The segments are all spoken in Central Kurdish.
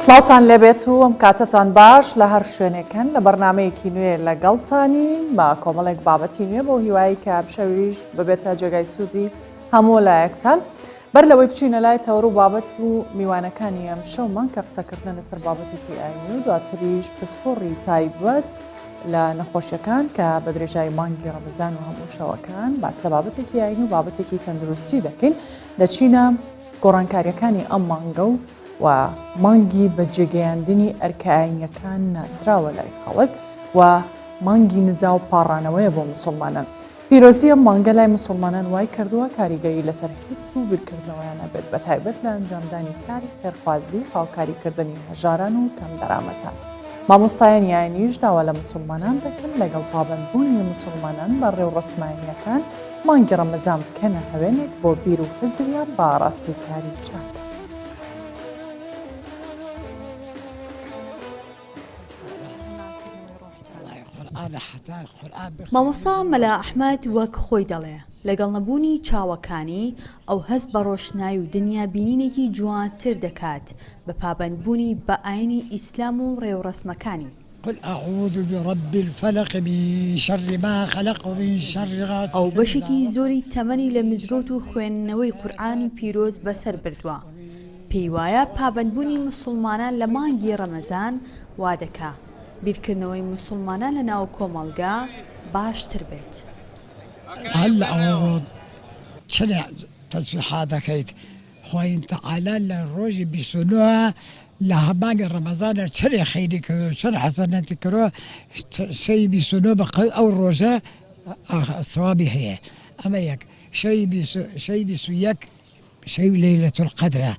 سڵاوتان لێبێت و ئەم کاتتان باش لە هەر شوێنێکن لە بەرنمەیەکی نوێ لەگەڵتانین با کۆمەڵێک بابەتی نوێ بۆ هیوایی کە شەویش ببێتە جێگای سوودی هەموو لایەکتان بەر لەوەی بچینە لای تەوەڕ و بابەت و میوانەکانی ئەم شەومان کە قسەکردن لەسەر بابەتێکی ئاینی و دواتریش پسپۆڕی تایبەت لە نەخۆشیەکان کە بە درێژای مانگی ڕەمەزان و هەموو شەوەکان باس لە بابەتێکی ئاینی و بابەتێکی تەندروستی دەکەین دەچینە گۆڕانکاریەکانی ئەم مانگە و مانگی بەجێگەیاندنی ئەرکایەکان ناسراوە لای خەڵک و مانگی نزا و پاڕانەوەیە بۆ مسلمانان. پیرۆزی ئەم مانگە لای مسلمانان وای کردووە کاریگەری لەسەر حس و بیرکردنەوەیانە بێت بە تایبەت لە ئەنجامدانی کاری خێرخوازی هاوکاریکردنی هەژاران و کەم دەرامەتان. مامۆستایان یانیش داوا لە مسلمانان دەکەن لەگەڵ پابەندبوونی مسلمانان بە ڕێو ڕسمانیەکان مانگی ڕەمەزان بکەنە هەوێنێک بۆ بیر و حزریان بە ئاڕاستی کاری چاک. مامۆستا مەلا ئەحمەد وەک خۆی دەڵێ لەگەڵ نەبوونی چاوەکانی ئەو هەست بە ڕۆشنایی و دنیا بینینێکی جوانتر دەکات بە پابەندبوونی بە ئاینی ئیسلام و ڕێوڕەسمەکانی. قل أعوذ برب الفلق من شر ما خلق ومن شر غاسق. ئەو بەشێکی زۆری تەمەنی لە مزگەوت و خوێندنەوەی قورئانی پیرۆز بەسەر بردووە. پێی وایە پابەندبوونی مسلمانان لە مانگی ڕەمەزان وا دەکا بیرکردنەوەی مسلمانان لە ناو کۆمەڵگا باشتر بێت. هەلا ئەوە چنە تەسبیحا دەکەیت خۆین تەعالا لە ڕۆژی 29 لە هەمانگی ڕەمەزانە چرێ خەیری کردو چەند حەسەنەتی کردووە شەی 29 بەقەد ئەو ڕۆژە سەوابی هەیە. ئەمە یەک شەی 21 شەی لەیلەتول القەدرە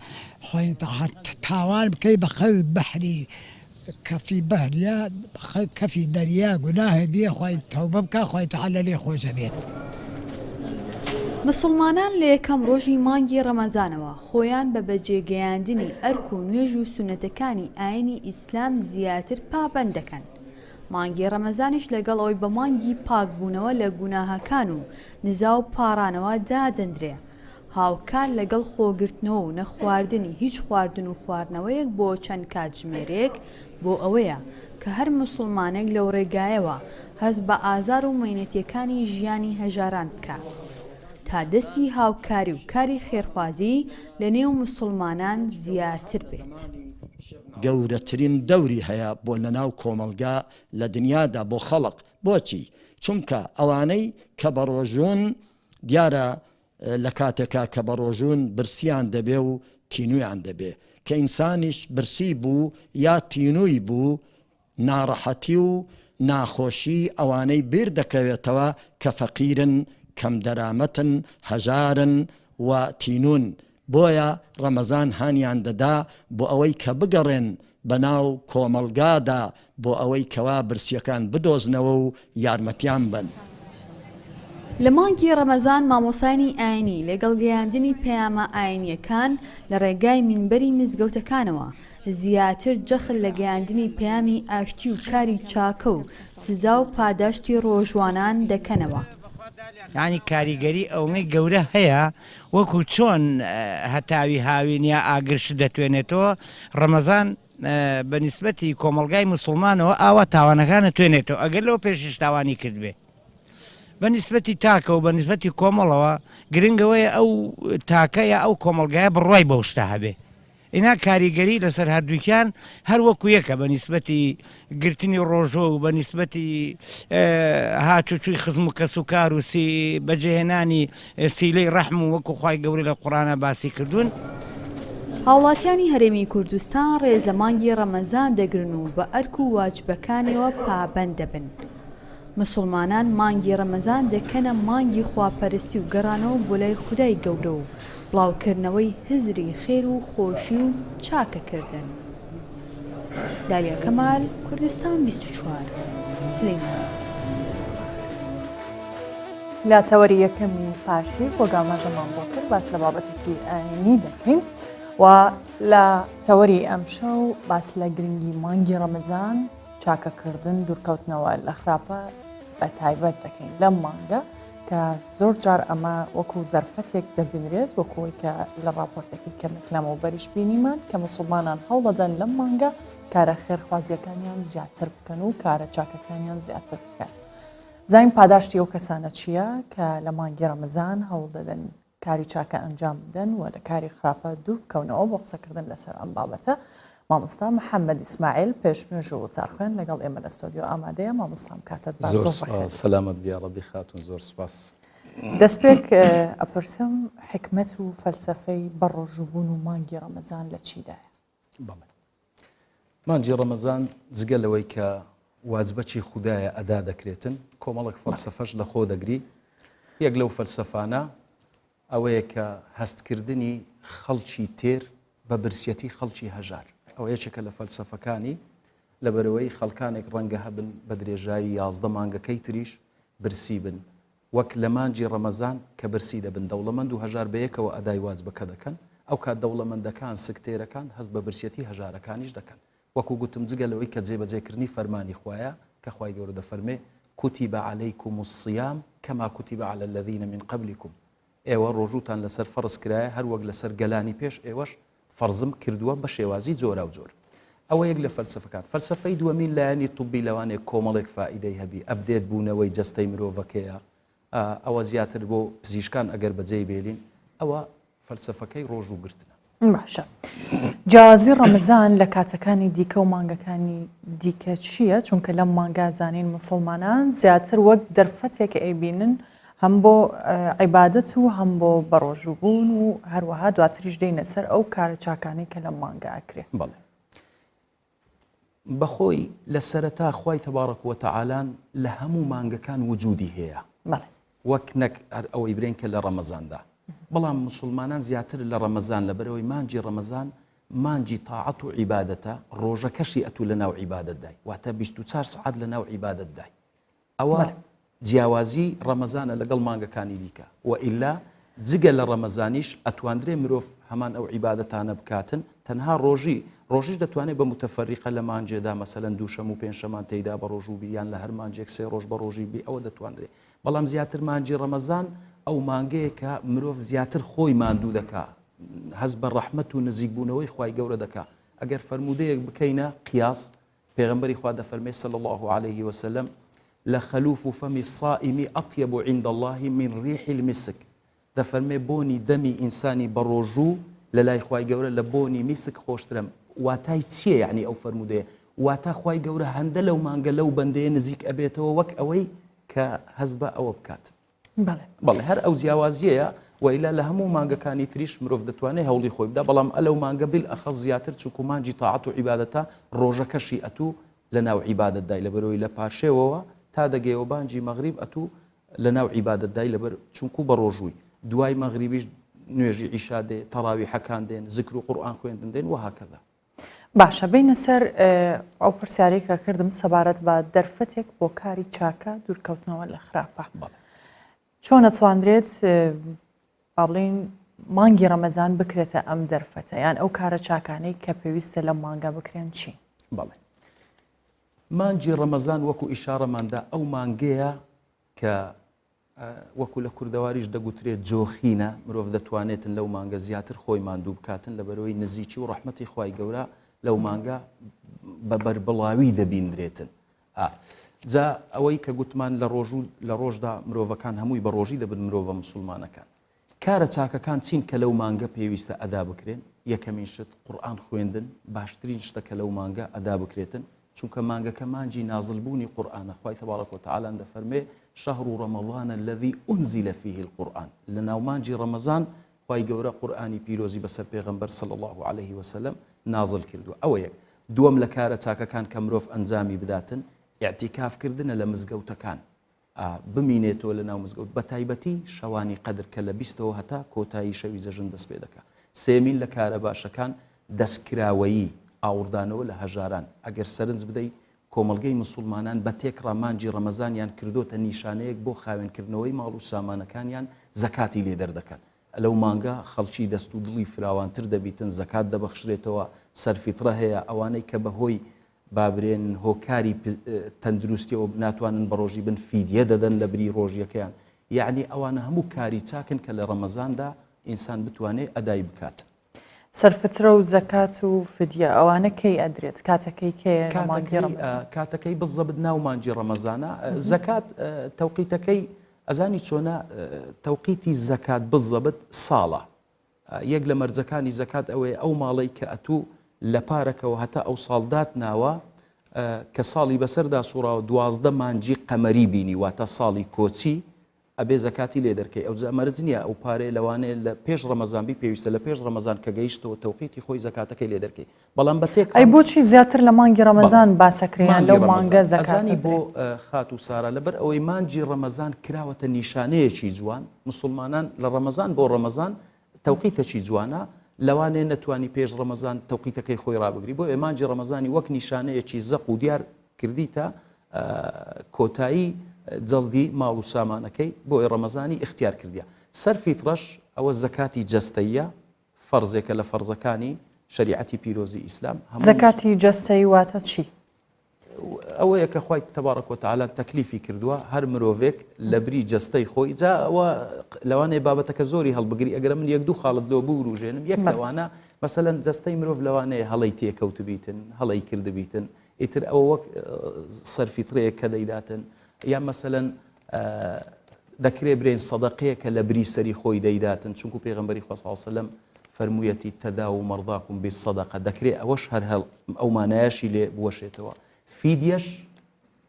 خۆین تاوان بکەی بەقەد بەحری کەفی بەهریا کەفی دەریا گوناهێ بێ خۆی تەوبە بکە خۆی تەعالا لێ خۆشە بێت. مسلمانان لە یەکەم ڕۆژی مانگی ڕەمەزانەوە خۆیان بە بەجێگەیاندنی ئەرک و نوێژ و سونەتەکانی ئاینی ئیسلام زیاتر پابەند دەکەن. مانگی ڕەمەزانیش لەگەڵ ئەوی بە مانگی پاکبوونەوە لە گوناهەکان و نزا و پاڕانەوە دادەندرێ. هاوکار لەگەڵ خۆگرتنەوە و نەخواردنی هیچ خواردن و خواردنەوەیەک بۆ چەند کاتژمێرێک بۆ ئەوەیە کە هەر مسلمانێک لەو ڕێگایەوە هەست بە ئازار و مەینەتیەکانی ژیانی هەژاران بکات تا دەستی هاوکاری و کاری خێرخوازی لە نێو مسلمانان زیاتر بێت. گەورەترین دەوری هەیە بۆ لەناو کۆمەڵگا لە دنیادا بۆ خەڵق. بۆچی؟ چونکە ئەوانەی کە بە ڕۆژوون دیارە لە کاتێکا کە بە ڕۆژوون برسیان دەبێ و تینویان دەبێ کە ئینسانیش برسی بوو یا تینووی بوو ناڕەحەتی و ناخۆشی ئەوانەی بیر دەکەوێتەوە کە فەقیرن کەم دەرامەتن هەژارن و تینون. بۆیە ڕەمەزان هانیان دەدا بۆ ئەوەی کە بگەڕێن بەناو کۆمەڵگادا بۆ ئەوەی کەوا برسیەکان بدۆزنەوە و یارمەتیان بن. لە مانگی ڕەمەزان مامۆسانی ئاینی لەگەڵ گەیاندنی پەیامە ئاینیەکان لە ڕێگای مینبەری مزگەوتەکانەوە زیاتر جەخل لە گەیاندنی پەیامی ئاشتی و کاری چاکە و سزا و پاداشتی ڕۆژوانان دەکەنەوە. یعنی کاریگەری ئەومەی گەورە هەیە وەکو چۆن هەتاوی هاوینیا ئاگرش دەتوێنێتەوە ڕەمەزان بە نیسبەتی کۆمەڵگای مسلمانەوە ئاوا تاوانەکانە توێنێتەوە ئەگەر لەوە پێشش تاوانی کرد بێ. بە نیسبەتی تاکە و بە نیسبەتی کۆمەڵەوە گرنگەوەیە ئەو تاکەیە ئەو کۆمەڵگایە بڕوای بەو شتە هەبێ. ئینا کاریگەری لەسەر هەردووکیان هەر وەکو یەکە بە نیسبەتی گرتنی ڕۆژۆ و بە نیسبەتی هاتوچووی خزم و کەسوکار و بەجێهێنانی سیلەی ڕەحم و وەکو خوای گەورەی لە قورئانە باسی کردوون. هاوڵاتیانی هەرێمی کوردستان ڕێز لە مانگی ڕەمەزان دەگرن و بە ئەرک و واجبەکانەوە پابەند دەبن. مسلمانان مانگی ڕەمەزان دەکەنە مانگی خواپەرستی و گەڕانەوە بۆ لای خودای گەورە و بڵاوکردنەوەی هزری خێر و خۆشی و چاکەکردن. دالیا کەمال، کوردستان 24 سلێمان. لە تەوەری یەکەمی پاشی خۆگاماژەمان بۆ کرد باس لە بابەتێکی ئاینی دەکەین و لە تەوەری ئەمشەو باس لە گرنگی مانگی ڕەمەزان چاکەکردن دوورکەوتنەوە لە خراپە بە تایبەت دەکەین لەم مانگە کە زۆر جار ئەمە وەکو دەرفەتێک دەبینرێت وەکوی کە لە راپۆرتێکی کەمێک لەمەوبەریش بینیمان کە مسلمانان هەوڵەدەن لەم مانگە کارە خێرخوازیەکانیان زیاتر بکەن و کارە چاکەکانیان زیاتر بکەن. زانین پاداشتی ئەو کەسانە چییە کە لە مانگی ڕەمەزان هەوڵ دەدەن کاری چاکە ئەنجام بدەن و لە کاری خراپە دوور بکەونەوە بۆ قسەکردن لەسەر ئەم بابەتە مامۆستا محەممەد ئیسماعیل پێشنوێژ و وتارخوێن لەگەڵ ئێمە لە ستۆدیۆ ئامادەیە مامۆستام کاتت زۆر سەلامت بیا ڕەبی خاتون زۆر سپاس. دەستپێک ئەپرسم حکمت و فەلسفەی بەڕۆژوبوون و مانگی ڕەمەزان لە چیدایە؟ بەڵێ مانگی ڕەمەزان جگە لەوەی کە واجبەتی خوددایە ئەدا دەکرێتن کۆمەڵک فەلسفەش لە خۆ دەگری. یەک لەو فەلسفانە ئەوەیە کە هەستکردنی خەڵکی تێر بە برسیەتی خەڵکی هەژار ئەو یەکێکە لە فەلسفەکانی لەبەرەوەی خەڵکانێک ڕەنگە هەبن بە درێژایی 11 مانگەکەی تریش برسی بن وەک لە مانگی ڕەمەزان کە برسی دەبن دەوڵەمەند و هەژار بەیەکەوە ئەدای واجبەکە دەکەن ئەو کات دەوڵەمەندەکان سکتێرەکان هەست بە برسیەتی هەژارەکانیش دەکەن وەکو گوتم جگە لەوەی کە جێبەجێکردنی فەرمانی خوایە کە خوای گەورە دەفەرمێ كتب عليكم الصيام كما كتب على الذين من قبلكم ئێوە ڕۆژوتان لەسەر فەرز کرایە هەر وەک لەسەر گەلانی پێش ئێوەش فەرزم کردووە بە شێوازی جۆرا و جۆر. ئەوە یەک لە فەلسفەکان. فەلسفەی دووەمین لایەنی توبی لەوانێک کۆمەڵێک فائیدەی هەبی ئەبدێت بوونەوەی جەستەی مرۆڤەکەیە ئەوە زیاتر بۆ پزیشکان ئەگەر بەجێی بێلین ئەوە فەلسفەکەی ڕۆژ و گرتنە. باشە جیازی ڕەمەزان لە کاتەکانی دیکە و مانگەکانی دیکە چییە؟ چونکە لەم مانگا زانین مسلمانان زیاتر وەک دەرفەتێک ئەیبینن هەم بۆ عیبادەت و هەم بۆ بەڕۆژوبوون و هەروەها دواتریش دەینە سەر ئەو کارە چاکانی کە لە مانگە ئەکرێ. بەڵێ بەخۆی لە سەرەتا خوای تەبارەک و تەعالان لە هەموو مانگەکان وجودی هەیە وەک نەک ئەوەی برێن کە لە ڕەمەزاندا بەڵام مسلمانان زیاتر لە ڕەمەزان لەبەرەوەی مانگی ڕەمەزان مانگی تاعەت و عیبادەتە ڕۆژەکەشی ئەتوو لە ناو عیبادەتدای واتە 24 سعات لە ناو عیبادەتدای ئەوە جیاوازی ڕەمەزانە لەگەڵ مانگەکانی دیکە و ئیلا جگە لە ڕەمەزانیش ئەتواندرێ مرۆڤ هەمان ئەو عیبادەتانە بکاتن تەنها ڕۆژیش دەتوانێت بە متەفەریقە لە مانجێدا مەسەلەن دووشەم و پێنجشەمان تێیدا بە ڕۆژوبی یان لە هەر مانجێک 3 ڕۆژ بە ڕۆژی بی ئەوە دەتواندرێت بەڵام زیاتر مانجی ڕەمەزان ئەو مانگەیە کە مرۆڤ زیاتر خۆی ماندوو دەکا هەز بە ڕەحمەت و نزیکبوونەوەی خوای گەورە دەکا ئەگەر فەرمودەیەک بکەینە قیاس پێغەمبەری خوا دەفەرمێ صلی الله عليه وسلم لخلوف فم الصائم أطيب عند الله من ريح المسك دەفەرمێ بۆنی دەمی ئینسانی بەڕۆژوو لە لای خوای گەورە لە بۆنی میسک خۆشترم واتای چییە یعنی ئەو فەرمودەیە واتا خوای گەورە هەندە لەو مانگە لەو بەندەیە نزیک ئەبێتەوە وەک ئەوەی کە هەز بە ئەوە بکات. بەڵێ هەر ئەو جیاوازیەیە وئیلا لە هەموو مانگەکانی تریش مرۆڤ دەتوانێت هەوڵی خۆی بدا بەڵام ئەلەو مانگە بالئەخەس زیاتر چونکو مانگی تاعەت و عیبادەتە ڕۆژەکەشی ئەتوو لە ناو عیبادەتدای لەبەرەوەی لە پاشێوەوە تا دەگەیەوە بانگی مەغریب ئەتوو لە ناو عیبادەتدای لەبەر چونکو بە ڕۆژووی دوای مەغریبیش نوێژی عیشا دێ تەراویحەکان دێن زیکر و قورئان خوێندن دێن وهاکەذا. باشە بینە سەر ئەو پرسیارەی کە کردم سەبارەت بە دەرفەتێک بۆ کاری چاکە دوورکەوتنەوە لە خراپە چۆن ئەتوانرێت با بڵێن مانگی ڕەمەزان بکرێتە ئەم دەرفەتە یان ئەو کارە چاکانەی کە پێویستە لە مانگە بکرێن چی؟ بەڵێ مانگی ڕەمەزان وەکو ئیشارەماندا ئەو مانگەیە کە وەکو لە کوردەواریش دەگوترێت جۆخینە مرۆڤ دەتوانێتن لەو مانگە زیاتر خۆی ماندوو بکاتن لەبەرەوەی نزیکی و ڕەحمەتی خوای گەورە لەو مانگە بە بەربڵاوی دەبیندرێتن. جا ئەوەی کە گوتمان لە ڕۆژدا مرۆڤەکان هەمووی بە ڕۆژی دەبن مرۆڤە مسلمانەکان کارە چاکەکان چین کە لەو مانگە پێویستە ئەدا بکرێن یەکەمین شت قورئان خوێندن باشترین شتە کە لەو مانگە ئەدا بکرێتن چونکە مانگەکە مانجی نازڵبوونی قورئانە خوای تەبارەک و تەعالا دەفەرمێ شهر رمضان الذي أنزل فيه القرآن لناو مانجی ڕەمەزان خوای گەورە قورئانی پیرۆزی بەسەر پێغەمبەر صلی الله عليه وسلم نازڵ کردووە. ئەوە یەک. دووەم لە کارە چاکەکان کە مرۆڤ ئەنجامی بداتن ئیعتیکافکردنە لە مزگەوتەکان بمینێتەوە لە ناو مزگەوت بە تایبەتی شەوانی قەدر کە لە 20ەوە هەتا کۆتایی شەوی زەژن دەست پێ دەکات. سێمین لە کارە باشەکان دەستکراوەیی ئاوردانەوە لە هەژاران ئەگەر سەرنج بدەیت کۆمەلگەی مسلمانان بە تێکڕا مانجی ڕەمەزانیان کردوتە نیشانەیەک بۆ خاوێنکردنەوەی ماڵ و سامانەکانیان زەکاتی لێ دەردەکەن لەو مانگە خەڵکی دەست و دڵی فراوانتر دەبیتن زەکات دەبەخشرێتەوە سەرفیترە هەیە ئەوانەی کە بەهۆی بابرێن هۆکاری تەندروستیەوە ناتوانن بە ڕۆژی بن فیدیە دەدەن لە بری ڕۆژیەکەیان یعنی ئەوانە هەموو کاری چاکن کە لە ڕەمەزاندا ئینسان بتوانێت ئەدای بکات. سەرفترە و زەکات و فدیە ئەوانە کەی ئەدرێت کاتەکەی کێ کاتەکەی بزەبت ناو مانجی ڕەمەزانە زەکات تەوقیتەکەی ئەزانی چۆنە تەوقیتی زەکات بزەبت ساڵە یەک لە مەرجەکانی زەکات ئەوەیە ئەو ماڵی کە ئەتوو لە پارەکەەوە هەتا ئەو ساڵدات ناوە کە ساڵی بەسەردا سوڕاوە 12 مانجی قەمەری بینی واتە ساڵی کۆچی ئەبێ زەکاتی لێ دەرکەی ئەو مەرج نییە ئەو پارەی لەوانەیە لە پێش ڕەمەزانبی پێویستە لە پێش ڕەمەزان کە گەیشتەوە تەوقیتی خۆی زەکاتەکەی لێ دەرکەی بەڵام بە تێک ئەی بۆچی زیاتر لە مانگی ڕەمەزان باسەکریان لەو مانگە زەکاتی بۆ خات و سارا لەبەر ئەوەی مانجی ڕەمەزان کراوەتە نیشانەیەکی جوان مسلمانان لە ڕەمەزان بۆ ڕەمەزان تەوقیتەکی جوانە لەوانێ نەتوانی پێش ڕەمەزان تەوقیتەکەی خۆی ڕابگری بۆ ئێمانجی ڕەمەزانی وەک نیشانەیەکی زەق و دیار کردیتە کۆتایی جەڵدی ماڵ و سامانەکەی بۆی ڕەمەزانی اختیار کردیە سەرفیتڕەش ئەوە زەکاتی جەستەیە فەرزێکە لە فەرزەکانی شریعەتی پیرۆزی ئیسلام زەکاتی جەستەی واتە چی؟ ئەوەیە کە خوای تەبارەک وتەعالا تەکلیفی کردووە هەر مرۆڤێک لە بری جەستەی خۆی جا ئەوە لەوانەیە بابەتەکە زۆری هەڵبگری ئەگەر من یەک دوو خاڵت لۆ بوروژێنم یەک لەوانە مەسەلەن جەستەی مرۆڤ لەوانەیە هەڵی تێکەوت بیتن هەڵی کرد بیتن ئیتر ئەوە وەک سەرفیتڕەیە کە دەیداتن یان مەسەلەن دەکرێ برێن سەدەقەیە کە لە بری سەری خۆی دەیداتن چونکو پێغەمبەری خوا صلی الله علیه و سلم فەرموویەتی تەداو مەرضاکم بالصەدەقە دەکرێ ئەوەش هەر ئەو مانایەشی لێ بوەشێتەوە فیدیەش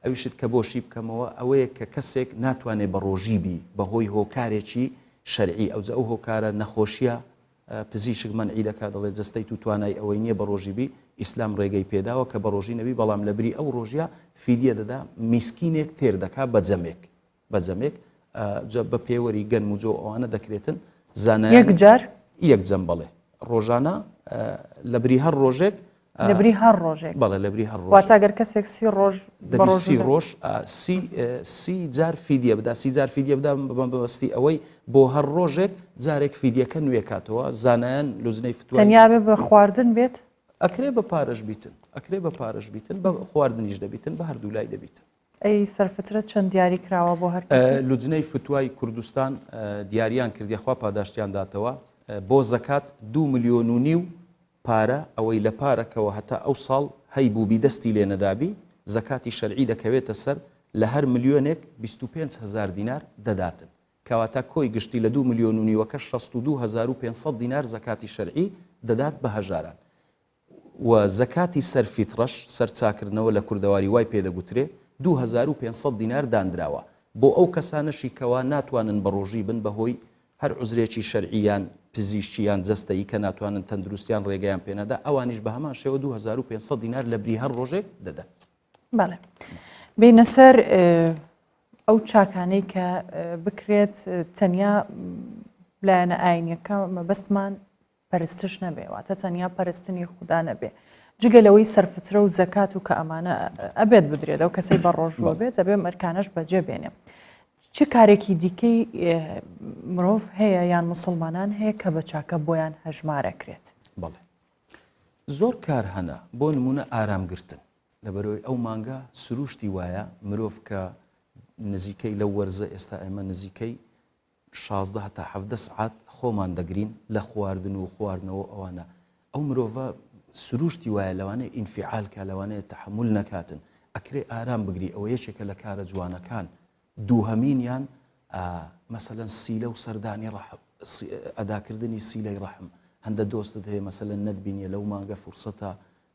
ئەویشت کە بۆشی بکەمەوە ئەوەیە کە کەسێک ناتوانێت بە ڕۆژی بی بەهۆی هۆکارێکی شەرعی ئەوجا ئەو هۆکارە نەخۆشیە پزیشک منعی دەکات دەڵێت جەستەی تو توانای ئەوەی نییە بە ڕۆژی بی ئیسلام ڕێگەی پێداوە کە بە ڕۆژی نەبی بەڵام لە بری ئەو ڕۆژیە فیدیە دەدا میسکینێک تێر دەکات بە جەمێک بە پێوەری گەنم و جۆ ئەوانە دەکرێتن یەک جار یەک جەم بەڵێ ڕۆژانە لە بری هەر ڕۆژێک لەبری هەر ڕۆژێک بەڵێ لەبری هەر ڕۆژ واتاگەر کەسێک سی ڕۆژ سی ڕۆژ سی جار فیدیە بدا سی جار فیدیە بدا بەبستی ئەوەی بۆ هەر ڕۆژێک جارێک فیدیەکە نوێ کاتەوە زانایان لوزنەی فتووە تەنیا بە خواردن بێت ئەکرێ بە پارەش بیتن ئەکرێ بە پارەش بیتن بە خواردنیش دەبیتن بە هەردوو لای دەبیتن ئەی سەرفترە چەند دیاری کراوە بۆ هەر لوجنەی فتوای کوردستان دیاریان کردیخوا پاداشتیان داتەوە بۆ زەکات 2.5 ملیۆن پارە ئەوەی لە پارەکەەوە هەتا ئەو ساڵ هەیبووبی دەستی لێ نەدابی زەکاتی شەرعی دەکەوێتە سەر لە هەر ملیۆنێک 25,000 دینار دەداتن کەواتە کۆی گشتی لە 2.5 ملیۆنەکە 62,500 دینار زەکاتی شەرعی دەدات بە هەژاران و زەکاتی سەرفیتڕەش سەرچاکردنەوە لە کوردەواری وای پێدەگوترێ 2,500 دینار دانراوە بۆ ئەو کەسانەشی کەوا ناتوانن بە ڕۆژی بن بەهۆی هەر عوزرێکی شەرعیان پزیشکیان جەستەیی کە ناتوانن تەندروستیان ڕێگەیان پێنەدا ئەوانیش بە هەمان شێوە 2,500 دینار لە بری هەر ڕۆژێک دەدەن. بەڵێ بینە سەر ئەو چاکانەی کە بکرێت تەنیا لایەنە ئاینیەکە مەبەستمان پەرستش نەبێ واتە تەنیا پەرستنی خودا نەبێ جگە لەوەی سەرفترە و زەکات و کە ئەمانە ئەبێت بدرێت ئەو کەسەی بە ڕۆژوە بێت ئەبێ مەرکانەش بەجێ بێنێ چه کارێکی دیکەی مرۆڤ هەیە یان مسلمانان هەیە کە بە چاکە بۆیان هەژمارەکرێت بەڵێ زۆر کار هەنا بۆ نمونە ئارامگرتن لەبەرەوەی ئەو مانگە سروشتی وایە مرۆڤ کە نزیکەی لەو وەرزە ئێستا ئێمە نزیکەی 16 هەتا 17 سعات خۆمان دەگرین لە خواردن و خواردنەوە ئەوانە ئەو مرۆڤە سروشتی وایە لەوانەیە ئینفعالکە لەوانەیە تەحمل نەکاتن ئەکرێ ئارام بگری ئەوە یەکێکە لە کارە جوانەکان دووهەمینیان مەسەلەن سیلە و سەردانی ئەداکردنی سیلەی ڕەحم هەندە دۆستت هەیە مەسەلەن نەتبینیە لەو مانگە فرسەتە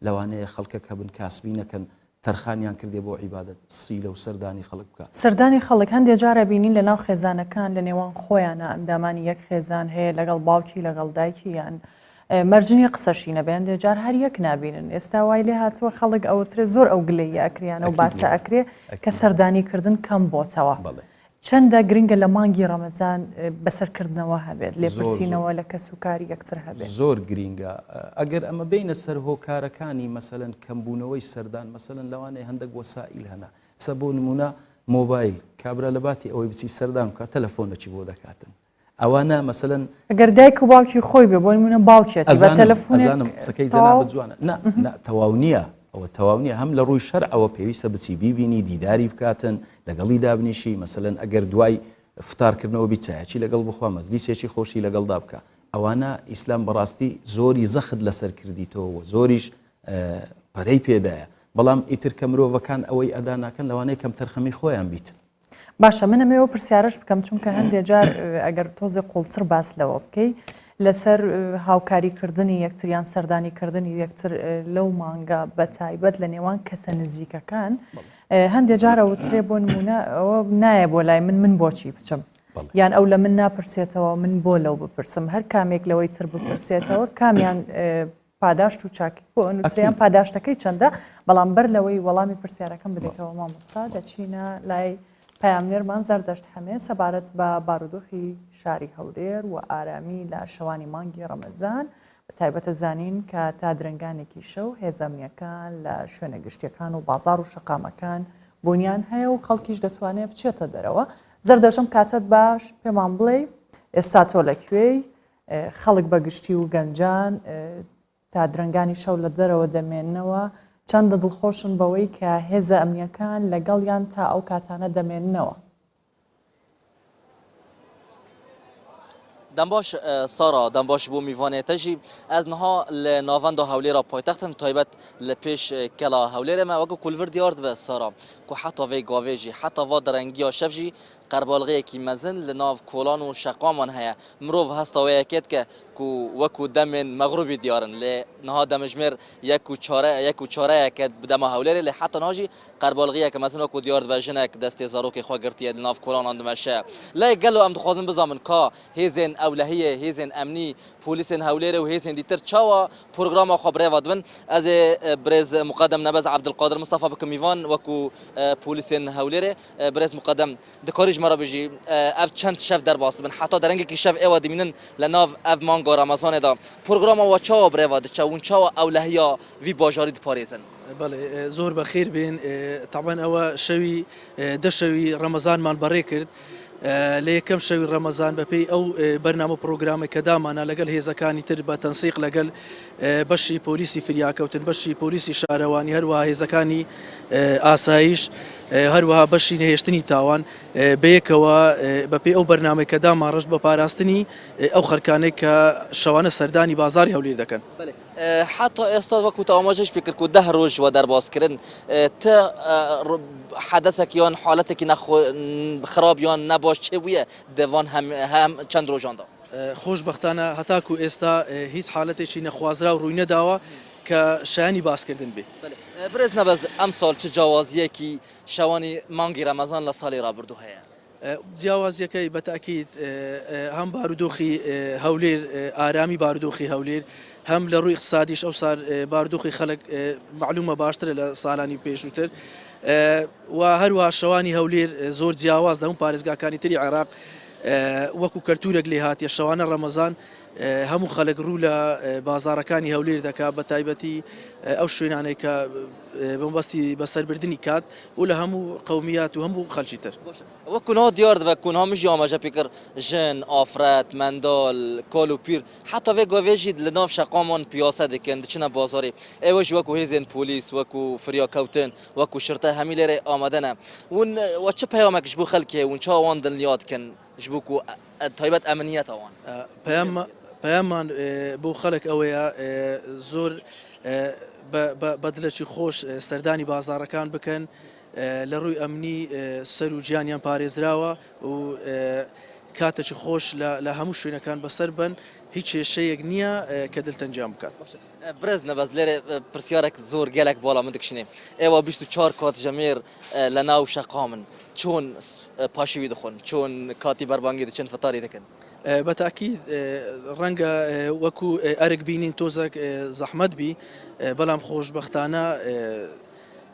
لەوانەیە خەڵکە کە بن کاسبی نەکەن تەرخانیان کردێ بۆ عیبادەت سیلە و سەردانی خەڵک بکە سەردانی خەڵک هەندێک جارە بینین لە ناو خێزانەکان لە نێوان خۆیانە ئەندامانی یەک خێزان هەیە لەگەڵ باوکی لەگەڵ دایکی یان مەرجنی قسەشی نەبێن دێجار هەر یەک نابینن ئێستا وای لێ هاتووە خەڵک ئەوترێ زۆر ئەو گلەیە ئەکریانە و باسە ئەکرێ کە سەردانیکردن کەم بۆتەوە چەندە گرنگە لە مانگی ڕەمەزان بەسەرکردنەوە هەبێت لێپرسینەوە لە کەس و کاری یەکتر هەبێت زۆر گرینگە ئەگەر ئەمە بینە سەر هۆکارەکانی مەسەلەن کەمبوونەوەی سەردان مەسەلەن لەوانەیە هەندێک وەسائیل هەنا ئێستا بۆ نمونە مۆبایل کابرا لە باتی ئەوەی بچی سەردان بکات تەلەفۆنەکی بۆ دەکاتن ئەوانە مەسەلەن ئەگەر دایک و باوکی خۆی بێ بۆ نمونە باوکێت بە تەلەفۆنم سەکەی جەناب جوانە تەواو نییە ئەوە تەواو نییە هەم لە ڕووی شەرعەوە پێویستە بچی بیبینی دیداری بکاتن لەگەڵی دابنیشی مەسەلەن ئەگەر دوای فتارکردنەوە بیچایەکی لەگەڵ بخوا مەزلیسێکی خۆشی لەگەڵدا بکە ئەوانە ئیسلام بەڕاستی زۆری زەخت لەسەر کردیتەوە زۆریش پەرەی پێدایە بەڵام ئیتر کە مرۆڤەکان ئەوەی ئەدا ناکەن لەوانەیە کەم تەرخەمی خۆیان بیتن باشە منەمەوە پرسیارش بکەم چونکە هەندێک جار ئەگەر تۆزێ قوڵتر باس لەوە بکەی لەسەر هاوکاریکردنی یەکتریان سەردانیکردنی یەکتر لەو مانگە بە تایبەت لە نێوان کەسە نزیکەکان هەندێک جارە وترێ بۆ نمونە ئەوە نایە بۆ لای من بۆچی بچم یان ئەو لە من ناپرسێتەوە من بۆ لەو بپرسم هەر کامێک لەوەی تر بپرسێتەوە کامیان پاداشت و چاکی بۆ نووسیان پاداشتەکەی چەندە بەڵام بەر لەوەی وەڵامی پرسیارەکەم بدێتەوە مامۆستا دەچینە لای پەیامنێرمان زەردەشت هەمێ سەبارەت بە بارودۆخی شاری هەولێر و ئارامی لە شەوانی مانگی ڕەمەزان بە تایبەتە زانین کە تا درنگانێکی شەو هێزەمنیەکان لە شوێنە گشتیەکان و بازار و شەقامەکان بۆنیان هەیە و خەڵکیش دەتوانێت بچێتە دەرەوە زەردەشم کاتت باش پێمان بڵێ ئێستا تۆ لەکوێی خەڵک بەگشتی و گەنجان تا درنگانی شەو لە دەرەوە دەمێننەوە چەندە دڵخۆشن بەوەی کە هێزە ئەمنیەکان لەگەڵیان تا ئەو کاتانە دەمێننەوە دەمباش سارا دەمباش بۆ میوانێتەژی ئەس نها لە ناوەندا هەولێرا پایتەختن تایبەت لە پێش کەلا هەولێرەمە وەکو کولڤر دیار دەبێ سارا کو حتا vê gavê jî heta va derengiya şev jî qerbalgiyekî mezin li nav kolan û şeqaman heye mirov hesta wê yekêt ke ku wekû demên meğrûbî diyarin lê niha demijmêr yek û çareyeke bi dema hewlêrê lê heta niha jî qerbalgiyeke mezin wekû diyar dibe jinek destê zarokê xwe girtiye li nav kolanan dimeşe lê gelo em dixwazin bizamin ka hêzên ewlehiyê hêzên emnî polîsên hewlêrê û hêzên dîtir çawa programa xwe birêva dibin ez ê birêz muqedem nebez Abdulqadir Mustafa bikim mîvan wekû polîsên hewlêrê birêz muqedem dikarî mara bijî ev çend şev derbas dibin heta derengekî şev êwa dimînin li nav ev manga Ramazanê da programa wa çawa birêva diçe û çawa ewlehiya vî bajarî diparêzin بەڵێ زۆر بەخێر بێن تاوان ئەوە شەوی دەشەوی ڕەمەزانمان بەڕێ کرد لە یەکەم شەوی ڕەمەزان بەپێی ئەو بەرنامە پرۆگرامی کە دامانە لەگەڵ هێزەکانی تر بە تەنسیق لەگەڵ بەشی پۆلیسی فریاکەوتن بەشی پۆلیسی شارەوانی هەروەها هێزەکانی ئاسایش هەروەها بەشی نهێشتنی تاوان بەیەکەوە بەپێی ئەو بەرنامەی کە دامان ڕەش بە پاراستنی ئەو خەرکانەی کە شەوانە سەردانی بازاری هەولێر دەکەن حتا ئێستا وەکو تەوامەژش پێکرد و 10 ڕۆژ وە دەرباسکردن ت حدەسێک یان حالەتێکی خراپ یان نەباش چێ بووە دەوان هەم چەند ڕۆژاندا خۆشبەختانە هەتاکو ئێستا هیچ حالەتێکی نەخوازرا و ڕووی نەداوە کە شایانی باسکردن بێ برێز نەبەز ئەم ساڵ چ جیاوازیەکی شەوانی مانگی ڕەمەزان لە ساڵی ڕابردوو هەیە جیاوازیەکەی بەتاکید هەم بارودۆخی هەولێر ئارامی بارودۆخی هەولێر هەم لە ڕووی اقتصادیش ئەو سار بارودۆخی خەڵک معلومە باشترە لە ساڵانی پێشووتر و هەروها شەوانی هەولێر زۆر جیاواز دەم پارێزگاکانی تری عێراق وەکو کەلتورێک لێ هاتیە شەوانە ڕەمەزان هەموو خەڵک ڕوو لە بازارەکانی هەولێر دەکات بە تایبەتی ئەو شوێنانەی کە بەمبەستی بەسەربردننی کات و لە هەموو قەومیات و هەموو خەڵکی تر وەکونا دیار دەبێت کونهامیژی ئاماژە پێکرد ژن ئافرەت مندال کۆل و پیر حتا vê gavêjî li nav şeqaman piyase dikin diçine bazarê ew jî wekû hêzên polîs wekû firyakewtin wekû şirte hemî lêrê amade ne hûn we çi peyamek ji bo xelkê hûn çawa wan dilniya dikin ji bo ku taybet eminiyeta wan پەیاممان بۆ خەڵک ئەوەیە زۆر بەدلەکی خۆش سەردانی بازارەکان بکەن لە ڕووی ئەمنی سەر و گیانیان پارێزراوە و کاتێکی خۆش لە هەموو شوێنەکان بەسەر بن هیچ کێشەیەک نییە کە دڵتەنجام بکات برز نەبەز لێرێ پرسیارێک زۆر gelek باڵا من دکشینێ ئێوە 24 کات ژەمێر لە ناو شەقا من چۆن پاشیوی دخۆن چۆن کاتی بەربانگی دچن فتاری دەکەن بەتاکید ڕەنگە وەکو ئەرک بینین تۆزێک زەحمەت بی بەڵام خۆشبەختانە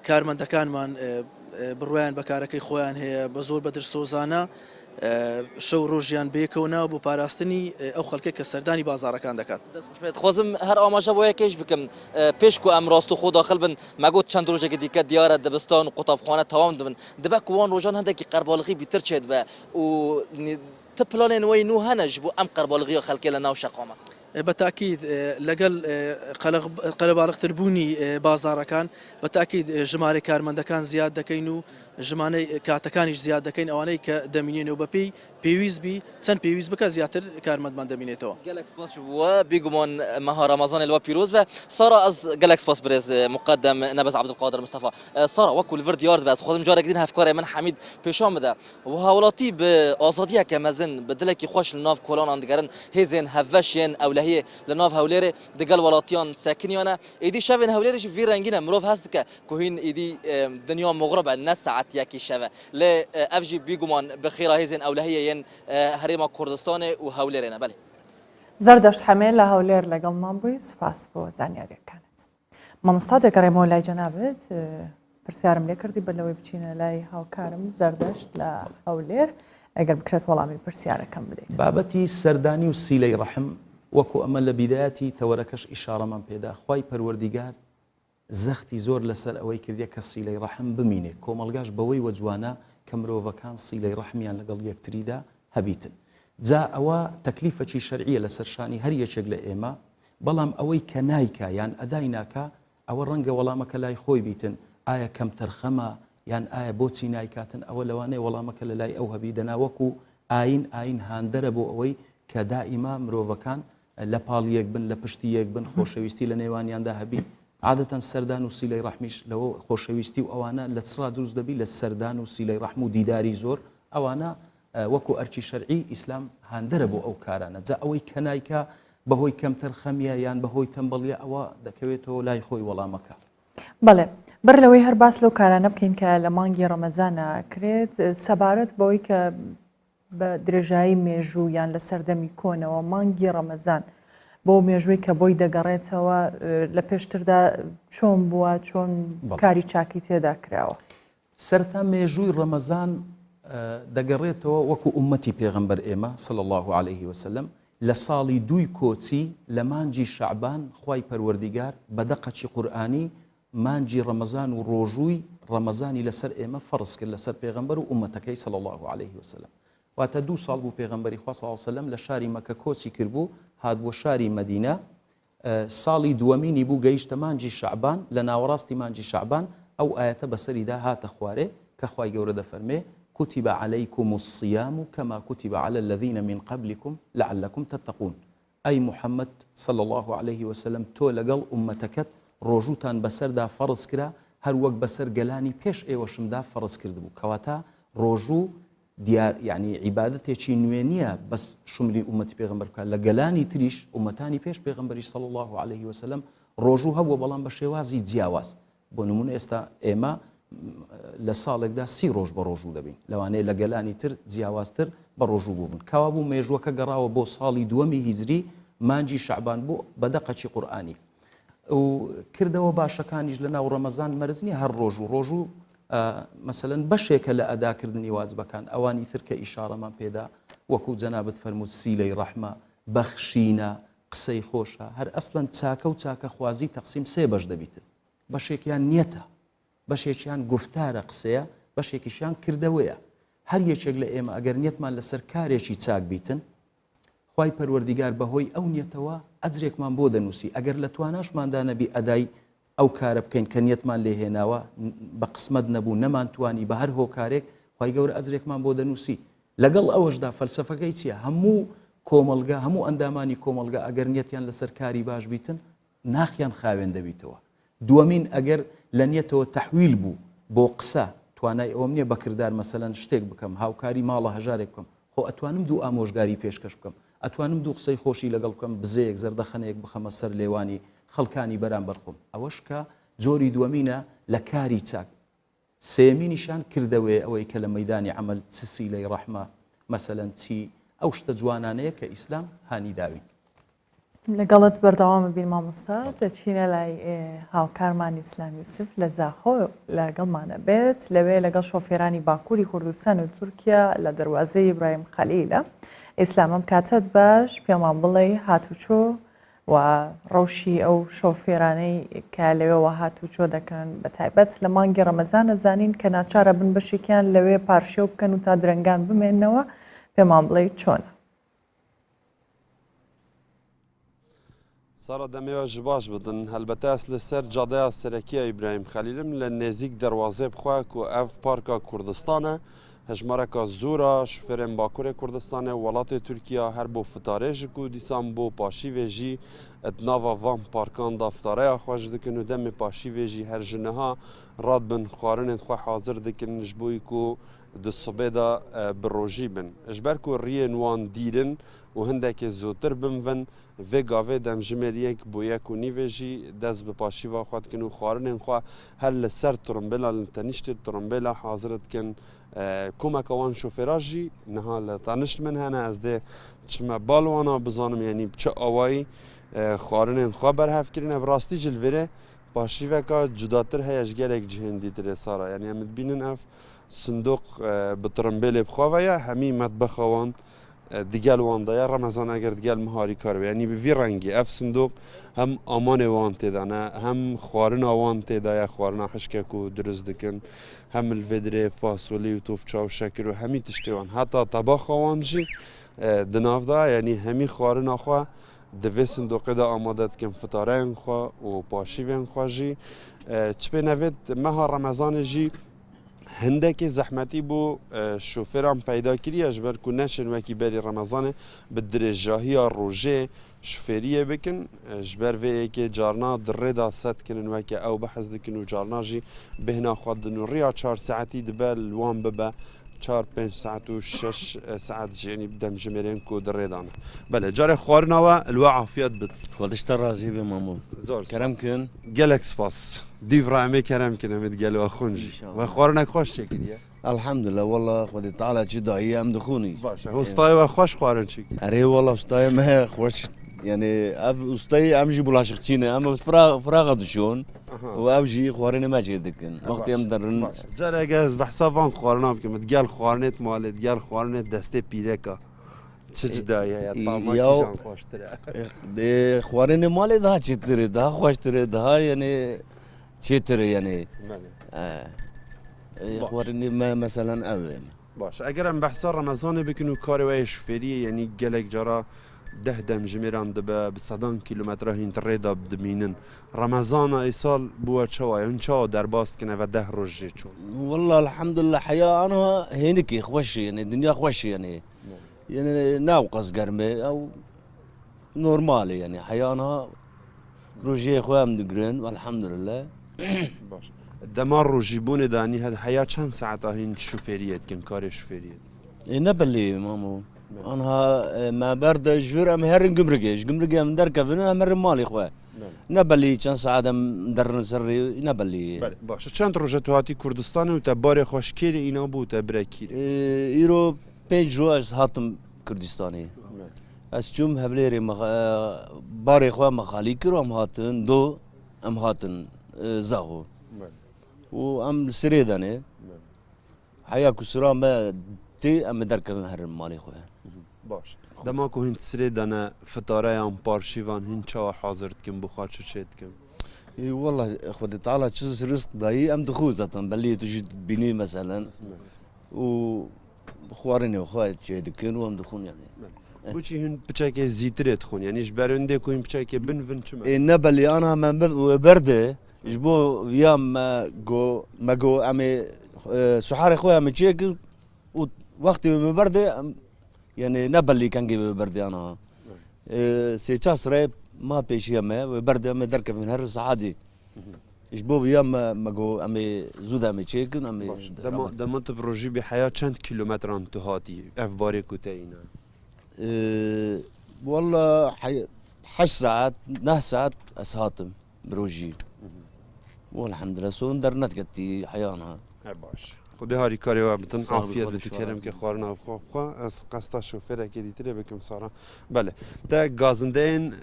کارمەندەکانمان بڕوایان بەکارەکەی خۆیان هەیە بە زۆر بەدرسۆزانە شەو ڕۆژیان بێکەوە بۆ پاراستنی ئەو خەڵکە کە سەردانی بازارەکان دەکات خۆزم هەر ئاماژە بۆ یەکێش بکەم پێشکو ئەم ڕاست و خۆ داخل بن مەگوت چەند ڕۆژێکی دیکە دیارە دەبستان و قوتابخانە تەواو دەبن دەبێت کوان ڕۆژان هەندێکی قەرباڵغی بیتر چێت بە و ت پلانێن وەی نو هەنە ji bo em qerbalgiya xelkê li nav şeqama بەتاکیید لەگەڵ قەلەباڵغتربوونی بازارەکان بەتاکیید ژمارە کارمەندەکان زیاد دەکەین و ژمانەی کاتەکانیش زیاد دەکەین ئەوانەی کە دەمینێنەوە بەپێی پێویست بی چەند پێویست بکە زیاتر کارمەندمان دەمینێتەوە. گەلک سپاس بووە بێگومان مەها ڕەمەزان الوا پیرۆز بە سارا ئەس گەلک سپاس برێز مقدم نەبەز عەبدولقادر مستەفا سارا وەکو لڤر دیار دەبێت خۆدم جارێک دین هەفکارێ من حەمید پێشان بدە و هاوڵاتی بە ئازادیەکە مەزن بە دلێکی خۆش لە ناو کۆلانان دەگەرن هێزێن هەڤەشێن ئەولەهەیە لە ناو هەولێرێ دەگەڵ وڵاتیان ساکنیانە ئیدی شەوێن هەولێرێکی ڤی رەنگینە مرۆڤ هەست دکە کۆهین ئیدی دنیا مغربە نە سەعەتیەکی شەوە لێ ئەڤژی بێگومان بەخێرا هێزێن ئەولەهەیە یەن هەرێما کوردستانê û hewlêrê ne belê. زەردەشت حەمێ لە هەولێر لەگەڵمان بووی سوپاس بۆ زانیاریەکانت. مامۆستا دەگەڕێمەوە لای جەنابەت پرسیارم لێ کردی بە لەوەی بچینە لای هاوکارم زەردەشت لە هەولێر ئەگەر بکرێت وەڵامی پرسیارەکەم بدەیت. بابەتی سەردانی و سیلەی ڕەحم وەکو ئەمە لە بیدایەتی تەوەرەکەش ئیشارەمان پێدا خوای پەروەردیگار زەختی زۆر لەسەر ئەوەی کردێ کە سیلەی ڕەحم بمینێ کۆمەلگاش بەوەی وەجوانە کە مرۆڤەکان سیلەی ڕەحمیان لەگەڵ یەکتریدا هەبیتن. جا ئەوە تەکلیفەکی شەرعیە لە سەرشانی هەر یەکێک لە ئێمە بەڵام ئەوەی کە نایکە یان ئەدای ناکە ئەوە ڕەنگە وەڵامەکە لای خۆی بیتن ئایا کەم تەرخەمە یان ئایا بۆچی نایکاتن ئەوە لەوانەیە وەڵامەکە لە لای ئەو هەبی دەناوەکو ئاین هاندەرە بۆ ئەوەی کە دائیما مرۆڤەکان لە پاڵیەک بن لە پشتی یەک بن خۆشەویستی لە نێوانیاندا هەبی عادەتەن سەردان و سیلەی ڕەحمیش لەوە خۆشەویستی و ئەوانە لە چرا دروست دەبی لە سەردان و سیلەی ڕەحم و دیداری زۆر ئەوانە وەکو ئەرچی شەرعی ئیسلام هاندەرە بۆ ئەو کارانە جا ئەوەی کە نایکە بەهۆی کەمتەر خەمیە یان بەهۆی تەمبەڵیە ئەوە دەکەوێتەوە لای خۆی وەڵامەکە. بەڵێ بەر لەوەی هەر باس لەو کارانە بکەین کە لە مانگی ڕەمەزانە کرێت سەبارەت بەوەی کە بە درێژایی مێژوو یان لە سەردەمی کۆنەوە مانگی ڕەمەزان بۆ مێژووی کە بۆی دەگەڕێتەوە لە پێشتردا چۆن بووە چۆن کاری چاکی تێدا کراوە. سەرتا مێژووی ڕەمەزان دەگەڕێتەوە وەکو ئومەتی پێغەمبەر ئێمە صلی الله عليه وسلم لە ساڵی دووی کۆچی لە مانجی شەعبان خوای پەروەردیگار بە دەقەچی قورئانی مانجی ڕەمەزان و ڕۆژووی ڕەمەزانی لەسەر ئێمە فەرز کرد لەسەر پێغەمبەر و ئومەتەکەی صلی الله عليه وسلم. واتە 2 ساڵ بوو پێغەمبەری خوا صلی الله عليه وسلم لە شاری مەکە کۆچی کردبوو هات بۆ شاری مەدینە ساڵی دووەمینی بوو گەیشتە مانجی شەعبان لە ناوەڕاستی مانجی شەعبان ئەو ئاەتە بەسەریدا هاتە خوارێ کە خوای گەورە دەفەرمێ كتب عليكم الصيام كما كتب على الذين من قبلكم لعلكم تتقون أي محمد صلى الله عليه وسلم تو لقل أمتكت روجوتان بسردا فرض كرا هر وقت بسر قلاني بيش ايوشمدا فرض كردبو كواتا روجو ديار يعني عبادتي شي نوينية بس شملي أمتي بيغمبر لقلاني تريش أمتاني بيش بيغمبري صلى الله عليه وسلم روجو هو بلان بشيوازي جياواز بونمون استا ايما لە ساڵێکدا 30 ڕۆژ بە ڕۆژوو دەبین لەوانەیە لە گەلانی تر جیاوازتر بە ڕۆژوو بووبن کاوا بوو مێژوەکە گەڕاوە بۆ ساڵی دووەمی هیجری مانجی شەعبان بوو بە دەقەچی قورئانی و کردەوە باشەکانیش لە ناو ڕەمەزان مەرزنی هەر ڕۆژوو مەسەلەن بەشێکە لە ئەداکردنی واجبەکان ئەوانی تر کە ئیشارەمان پێدا وەکو جەنابەت فەرمووت سیلەی ڕەحمە بەخشینە قسەی خۆشە هەر ئەسڵەن چاکە و چاکە خوازی تەقسیم 3 بەش دەبیتن بەشێکیان نیەتە بەشێکیان گفتارە قسەیە بەشێکیشیان کردەوەیە هەر یەکێک لە ئێمە ئەگەر نیەتمان لەسەر کارێکی چاک بیتن خوای پەروەردیگار بەهۆی ئەو نیەتەوە ئەجرێکمان بۆ دەنووسی ئەگەر لە تواناشماندا نەبی ئەدای ئەو کارە بکەین کە نیەتمان لێ هێناوە بە قسمەت نەبوو نەمانتوانی بە هەر هۆکارێک خوای گەورە ئەجرێکمان بۆ دەنووسی لەگەڵ ئەوەشدا فەلسەفەکەی چییە هەموو کۆمەلگا هەموو ئەندامانی کۆمەلگا ئەگەر نیەتیان لەسەر کاری باش بیتن ناخیان خاوێن دەبیتەوە دووەمین ئەگەر لە نیەتەوە تەحویل بوو بۆ قسە توانای ئەوم نییە بەکردار مەسەلەن شتێک بکەم هاوکاری ماڵە هەژارێک بکەم خۆ ئەتوانم دوو ئامۆژگاری پێشکەش بکەم ئەتوانم دوو قسەی خۆشی لەگەڵ بکەم بزەیەک زەردەخەنەیەک بخەمە سەر لێوانی خەڵکانی بەرامبەر خۆم ئەوەش کە جۆری دووەمینە لە کاری چاک سێمینیشان کردەوەی ئەوەی کە لە مەیدانی عەمەل چ سیلەی ڕەحمە مەسەلەن چی ئەو شتە جوانانەیە کە ئیسلام هانی داوین لەگەڵت بەردەوامە بین مامۆستا دەچینە لای هاوکارمان ئیسلام یوسف لە زاخۆ لەگەڵمانە بێت لەوێ لەگەڵ شۆفێرانی باکووری کوردستان و تورکیا لە دەواازەی ئیبراهیم خەلیلە ئیسلامم کاتت باش پێمان بڵێ هاتوچۆ و ڕەوشی ئەو شۆفێرانەی کە لەوێەوە هاتوچۆ دەکەن بە تایبەت لە مانگی ڕەمەزان ئەزانین کە ناچارە بن بەشێکیان لەوێ پارشێو بکەن و تا درەنگان بمێننەوە پێمان بڵێ چۆنە سارا دمێوە ji baş bidin helbete ez li ser cadeya Serekiya İbrahim Xelîlim li nêzik derzê bixwe ku ev parka Kurdistan e hejmareka zûra şoferên Bakurê Kurdistanê welatê Tirkiya her bo fitarê ji ku dîsan bo paşîvê jî nava van parkan da fitareya xwe ji dikin û demê paşîvê jî her ji niha radbin xwarinên xwe hazir dikin ji bo ku di sibê da bi rojî bin ji ber ku riyên wan dîrin û hindekê zûtir bimvin vê gavê demjimêriyek bû yek û nîvê jî dest bi paşîva xwe dikin û xwarinên xwe her li ser tirimbêla li tenîştê tirimbêla hazir dikin komeka wan şofêra jî niha li tanişt min hene ez dê çime bal wana bizanim yanî çi awayî xwarinên xwe berhevkirin ev rastî ji li vêrê paşîveka cudatir heye ji gelek cihên dîtirê Sara yanî em dibînin ev sindoq bi tirimbêlê bixwaveya hemî metbexa wan digel wan da ya Remezan eger digel miharî kar be yanî bi vî rengî ev sindoq hem amanê wan têda ne hem xwarina wan têda ya xwarina hişkek û dirist dikin hem li vê dirê fasolî û tovçav şekir û hemî tiştê wan heta tebaxa wan jî di nav da yanî hemî xwarina xwe di vê sindoqê de amade dikin fitareyên xwe û paşîvên xwe jî çipê nevêt meha Remezanê jî hindekê zehmetî bû şofêran peyda kiriye ji ber ku neşin wekî berî Remezanê bi dirêjjahiya rojê şofêriyê bikin ji ber vê yekê carna di rê da set kinin weke ew behez dikin û carna jî bêhna xwe din û rêya 4 saetî dibe li wan bibe 4-5 saet û 6 saet jî yanî demjimêrên ku di rê dane bele carê xwarina we li we afiyet bid Xwedişta razî be mamo zor kerem kin gelek spas dîvra em ê kerem kin em ê digel we xwin jî we xwarinek xweş çekiriye Elhamdülillah walla Xwedê Teala çi dayî em dixwînî Ustayê we xweş xwarin çekî erê walla ustayê me xweş yani ev ustayê em jî bulaşıkçî ne em firaxa dişon û ev jî xwarinê me çê dikin wextê em derin careke ez behsa van xwarina bikim digel xwarinê malê digel xwarinê destê pîreka çi cidayî heye tamakîjan xweştir e xwarinê malê daha çêtir e daha xweştir e daha yani çêtir e yani xwarinê me meselen ev e baş eger em behsa Remezanê bikin û karê we yê şofêriyê yanî gelek cara deh demjimêran dibe bi sedan kîlometre hîn rê da dimînin Remezana îsal bû we çawa hûn çawa derbas dikin ev deh roj jê çûn والله الحمد لله حياة أنا هينك خوش يعني الدنيا خوش يعني ناقص قرمة أو نورمال يعني حياة أنا روجي خوام دقرن والحمد لله baş demar rojîbûnê de yanî heya çend saeta hîn şofêriyê dikin karê şofêriyê نبلي مامو أنا ما برد جبر أم هرن جمرقي أم دركفنا أم هرن مالي خواه نبلي كان سعادة درن سري نبلي baş çend roja tu hatî Kurdistanê û te barê xweşkêrê îna bû te birekî إيرو بيج رو أز هاتم كردستاني أز شوم هبليري باري خوا مخالي كرو أم هاتن دو أم هاتن زاهو وأم سريداني حيا كسرا ما تي أم دركفن هرن مالي خواه baş dema ku hîn sirê dene fitareyan parşîvan hîn çawa hazir dikin bi xwe çi çê dikin والله Xwedê Teala çi rızk dayî em dixwin zaten belê tu jî bînî meselen û xwarinê xwe çê dikin û em dixwin yani بۆچی هین بچێکێ زیترێ دخۆن یعنی ji berendê ku hîn piçekê binvin çima nebelê ana me berdê ji bo viya me got em ê suharê xwe em ê çêkin û wextê me berdê yani nebelî kengê me berdê ana sê çar sirê ma pêşiya me wê berdê em ê derkevin her sehadî ji bo viya me got em ê zûd em ê çêkin em ê dema tu bi rojî bê heya çend kîlometran tu hatî ev barê ku te îne والله 8 ساعات 9 ساعات اسهاتم بروجي والحمد لله سون درنت قتي حيانا باش خدي هاري كاري وابتن عافية دكتور كريم كخوارنا بخوخا اس قستا شوفير اكيد تري بكم صارا بله تا غازندين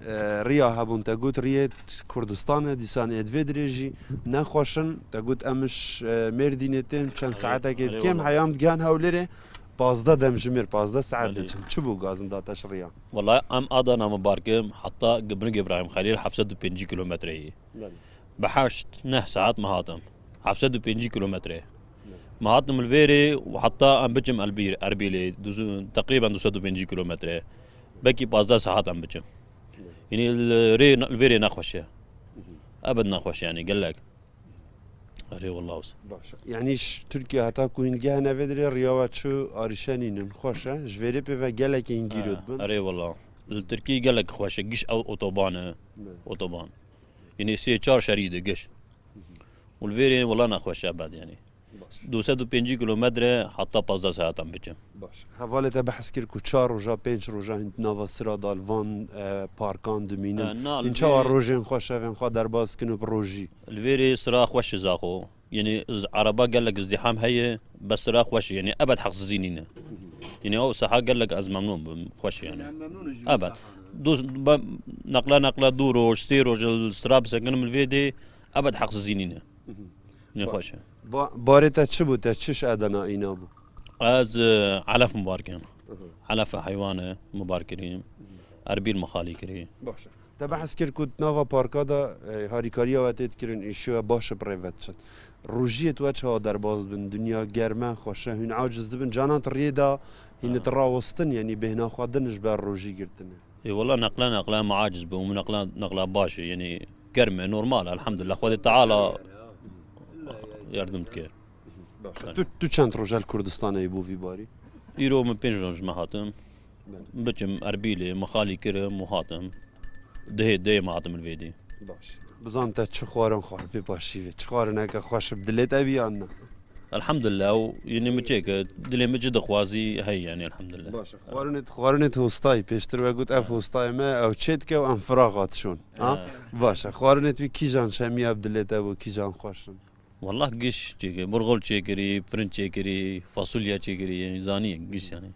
ريا هبون تا قلت ريا كردستان ديسان ادفيدريجي نخوشن تا قلت امش مردينتين كان ساعات اكيد كم حيام دجان هولري بازدا دمجمير بازدا ساعات دچن چبو غازندا تشريا والله ام ادنا مباركم حتى قبل ابراهيم خليل 750 كيلومتر هي بحشت 9 ساعات مهاتم 750 كيلومتر مهاتم الفيري وحتى ام بجم اربيلي تقريبا 250 كيلومتر بكي 15 ساعات ام بجم يعني الفيري نخوش ابد نخوش يعني قال لك اري والله يعني تركيا هتا كوين جهنا بدري رياضة شو ارشانين خوشة جفيري بيفا قال لك انجيلود بن اري والله التركي قال لك خوش قش او اوتوبان يعني سي 4 شريده قش والفيري والله نخوش ابد يعني 205 كيلومتر حتى 15 ساعه بچم باش حواله بحث كيركو 4 روجا 5 روجا هند نافا سرا دالفان باركان دومين ان شاء الله روجين خوش فين خو درباز كنو بروجي الفيري صراخ خوش زاخو يعني عربا قال لك ازدحام هي بس صراخ خوش يعني ابد حق زينين يعني او صحه قال لك از ممنون خوش يعني ابد دوس نقله دورو شتيرو السراب سكن من الفيدي ابد حق زينين يعني خوش باريتا تشبوتا تشش ادنا اينابو از علف مباركين علف حيوانه مباركين اربيل مخالي كري باش تبحث كيركو نافا باركادا هاريكاريا واتيت كيرن ايشو باش بريفاتشن روجيت وجهها درباز بن دنيا جرما خوشه هن عاجز بن جانات ريدا هن تراوستن يعني بهنا خادنش بار روجي قرتن اي والله نقلا معاجز بهم نقلا باش يعني كرمه نورمال الحمد لله خذ تعالى يردمت كير تو چند روجال كردستان يبو في باري يرو من بينجونج مهاتم بچم اربيلي مخالي كرم وهاتم ده مهاتم الفيدي باش بزان تا چه خوارن خوار في باشي چه خوارن هكا خوش بدلت ابي عنا الحمد لله يعني متشيك دلي مجد خوازي هي يعني الحمد لله باش خوارنت هوستاي بيشتر وقلت اف هوستاي ما او تشيتكا وان فراغات شون ها باش خوارنت في كيجان شامي بدلت ابو كيجان خوشن والله قش تشيكي برغل تشيكري برنت تشيكري فاصوليا تشيكري يعني زاني قش يعني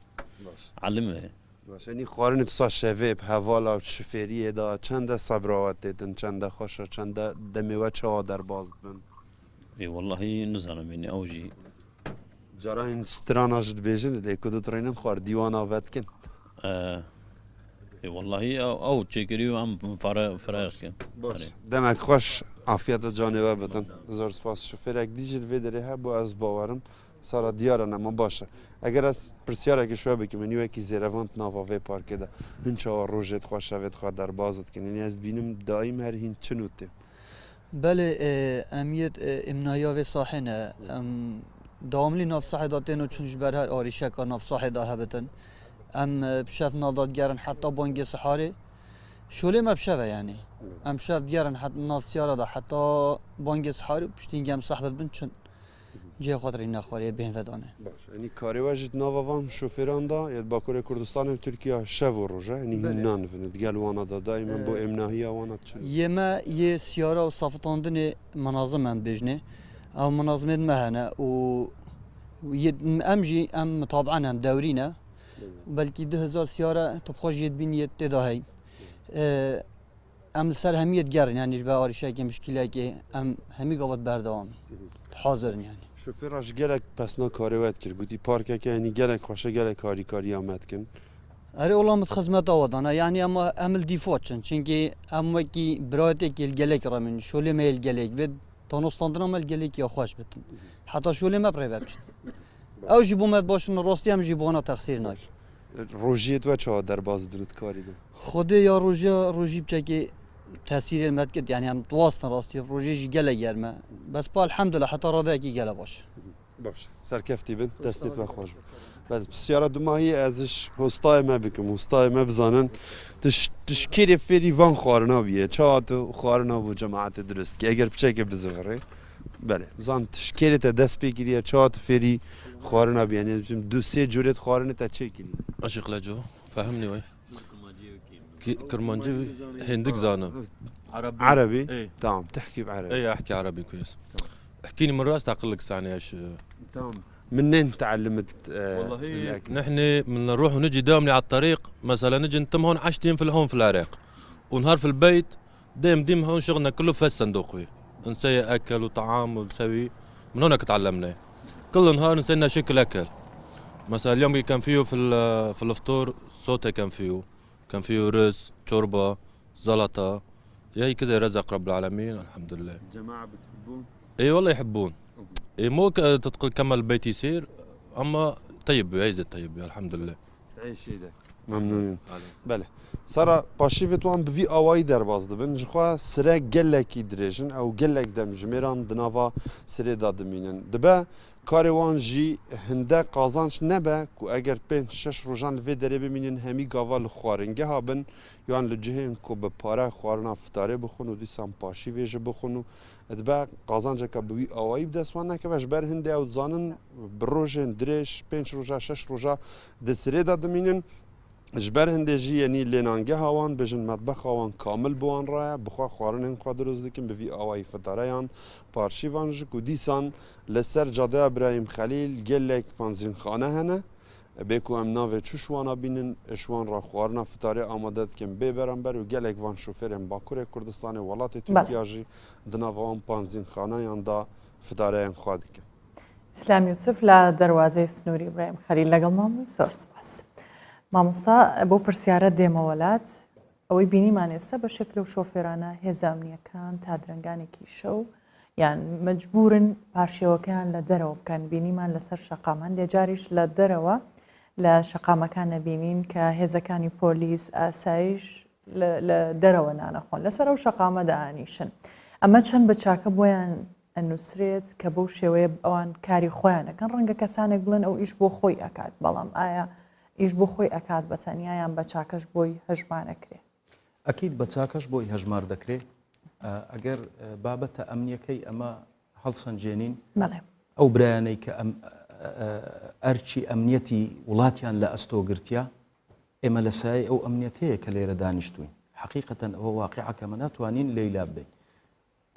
علمها باش يعني خوارنت صار شباب حوالا شوفيري دا چند صبرات دتن چند خوشا چند دميوه چا در باز بن اي والله نزانم يعني اوجي جراين ستراناج بيجن اللي كنت ترينن خوار ديوانا واتكن اي والله او تشيكري وام فراغ دمك خوش عافيت جانبه بدن زور سپاس شوفيرك ديجي الفيدري هبو از باورم صار ديارنا ما باشه اگر از پرسیاره شو بکیم نیو کی زیروانت ناوا و پارک ده هنچا روجت خوش شوید خود در بازت کنین از بینم دائم هر هین چنوته بله امیت امنایا و صاحنه داملی ناف صاحداتینو چونش بر هر آریشه که ناف صاحدا هبتن بشاف نادادگرن حتی بانگ سحاره شوله ما بشوه يعني شاف گرن حتی ناف سیاره ده حتی بانگ سحاره پشتینگم صاحبت بن چون جه خاطر این نخوری بین ودانه. باش. یعنی کاری واجد ناوان شوفران دا ید باکور کردستان و ترکیه شو روزه یعنی هنان فند گل وانا دا دائما با امناهی وانا چون. یه سیاره و صافتاندن مناظم هم بجنه. او مناظمت مهنه و امجی طبعا هم دورینه. بلکه 2000 سیاره تبخوش ید بینیت تداهی. سر همیت گرن یعنی جبه آریشه که مشکلی که همی قوت بردام حاضرن یعنی. شوفراش گلک پس نا کاری وقت کرد گویی پارکه که یعنی گلک خوشه گلک کاری آمد کن. اره والله متخدمت آوردانه یعنی اما عمل دیفات چن چونکه اما کی برایت کی گلک را من شوله میل گلک و تانستاندن عمل گلک یا خوش بتن حتی شوله ما پرای بچ. او جیبومت باشن راستی هم جیبونا تقصیر ناک. روجیت و چه در باز برد کاری ده. خود یا روجی بچه که تأثیر المد کرد یعنی هم دواست راستی روزی گله گرمه بس با الحمدلله حتی راده کی گله باش سرکفتی بن دستت و خوش بس بسیار دماهی ازش هستای ما بکم هستای ما بزنن تشکیل فری وان خارنا بیه چات خارنا و جماعت درست که اگر بچه که بزغره بله بزن تشکیل تا دست بگیریه چات فری خارنا بیه یعنی دو سه جورت خارنه تا چه کلی اشق لجو فهمني وي كرمانجي هندك زانا عربي؟ ايه تمام تحكي بعربي ايه احكي عربي كويس احكيني من راس تعقل لك ثاني ايش تمام منين تعلمت والله نحن من نروح ونجي دامني على الطريق مثلا نجي نتم هون 10 ايام في هون في العراق ونهار في البيت ديم هون شغلنا كله في الصندوق نسوي اكل وطعام ونسوي من هناك تعلمنا كل نهار نسينا شكل اكل مثلا اليوم كان فيه في الفطور صوته كان فيه رز شوربه زلطه هي كذا رزق رب العالمين الحمد لله الجماعه بتحبون؟ اي والله يحبون اي مو تدخل كمل البيت يصير اما طيب هي طيب الحمد لله تعيش ايدك ممنونين بله سارا پاشیوتوان بوی آوایی در باز دبن جخوا سره گلکی دریجن او گلک دم جمیران دناوا سره دادمینن دبه کاروان جی هنده قازانش نبه کو اگر 5-6 روزان لوی دره ببینین همی گاوا خوارنگه هابن یان لجهن کو به پاره خوارنا فتاره بخون و دیسان پاشی ویژه بخون و دبه قازانجا که بوی آوایی بدسوان نکه وش بر هنده او زانن بروژن درش 5 روزا 6 روزا دسره دادمینن جبر هندجی یعنی لینانگه هاوان بجن مطبخ هاوان کامل بوان را بخوا خوارن هم خوا دروز دکن بوی آوائی فتارهان پارشیوان جک و دیسان لسر جاده ابراهیم خلیل گلک پانزین خانه هنه بیکو ام ناوه چوشوانا بینن اشوان را خوارنا فتاره آماده کن ببرن بر و گلک وان شوفر باکور کردستان ولات ترکیه جی دناوان پانزین خانه یان دا فتاره هم خوا دکن اسلام یوسف لا دروازه سنوری ابراهیم خلیل لەگەڵ مامۆ زۆر سپاس. مامۆستا بۆ پرسیارە دێمەوەلات ئەوەی بینیمان ئێستا بە شکل و شۆفێرانە هێز ئەمنیەکان تا درنگانێکی شەو یان مەجبورن پارشێوەکەیان لە دەرەوە بکەن بینیمان لەسەر شەقامان لێجاریش لە دەرەوە لە شەقامەکان نەبینین کە هێزەکانی پۆلیس ئاسایش لە دەرەوە نانەخۆن لەسەر ئەو شەقامە دائانیشن ئەمە چەند بە چاکە بۆیان ئەنووسرێت کە بەو شێوەیە ئەوان کاری خۆیانەکەن ڕەنگە کەسانێک بڵێن ئەو ئیش بۆ خۆی ئەکات بەڵام ئایا ئیش بۆ خۆی ئەکات بە تەنیایان بە چاکەش بۆی هەژمارەکرێ ئەکید بە چاکەش بۆی هەژمار دەکرێت ئەگەر بابەتە ئەمنیەکەی ئەمە هەڵسەنجێنین ئەو برایانەی کە ئەرچی ئەمنیەتی وڵاتیان لە ئەستۆگرتیا ئێمە لە سای ئەو ئەمنیەتەیە کە لێرە دانیشتوین حقیقەتەن ئەوە واقعەکە مە ناتوانین لێیلا بدەین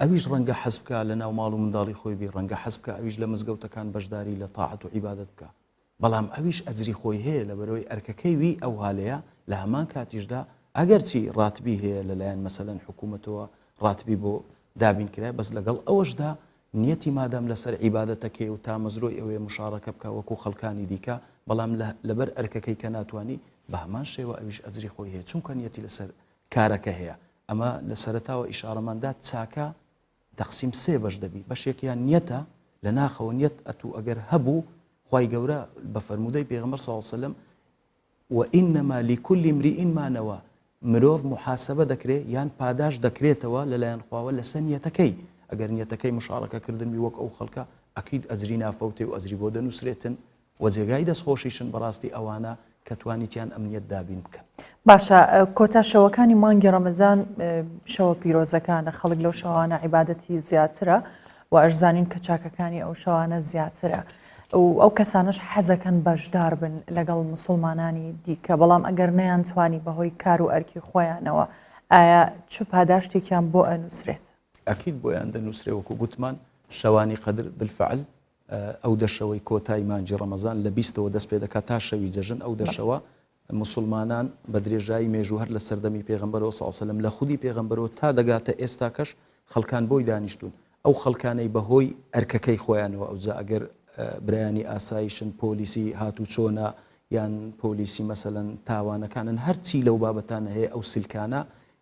ئەویش ڕەنگە حەز بکە لە ناو ماڵ و منداڵی خۆی بی ڕەنگە حەز بکە ئەویش لە مزگەوتەکان بەشداری لە تاعەت و عیبادەت بکە بەڵام ئەویش ئەجری خۆی هەیە لە بەرەوەی ئەرکەکەی وی ئەو هاالەیە لە هەمان کاتیشدا ئەگەرچی ڕاتبی هەیە لەلایەن مەسەلەن حکوومەتەوە ڕاتبی بۆ دابین کرای بەس لەگەڵ ئەوەشدا نیەتی مادام لەسەر عیبادەتەکەی و تا مەزرۆی ئەوەیە مشارەکە بکە وەکو خەڵکانی دیکە بەڵام لەبەر ئەرکەکەی کە ناتوانی بە هەمان شێوە ئەویش ئەجری خۆی هەیە چونکە نیەتی لەسەر کارەکە هەیە ئەمە لە سەرەتاوە ئیشارەماندا چاکە تەقسیم سێ بەش دەبی بەشێکیان نیەتە لە ناخەوە نیەت ئەتوو ئەگەر هەبوو خی گەورە بە فەرمودەی پێغەمبەر صلی الله علیه وسلم وئینەما لكل امرئ ما نوى مرۆڤ محاسبە دەکرێت یان پاداش دەکرێتەوە لەلایەن خواوە لەسەر نیەتەکەی ئەگەر نیەتەکەی مشارەکەکردنی وەک ئەو خەڵکە ئەکید ئەجری نافەوتێ و ئەجری بۆ دەنووسرێتن و جێگای دەستخۆشیشن بەڕاستی ئەوانە کە توانیتیان ئەمنیەت دابین بکەن. باشە کۆتا شەوەکانی مانگی ڕەمەزان شەوە پیرۆزەکانە خەڵک لەو شەوانە عیبادەتی زیاترە و ئەشزانین کە چاکەکانی ئەو شەوانە زیاترە. ئەو کەسانش حەزەکەن بەشدار بن لەگەڵ مسلمانانی دیکە بەڵام ئەگەر نەیان توانی بەهۆی کار و ئەرکی خۆیانەوە ئایا چ پاداشتێکیان بۆ ئەنووسرێت ئەکید بۆیان دەنووسرێ وەکو گوتمان شەوانی قەدر بالفعل ئەو دەشەوەی کۆتای مانجی ڕەمەزان لە 20ەوە دەست پێ دەکات تا شەوی جەژن ئەو دەشەوە مسلمانان بە درێژایی مێژوو هەر لە سەردەمی پێغەمبەرەوە صلی الله علیه وسلم لە خودی پێغەمبەرەوە تا دەگاتە ئێستاکەش خەڵکان بۆی دانیشتون ئەو خەڵکانەی بەهۆی ئەرکەکەی خۆیانەوە ئەوجا ئەگەر برایانی ئاسایشن پۆلیسی هاتوو چۆنە یان پۆلیسی مەسەلەن تاوانەکانن هەرچی لەو بابەتانە هەیە ئەو سیلکانە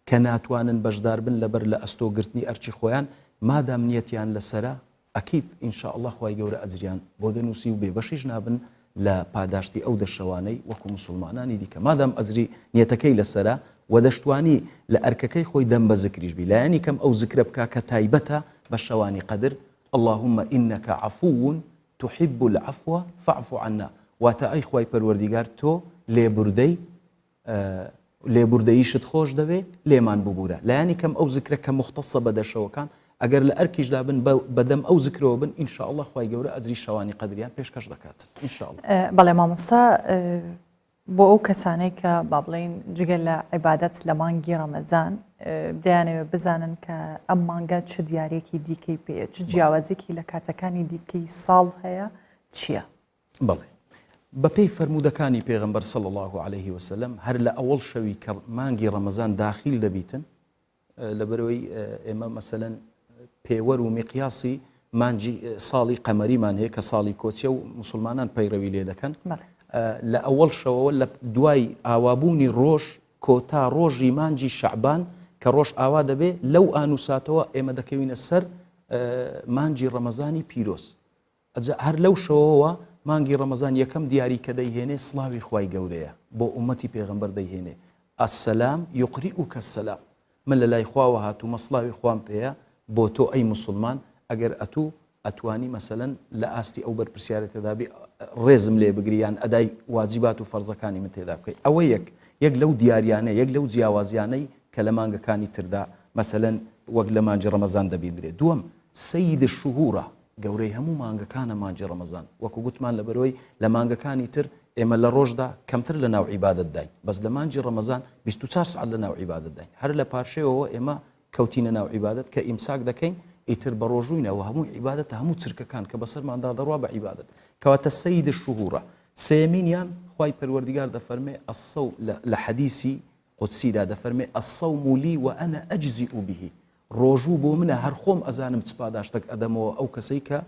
کە ناتوانن بەشدار بن لەبەر لە ئەستۆگرتنی ئەرچی خۆیان مادام نیەتیان لەسرە ئەکید ئینشاءالله خوای گەورە ئەجریان بۆ دەنووسی و بێبەشیش نابن لە پاداشتی ئەو دەشەوانەی وەکو مسلمانانی دیکە مادام ئەجری نیەتەکەی لەسرە و دەشتوانی لە ئەرکەکەی خۆی دەم بە زکریش بی لایەنی کەم ئەو زکرە بکە کە تایبەتە بە شەوانی قەدر اللهم إنك عفو تحب العفو فاعف عنا واتە ئەی خوای پەروەردیگار تۆ لێبوردەییشت خۆش دەوێ لێمان ببوورە لایەنی کەم ئەو زکرە کە مختصە بە دەشەوەکان ئەگەر لە ئەرکیشدا بن بەدەم ئەو زکرەوە بن ئینشاءالله خوای گەورە ئەجری شەوانی قەدریان پێشکەش دەکاتن ئینشاءالله. بەڵێ مامۆستا بۆ ئەو کەسانەی کە با بڵێن جگە لە عیبادەت لە مانگی ڕەمەزان دەیانەوێت بزانن کە ئەم مانگە چ دیارێکی دیکەی پێیە چ جیاوازێکی لە کاتەکانی دیکەی ساڵ هەیە چییە؟ بەڵێ بەپێی فەرمودەکانی پێغەمبەر صلی الله عليه وسلم هەر لە ئەوڵ شەوی کە مانگی ڕەمەزان داخیل دەبیتن لەبەرەوەی ئێمە مەسەلەن پێوەر و میقیاسی مانجی ساڵی قەمەریمان هەیە کە ساڵی کۆچیە و مسلمانان پەیڕەوی لێ دەکەن لە ئەوڵ شەوەوە لە دوای ئاوابوونی ڕۆژ کۆتا ڕۆژی مانجی شەعبان کە ڕۆژ ئاوا دەبێ لەو ئانوساتەوە ئێمە دەکەوینە سەر مانجی ڕەمەزانی پیرۆز هەر لەو شەوەوە مانگی ڕەمەزان یەکەم دیاری کە دەیهێنێ سڵاوی خوای گەورەیە بۆ ئومەتی پێغەمبەر دەیهێنێ ئەسەلام یوقریئوکە السەلام من لە لای خواوە هاتوومە سڵاوی خوام پێەیە بۆ تۆ ئەی مسلمان ئەگەر ئەتوانی مەسەلەن لە ئاستی ئەو بەرپرسیارەتەدابی ڕێزم لێ بگریان ئەدای واجیبات و فەرزەکانی من تێدا بکەیت ئەوە یەک لەو دیاریانە یەک لەو جیاوازیانەی کە لە مانگەکانی تردا مەسەلەن وەک لە مانجی ڕەمەزان دەبیدرێت دووەم سەید الشهورە گەورەی هەموو مانگەکانە مانجی ڕەمەزان وەکو گوتمان لەبەرەوەی لە مانگەکانی تر ئێمە لە ڕۆژدا کەمتر لە ناو عیبادەت داین بەس لە مانجی ڕەمەزان 24 سعات لە ناو عیبادەت داین هەر لە پاشێەوە ئێمە کەوتینە ناو عیبادەت کە ئیمساک دەکەین ئیتر بە ڕۆژووینەوە هەموو عیبادەتە هەموو چرکەکان کە بەسەرماندا دەڕوا بە عیبادەت کەواتە سەید الشهورە سێمینیان خوای پەروەردیگار دەفەرمێ لە حەدیسی قودسیدا دەفەرمێ الصوم لي وأنا أجزئ به ڕۆژوو بۆ منە هەر خۆم ئەزانم چ پاداشتێک ئەدەمەوە ئەو کەسەی کە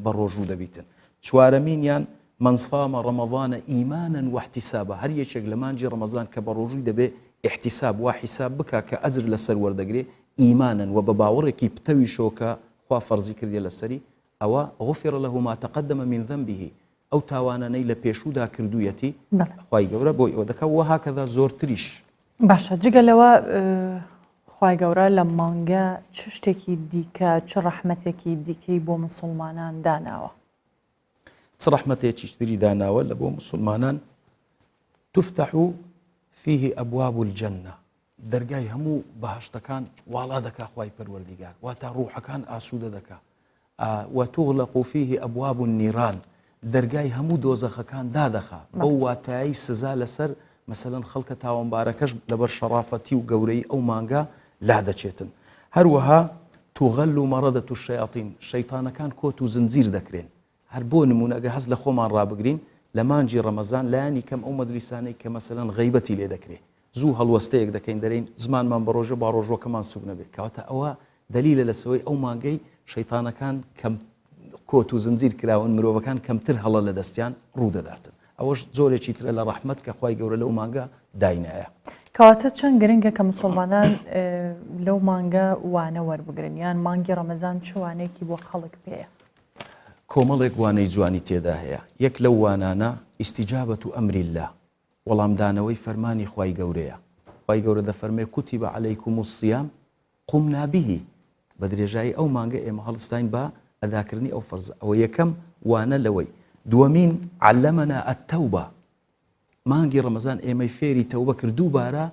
بە ڕۆژوو دەبیتن چوارەمینیان من صام رمضان إيمانا واحتسابا هەر یەکێک لە مانجی ڕەمەزان کە بە ڕۆژووی دەبێ احتساب وا حساب بکە کە ئەجر لەسەر وەردەگرێ ئیمانن و بە باوەڕێکی پتەوی شۆکە خوا فەرزی کردێ لەسەری ئەوە غفر له ما تقدم من ذنبه ئەو تاوانانەی لە پێشوودا کردوویەتی خوای گەورە بۆی ئەوە دەکە و هاکەدا زۆرتریش باشە جگەلەوە خوای گەورە لە مانگە چ شتێکی دیکە چ ڕەحمەتێکی دیکەی بۆ مسلمانان داناوە چ ڕەحمەتێکی تری داناوە لە بۆ مسلمانان تفتح فيه أبواب الجنة دەرگای هەموو بەهەشتەکان واڵا دەکا خوای پەروەردیگار واتە ڕوحەکان ئاسوودە دەکا وتغلق فيه أبواب النيران دەرگای هەموو دۆزەخەکان دادەخا بەو واتایی سزا لەسەر مەسەلەن خەڵکە تاوانبارەکەش لەبەر شەرافەتی و گەورەی ئەو مانگە لا دەچێتن هەروەها توغەل و مەڕەدەت و شەیاطین شەیتانەکان کۆت و زنجیر دەکرێن هەر بۆ نمونەگە هەز لە خۆمان ڕابگرین لە مانجی ڕەمەزان لایانی کەم ئەو مەجلیسانەی کە مەسەلەن غەیبەتی لێ دەکرێت زوو هەڵوەستەیەک دەکەین دەرین زمانمان بە ڕۆژە با ڕۆژوەکەمان سوک نەبێت کەواتە ئەوە دلیلە لەسەوەی ئەو مانگەی شەیتانەکان کەم کۆت و زنجیر کراون مرۆڤەکان کەمتر هەڵە لە دەستیان ڕوودەداتن ئەوەش زۆرێکی ترە لە ڕەحمەت کە خوای گەورە لەو مانگە داینایە کەواتە چەند گرنگە کە مسلمانان لەو مانگە وانە وەربگرن یان مانگی ڕەمەزان چ وانەیەکی بۆ خەڵک پێیە کۆمەڵێک وانەی جوانی تێدا هەیە یەک لەو وانانە ئیستیجابەت و ئەمری الله وەڵامدانەوەی فەرمانی خوای گەورەیە خوای گەورە دەفەرمێ کوتیبە عەلەیکوم الصیام قومنا به بە درێژایی ئەو مانگە ئێمە هەڵستاین بە ئەداکردنی ئەو فەرزە ئەوە یەکەم وانە لەوەی دووەمین علەمەنا ئەتەوبە مانگی ڕەمەزان ئێمەی فێری تەوبە کرد دووبارە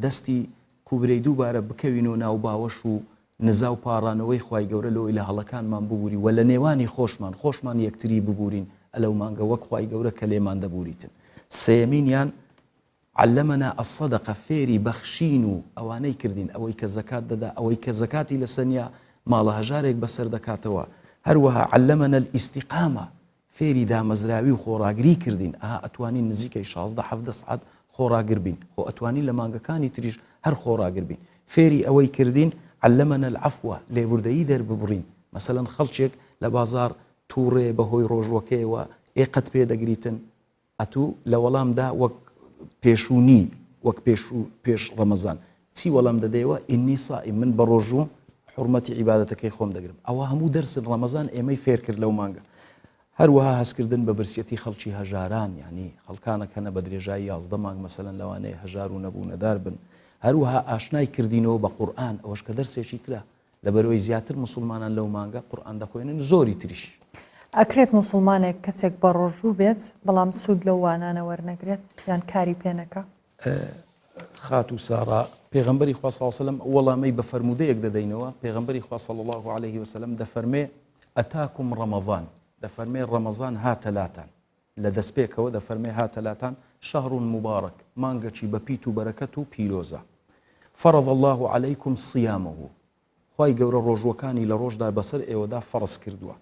دەستی کوبرەی دووبارە بکەوین و ناو باوەش و نزا و پاڕانەوەی خوای گەورە لەوەی لە هەڵەکانمان ببووری و لە نێوانی خۆشمان یەکتری ببورین ئەلەو مانگە وەک خوای گەورە کە لێمان دەبوریتن سێمینیان علەمەنا ئەسەدەقە فێری بەخشین و ئەوانەی کردین ئەوەی کە زەکات دەدا ئەوەی کە زەکاتی لە سەنیا ماڵە هەژارێک بەسەر دەکاتەوە هەروەها علەمەنا ئیستیقامە فێری دامەزراوی و خۆڕاگری کردین ئەتوانین نزیکەی 16-17 سعات خۆڕاگر بین خۆ ئەتوانین لە مانگەکانی تریش هەر خۆڕاگر بین فێری ئەوەی کردین علەمەنا العەفوە لێبوردەیی دەرببڕین مەسەلەن خەڵکێک لە بازار تووڕێ بەهۆی ڕۆژوەکەیەوە ئێقەت پێ دەگریتن ئەتوو لە وەڵامدا وەک پێشوونی وەک پێش ڕەمەزان چی وەڵام دەدەیەوە ئینی سائیم من بە ڕۆژوو حرمەتی عیبادەتەکەی خۆم دەگرم ئەوە هەموو دەرسن ڕەمەزان ئێمەی فێر کرد لەو مانگە هەروەها هەستکردن بە برسیەتی خەڵکی هەژاران یعنی خەڵکانەکەنە بە درێژایی 11 مانگ مەسەلەن لەوانەیە هەژار و نەبوونەدار بن هەروەها ئاشنای کردینەوە بە قورئان ئەوەش کە دەرسێکی ترە لەبەرەوەی زیاتر مسلمانان لەو مانگە قورئان دەخوێنن زۆری تریش ئەکرێت مسلمانێک کەسێک بە ڕۆژوو بێت بەڵام سوود لەو وانانە وەرنەگرێت یان کاری پێنەکە خات و سارا پێغەمبەری خوا صلی الله علیه و سلم وەڵامەی بە فەرمودەیەک دەدەینەوە پێغەمبەری خوا صلی الله علیه و سلم دەفەرمێ ئەتاکم ڕەمەضان دەفەرمێ ڕەمەزان هاتەلاتان لە دەستپێکەوە دەفەرمێ هاتەلاتان شەهڕ مبارەک مانگەکی بە پیت و بەرەکەت و پیرۆزە فەرض الله عەلەیکم صیامه خوای گەورە ڕۆژوەکانی لە ڕۆژدا بەسەر ئێوەدا فەرض کردووە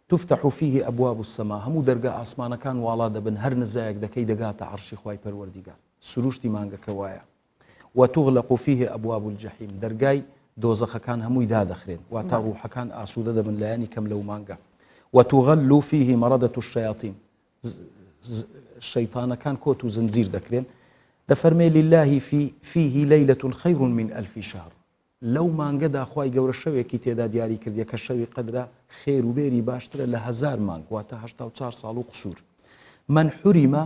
تفتح فيه أبواب السماء هەموو دەرگا ئاسمانەکان واڵا دەبن هەر نزایەک دەکەی دەگاتە عەرشی خوای پەروەردیگار سروشتی مانگەکە وایە وتغلق فيه أبواب الجحيم دەرگای دۆزەخەکان هەمووی دادەخرێن واتە ڕوحەکان ئاسوودە دەبن لایانی کەم لەو مانگە وتغل فيه مەڕەدەت الشەیاطین شەیتانەکان کۆت و زنجیر دەکرێن دەفەرمێ لله فيه ليلة خير من 1000 شهر لەو مانگەدا خی گەورە شەوێکی تێدا دیاری کردی کە شەوی قەدرا خێر و بێری باشترە لە 1000 مانگ واتە 84 ساڵ و قسوور من حوریمە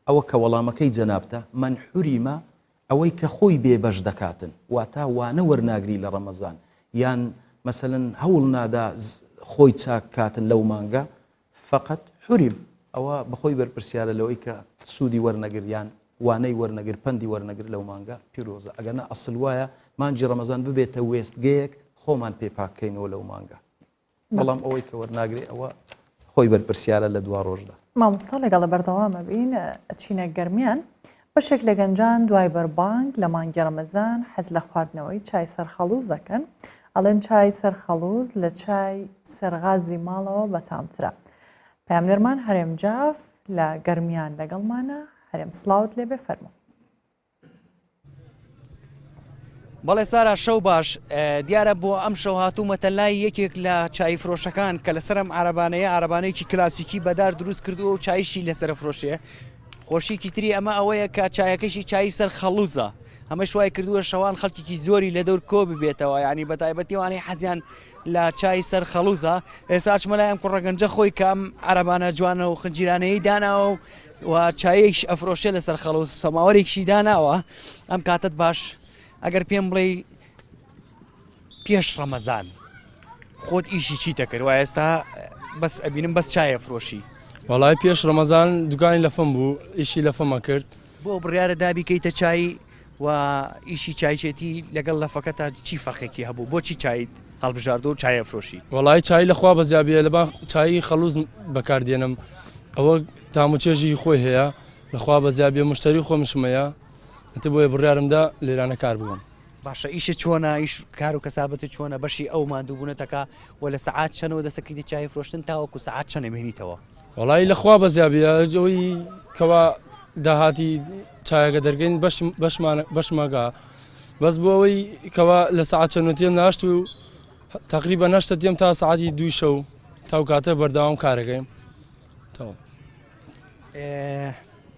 ئەوە کە وەڵامەکەی جەنابتە من حوریمە ئەوەی کە خۆی بێبەش دەکاتن واتە وانە وەرناگری لە ڕەمەزان یان مەسەلەن هەوڵ نادا خۆی چاک کاتن لەو مانگە فقط حوریم ئەوە بەخۆی بەرپرسیارە لەوەی کە سوودی وەرنەگریان وانەی وەرنەگر پەندی وەرنەگر لەو مانگە پیرۆزە ئەگەنە ئەسڵ وایە مانجی ڕەمەزان ببێتە وێستگەیەک خۆمان پێپاکەینەوە لەو مانگە بەڵام ئەوەی کە وەرناگری ئەوە خۆی بەرپرسیارە لە دوا ڕۆژدا مامۆستا لەگەڵ بەردەوامە بین ئەچینە گەرمیان بەشێک لە گەنجان دوای بەربانگ لە مانگی ڕەمەزان حەز لە خواردنەوەی چای سەرخەڵوز دەکەن ئەڵێن چای سەرخەڵوز لە چای سەرغازی ماڵەوە بەتامترە پامنێرمان هەرێم جاف لە گەرمیان لەگەڵمانە هەرێم سلااوت لێ بێ فەرمو بەڵێ سارا شەو باش دیارە بۆ ئەم شەو هاتوومەتە لای یەکێک لە چای فرۆشەکان کە لەسەرم عربانەیە عربانەیەکی کلاسیکی بەدار دروست کردو و چایشی لەسەر فرۆشێ خۆشیکی تری ئەمە ئەوەیە کە چایەکەشی چای سەر خەڵوزە ئەمە شوای کردووە شەوان خەڵکیی زۆری لە دەور کۆ ببێتەوە ینی بە تایبەتیوانی حەزیان لە چای سەر خەڵوزە ئێستا چمەلایەن کوڕەگەنجە خۆی کەم عربانە جوانە و خنجیرانەی داناوە و چایەکش ئەفرۆشێ لەسەر خەڵوز سەماوەێکشی داناوە ئەم کاتت باش ئەگەر پێم بڵێ پێش ڕەمەزان خۆت ئیشی چیتە کرد و ئێستا بەس ئەبینم بەس چایە فرۆشی وڵای پێش ڕەمەزان دوکانی لەفەم بوو ئیشی لەفەمە کرد بۆ بڕیارە دابیکەیتە چای و ئیشی چایچێتی لەگەڵ لەفەکە تا چی فەرقێکی هەبوو بۆچی چایت هەڵبژاردە و چایە فرۆشی وڵای چای لەخوا بەزیابیە لە چایی خەڵوز بەکاردێنم ئەوە تاموچێژی خۆی هەیە لەخوا بەزیابیە مشتری خۆمشمەیە ئەتە بۆیە بڕیارمدا لێرانە کار بووم باشە ئیشە چۆنە ئیش کار و کەسابەتە چۆنە بەشی ئەو مادووبوونەتەکە و لە سەعات چەنەوە دەسەکەیت چای فرۆشتن تاوەکو سەعات چەنە مێنیتەوە وڵی لەخوا بەزیابیە ئەوەی کەوا داهاتی چایەکە دەرگەین بەشماگا بەس بۆ ئەوەی کەوا لە سەعات چەنوتیم ناشت و تقریبا نەشتە دێم تا سەعاتی دوی شەو تاو کاتە بەردەوام کارەکەیم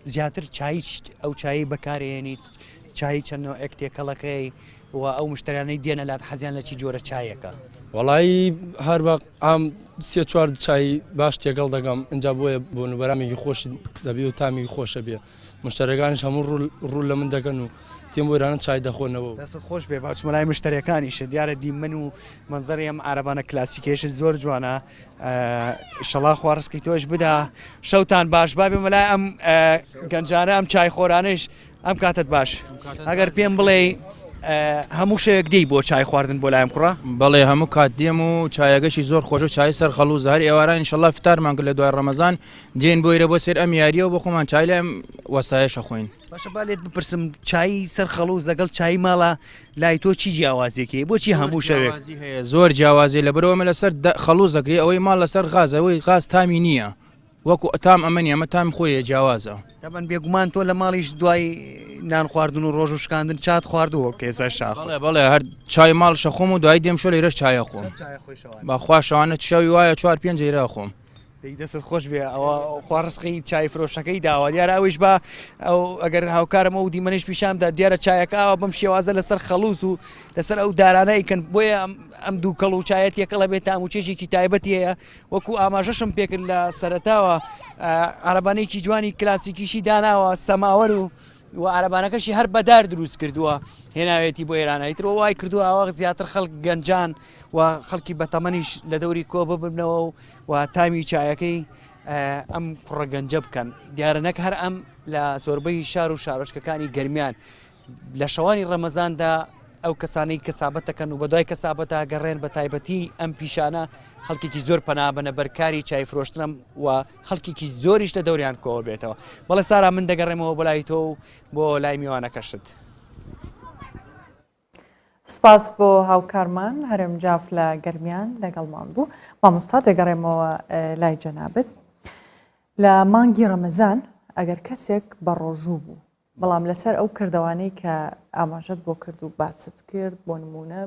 زیاتر چای ئەو چایی بەکارێنی چای چەندەوە ئەکتێکەڵەکەی و ئەو مشتریانەی دێنە لات حەزیان لە چی جۆرە چایەکە وڵایی هەر بە ئام سێ چوار چای باش تێگەڵ دەگەم اینجا بۆیە بۆ نوبەرامێکی خۆشی دەبێ و تامی خۆشە بێ مشتەرەکانیش هەموو ڕوو لە من دەکەن و تێم بۆرانە چای دەخۆنەوە دەستت خۆش بێ باچمەلای مشتەرەکانیشە دیارە دیمەن و منزەری ئەم عربانە کلاسیکێش زۆر جوانە شەڵا خوارزکەی تۆش بدا شەوتان باش با بێ مەلای ئەم گەنجانە ئەم چای خۆرانش ئەم کاتت باش ئەگەر پێم بڵێ هەموو شەیەک دەی بۆ چای خواردن بۆ لایم کوڕە بەڵێ هەموو کات دێم و چایەگەشی زۆر خۆش و چای سەر خەڵوز هەر ئێوارە ئینشەڵڵا فتارمان کرد لە دوای ڕەمەزان دێن بۆیرە بۆ سێر ئەم یاریەوە بۆ خۆمان چای لەم وەسایەشە خۆین باشە با لێت بپرسم چای سەر خەڵوز لەگەڵ چای ماڵە لای تۆ چی جیاوازێکی بۆچی هەموو شەوێک زۆر جیاوازی لە برەوەمە لەسەر خەڵوز دەکری ئەوەی ماڵ لەسەر غازەوەی غاز تامی نییە وەکو تام ئەمەنی ئەمە تام خۆیە جیاوازە دەبەن بێگومان تۆ لە ماڵیش دوای نان خواردن و ڕۆژ و شکاندن چات خواردووە کێسە شاخ بەڵێ هەر چای ماڵشە خۆم و دوای دێم شۆ لەیرەش چایە خۆم باخوا شەوانە شەوی وایە 4-5 جێرا خۆم دەستت خۆش بێ ئەوە خوارزقی چای فرۆشەکەی داوە دیارە ئەویش بە ئەو ئەگەر هاوکارمە و دیمەنیش پیشامدا دیارە چایەکەوە بەم شێوازە لەسەر خەڵوز و لەسەر ئەو دارانەیکەن بۆیە ئەم دوو کەڵ و چایەت یەکەڵە بێت تا موچێژێکی تایبەتی هەیە وەکو ئاماژەشم پێکرد لە سەرەتاوە عربانەیەکی جوانی کلاسیکیشی داناوە سەماوەر و عربانەکەشی هەر بەدار دروست کردووە هێناوێتی بۆ ئێرانایترەوە وای کردووە ئەوە زیاتر خەڵک گەنجان و خەڵکی بەتەمەنیش لە دەوری کۆ ببنەوە و تامی چایەکەی ئەم کوڕە گەنجە بکەن دیارە نەک هەر ئەم لە زۆربەی شار و شارۆچکەکانی گەرمیان لە شەوانی ڕەمەزاندا ئەو کەسانەی کەسابەتەکەن و بەدوای کەسابەتە گەڕێن بە تایبەتی ئەم پیشانە خەڵکێکی زۆر پەنابەنە بەرکاری چای فرۆشتنم و خەڵکێکی زۆریش لە دەوریان کۆوە بێتەوە بەڵێ سارا من دەگەڕێمەوە بۆ لای تۆ و بۆ لای میوانەکەشت سپاس بۆ هاوکارمان هەرم جاف لە گەرمیان لەگەڵمان بوو مامۆستا دەگەڕێمەوە لای جەنابەت لە مانگی ڕەمەزان ئەگەر کەسێک بە ڕۆژوو بوو بەڵام لەسەر ئەو کردوانەی کە ئاماژەت بۆ کرد و باست کرد بۆ نمونە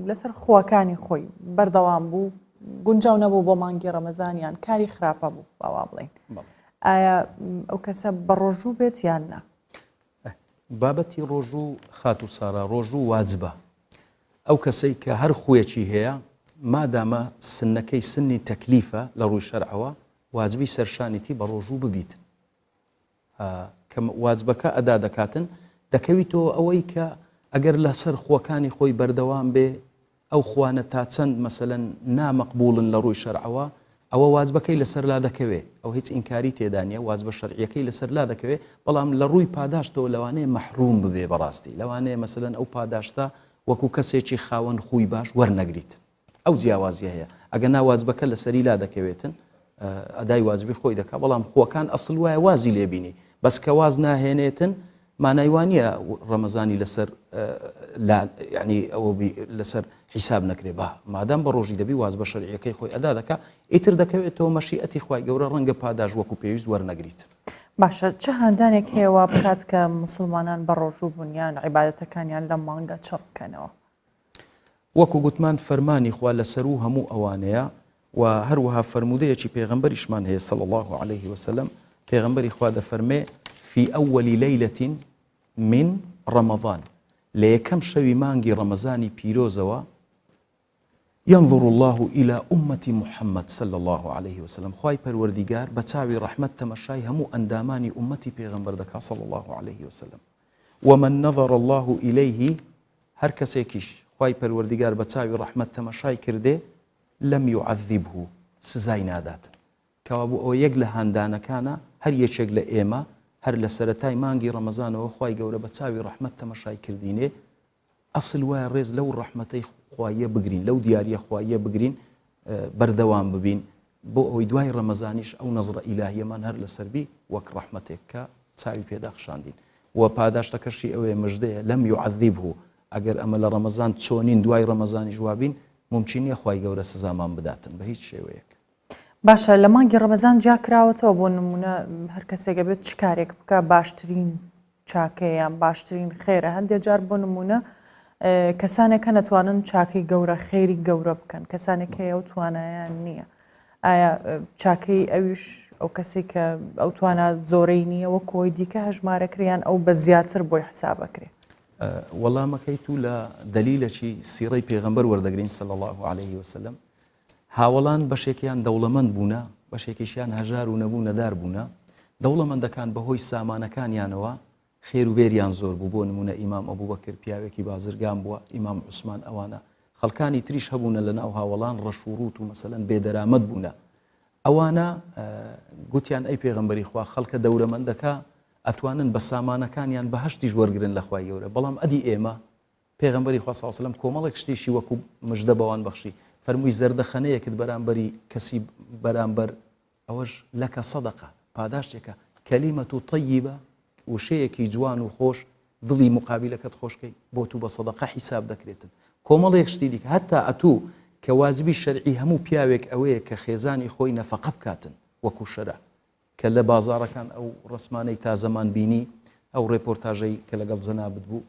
لەسەر خۆەکانی خۆی بەردەوام بوو گونجاو نەبوو بۆ مانگی ڕەمەزانیان کاری خراپە بوو باوا بڵێن ئایا ئەو کەسە بە ڕۆژوو بێت یان نا بابەتی ڕۆژوو خات و سارا ڕۆژوو واجبە ئەو کەسەی کە هەر خوێکی هەیە مادامە سنەکەی سنی تەکلیفە لە ڕووی شەرعەوە واجبی سەرشانیتی بە ڕۆژوو ببیت کە واجبەکە ئەدا دەکاتن دەکەویتەوە ئەوەی کە ئەگەر لەسەر خۆکانی خۆی بەردەوام بێ ئەو خوانە تا چەند مەسەلەن نامەقبولن لە ڕووی شەرعەوە ئەوە واجبەکەی لەسەر لا دەکەوێ ئەو هیچ ئینکاری تێدا نیە واجبە شەرعیەکەی لەسەر لا دەکەوێ بەڵام لە ڕووی پاداشتەوە لەوانەیە مەحروم ببێ بەڕاستی لەوانەیە مەسەلەن ئەو پاداشتە وەکو کەسێکی خاوەن خوی باش وەرنەگریت ئەو جیاوازیە هەیە ئەگە ناوازبەکە لەسەری لا دەکەوێتن ئەدای واجبی خۆی دەکا بەڵام خۆکان ئەسڵ وایە وازی لێبینی بەس کە واز ناهێنێتن مانایوانیە ڕەمەزانی لەسەر ینی ئەوە لەسەر حیساب نەکرێ بە مادام بە ڕۆژی دەبی واز بە شەرعیەکەی خۆی ئەدا دەکا ئیتر دەکەوێتەوە مەشیئەتی خوای گەورە ڕەنگە پاداش وەکو پێویست وەرنەگریت باشە چه هەندانێک هەیەوە بکات کە مسلمانان بە ڕۆژوو بوونیان عیبادەتەکانیان لە مانگە چڕ بکەنەوە وەکو گوتمان فەرمانی خوا لەسەر و هەموو ئەوانەیە و هەروەها فەرمودەیەکی پێغەمبەریشمان هەیە صلی الله عليه وسلم پێغەمبەری خوا دەفەرمێ في أول ليلة من رمضان ليكم شوي مانجي رمضاني بيروزوا ينظر الله إلى أمة محمد صلى الله عليه وسلم خواي پروردگار بتاوي رحمة تمشاي همو أنداماني أمتي بيغمبر دكا صلى الله عليه وسلم ومن نظر الله إليه هر كسيكيش خواي پروردگار بتاوي رحمة تمشاي كرده لم يعذبه سزاي نادات كوابو أو يقل هاندانا كان هر يشغل إيما هەر لە سەرەتای مانگی ڕەمەزانەوە خوای گەورە بە چاوی ڕەحمەت تەمەشای کردینێ ئەسڵ وایە ڕێز لەو ڕەحمەتەی خوایە بگرین لەو دیاریە خوایە بگرین بەردەوام ببین بۆ ئەوەی دوای ڕەمەزانیش ئەو نەزرە ئیلاهیەمان هەر لەسەربی وەک ڕەحمەتێک کە چاوی پێدا خشاندین و پاداشتەکەشی ئەوەیە مژدەیە لەم یعذبه ئەگەر ئەمە لە ڕەمەزان چۆنین دوای ڕەمەزانی جوابین ممکن نییە خوای گەورە سزامان بداتن بە هیچ شێوەیەک باشە لە مانگی ڕەمەزان جا کراوەتەوە بۆ نمونە هەر کەسێکە بێت چ کارێک بکە باشترین چاکەیان باشترین خێرە هەندێک جار بۆ نمونە کەسانێکە نەتوانن چاکەی گەورە خێری گەورە بکەن کەسانێک هەیە ئەو توانایان نییە ئایا چاکەی ئەویش ئەو کەسێک کە ئەو توانە زۆرەی نییە وە کۆی دیکە هەژمارەکریان ئەو بە زیاتر بۆی حسابەکرێ وەڵامەکەی تو لە دەلیلەکی سیرەی پێغەمبەر وەردەگرین صلی الله عليه وسلم هاوڵان بەشێکیان دەوڵەمەند بوونە بەشێکیشیان هەژار و نەبوو نەدار بوونە دەوڵەمەندەکان بەهۆی سامانەکانیانەوە خێر و بێریان زۆر بوو بۆ نمونە ئیمام ئەبوبەکر پیاوێکی بازرگان بووە ئیمام عوسمان ئەوانە خەڵکانی تریش هەبوونە لە ناو هاوڵان ڕەشوڕوت و مەسەلەن بێدەرامەت بوونە ئەوانە گوتیان ئەی پێغەمبەری خوا خەڵکە دەورەمەندەکە ئەتوانن بە سامانەکانیان بەهەشتیش وەرگرن لە خوای گەورە بەڵام ئەدی ئێمە پێغەمبەری خوا صلی الله علیه وسلم کۆمەڵێک شتێکی وەکو مژدە بەوان بەخشی فەرمووی زەردەخەنەیەکت بەرامبەری کەسی بەرامبەر ئەوەش لەکە سەدەقە پاداشتێکە کەلیمەت و طەیبە وشەیەکی جوان و خۆش دڵی مقابلەکەت خۆشکەی بۆ تو بە سەدەقە حیساب دەکرێتن کۆمەڵێک شتی دیکە هەتا ئەتوو کە واجبی شەرعی هەموو پیاوێک ئەوەیە کە خێزانی خۆی نەفەقە بکاتن وەکو شەرە کە لە بازاڕەکان ئەو ڕسمانەی تا زەمان بینی ئەو ڕێپۆرتاژەی کە لەگەڵ جەنابەت بوو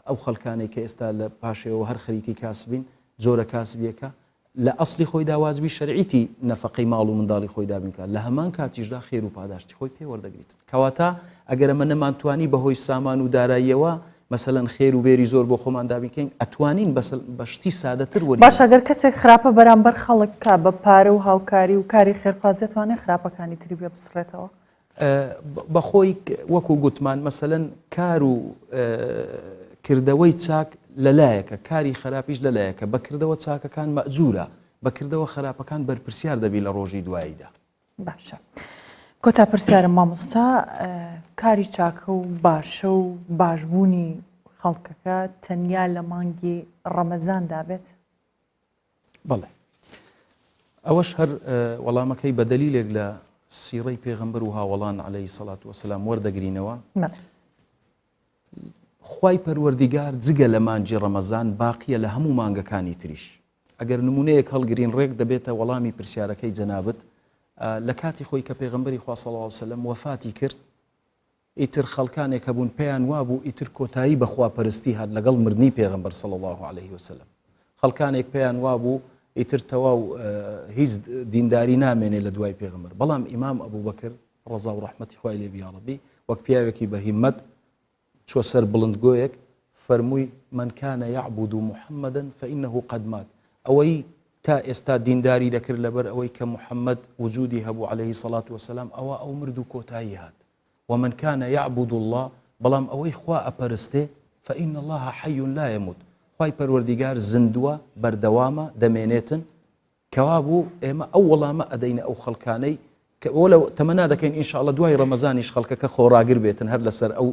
ئەو خەڵکانێک کە ئێستا لە پاشەوە هەر خەریکی کاسبین جۆرە کاسبیەکە لە ئەسلی خۆی داوازبی شەرعیتی نەفەقەی ماڵ و منداڵی خۆی دابینکە لە هەمان کاتیشدا خێر و پاداشتی خۆی پێوەردەگریت کەواتە ئەگەر ئەمە نەمانتوانی بەهۆی سامان و داراییەوە مەسەلەن خێر و بێری زۆر بۆ خۆمان دابینکەین ئەتوانین بەشتی سادەتر وەری باش ئەگەر کەسێک خراپە بەرامبەر خەڵک کا بە پارە و هاوکاری و کاری خێرخوازی توانێت خراپەکانی تری بێ بسڕێتەوە بەخۆی وەکو گوتمان مەسەلەن کار و کردەوەی چاک لەلایەکە کاری خراپیش لەلایەکە بەکردەوە چاکەکان مەجوورە بەکردەوە خراپەکان بەرپرسیار دەبی لە ڕۆژی دواییدا باشە کۆتا پرسیارم مامۆستا کاری چاکە و باشە و باشبوونی خەڵکەکە تەنیا لە مانگی ڕەمەزان دابێت بەڵێ ئەوەش هەر وەڵامەکەی بە دەلیلێک لە سیڕەی پێغەمبەر و هاوڵان عەلەیهی سەڵات وەسەلام وەردەگرینەوە خوای پەروەردیگار جگە لە مانجی ڕەمەزان باقیە لە هەموو مانگەکانی تریش ئەگەر نمونەیەک هەڵگرین ڕێک دەبێتە وەڵامی پرسیارەکەی جەنابەت لە کاتی خۆی کە پێغەمبەری خوا صلی الله علیه وسلم وەفاتی کرد ئیتر خەڵکانێک هەبوون پێیان وابوو ئیتر کۆتایی بەخواپەرستی هات لەگەڵ مردنی پێغەمبەر صلی الله عليه وسلم خەڵکانێک پێیان وابوو ئیتر تەواو هیچ دینداری نامێنێ لە دوای پێغەمبەر بەڵام ئیمام ئەبوبەکر ڕەزا و ڕەحمەتی خوای لێبی یا ڕەبی وەک پیاوێکی بە هیممەت چوە سەر بڵندگۆیەک فەرمووی من كان يعبد محمدا فإنه قد مات ئەوەی تا ئێستا دینداری دەکرد لەبەر ئەوەی کە محەممەد وجودی هەبوو عليه سەڵات وسلام ئەوە ئەو مرد و کۆتایی هات ومن كان يعبد الله بەڵام ئەوەی خوا ئەپەرستێ فإن الله حي لا يموت خوای پەروەردیگار زندووە بەردەوامە دەمێنێتن کەوا بوو ئێمە ئەو وەڵامە ئەدەینە ئەو خەڵکانەی کە ئەوە لە تەمەنا دەکەین ئینشاءڵڵا دوای ڕەمەزانیش خەڵکەکە خۆراگر بێتن هەر لەسەر ئەو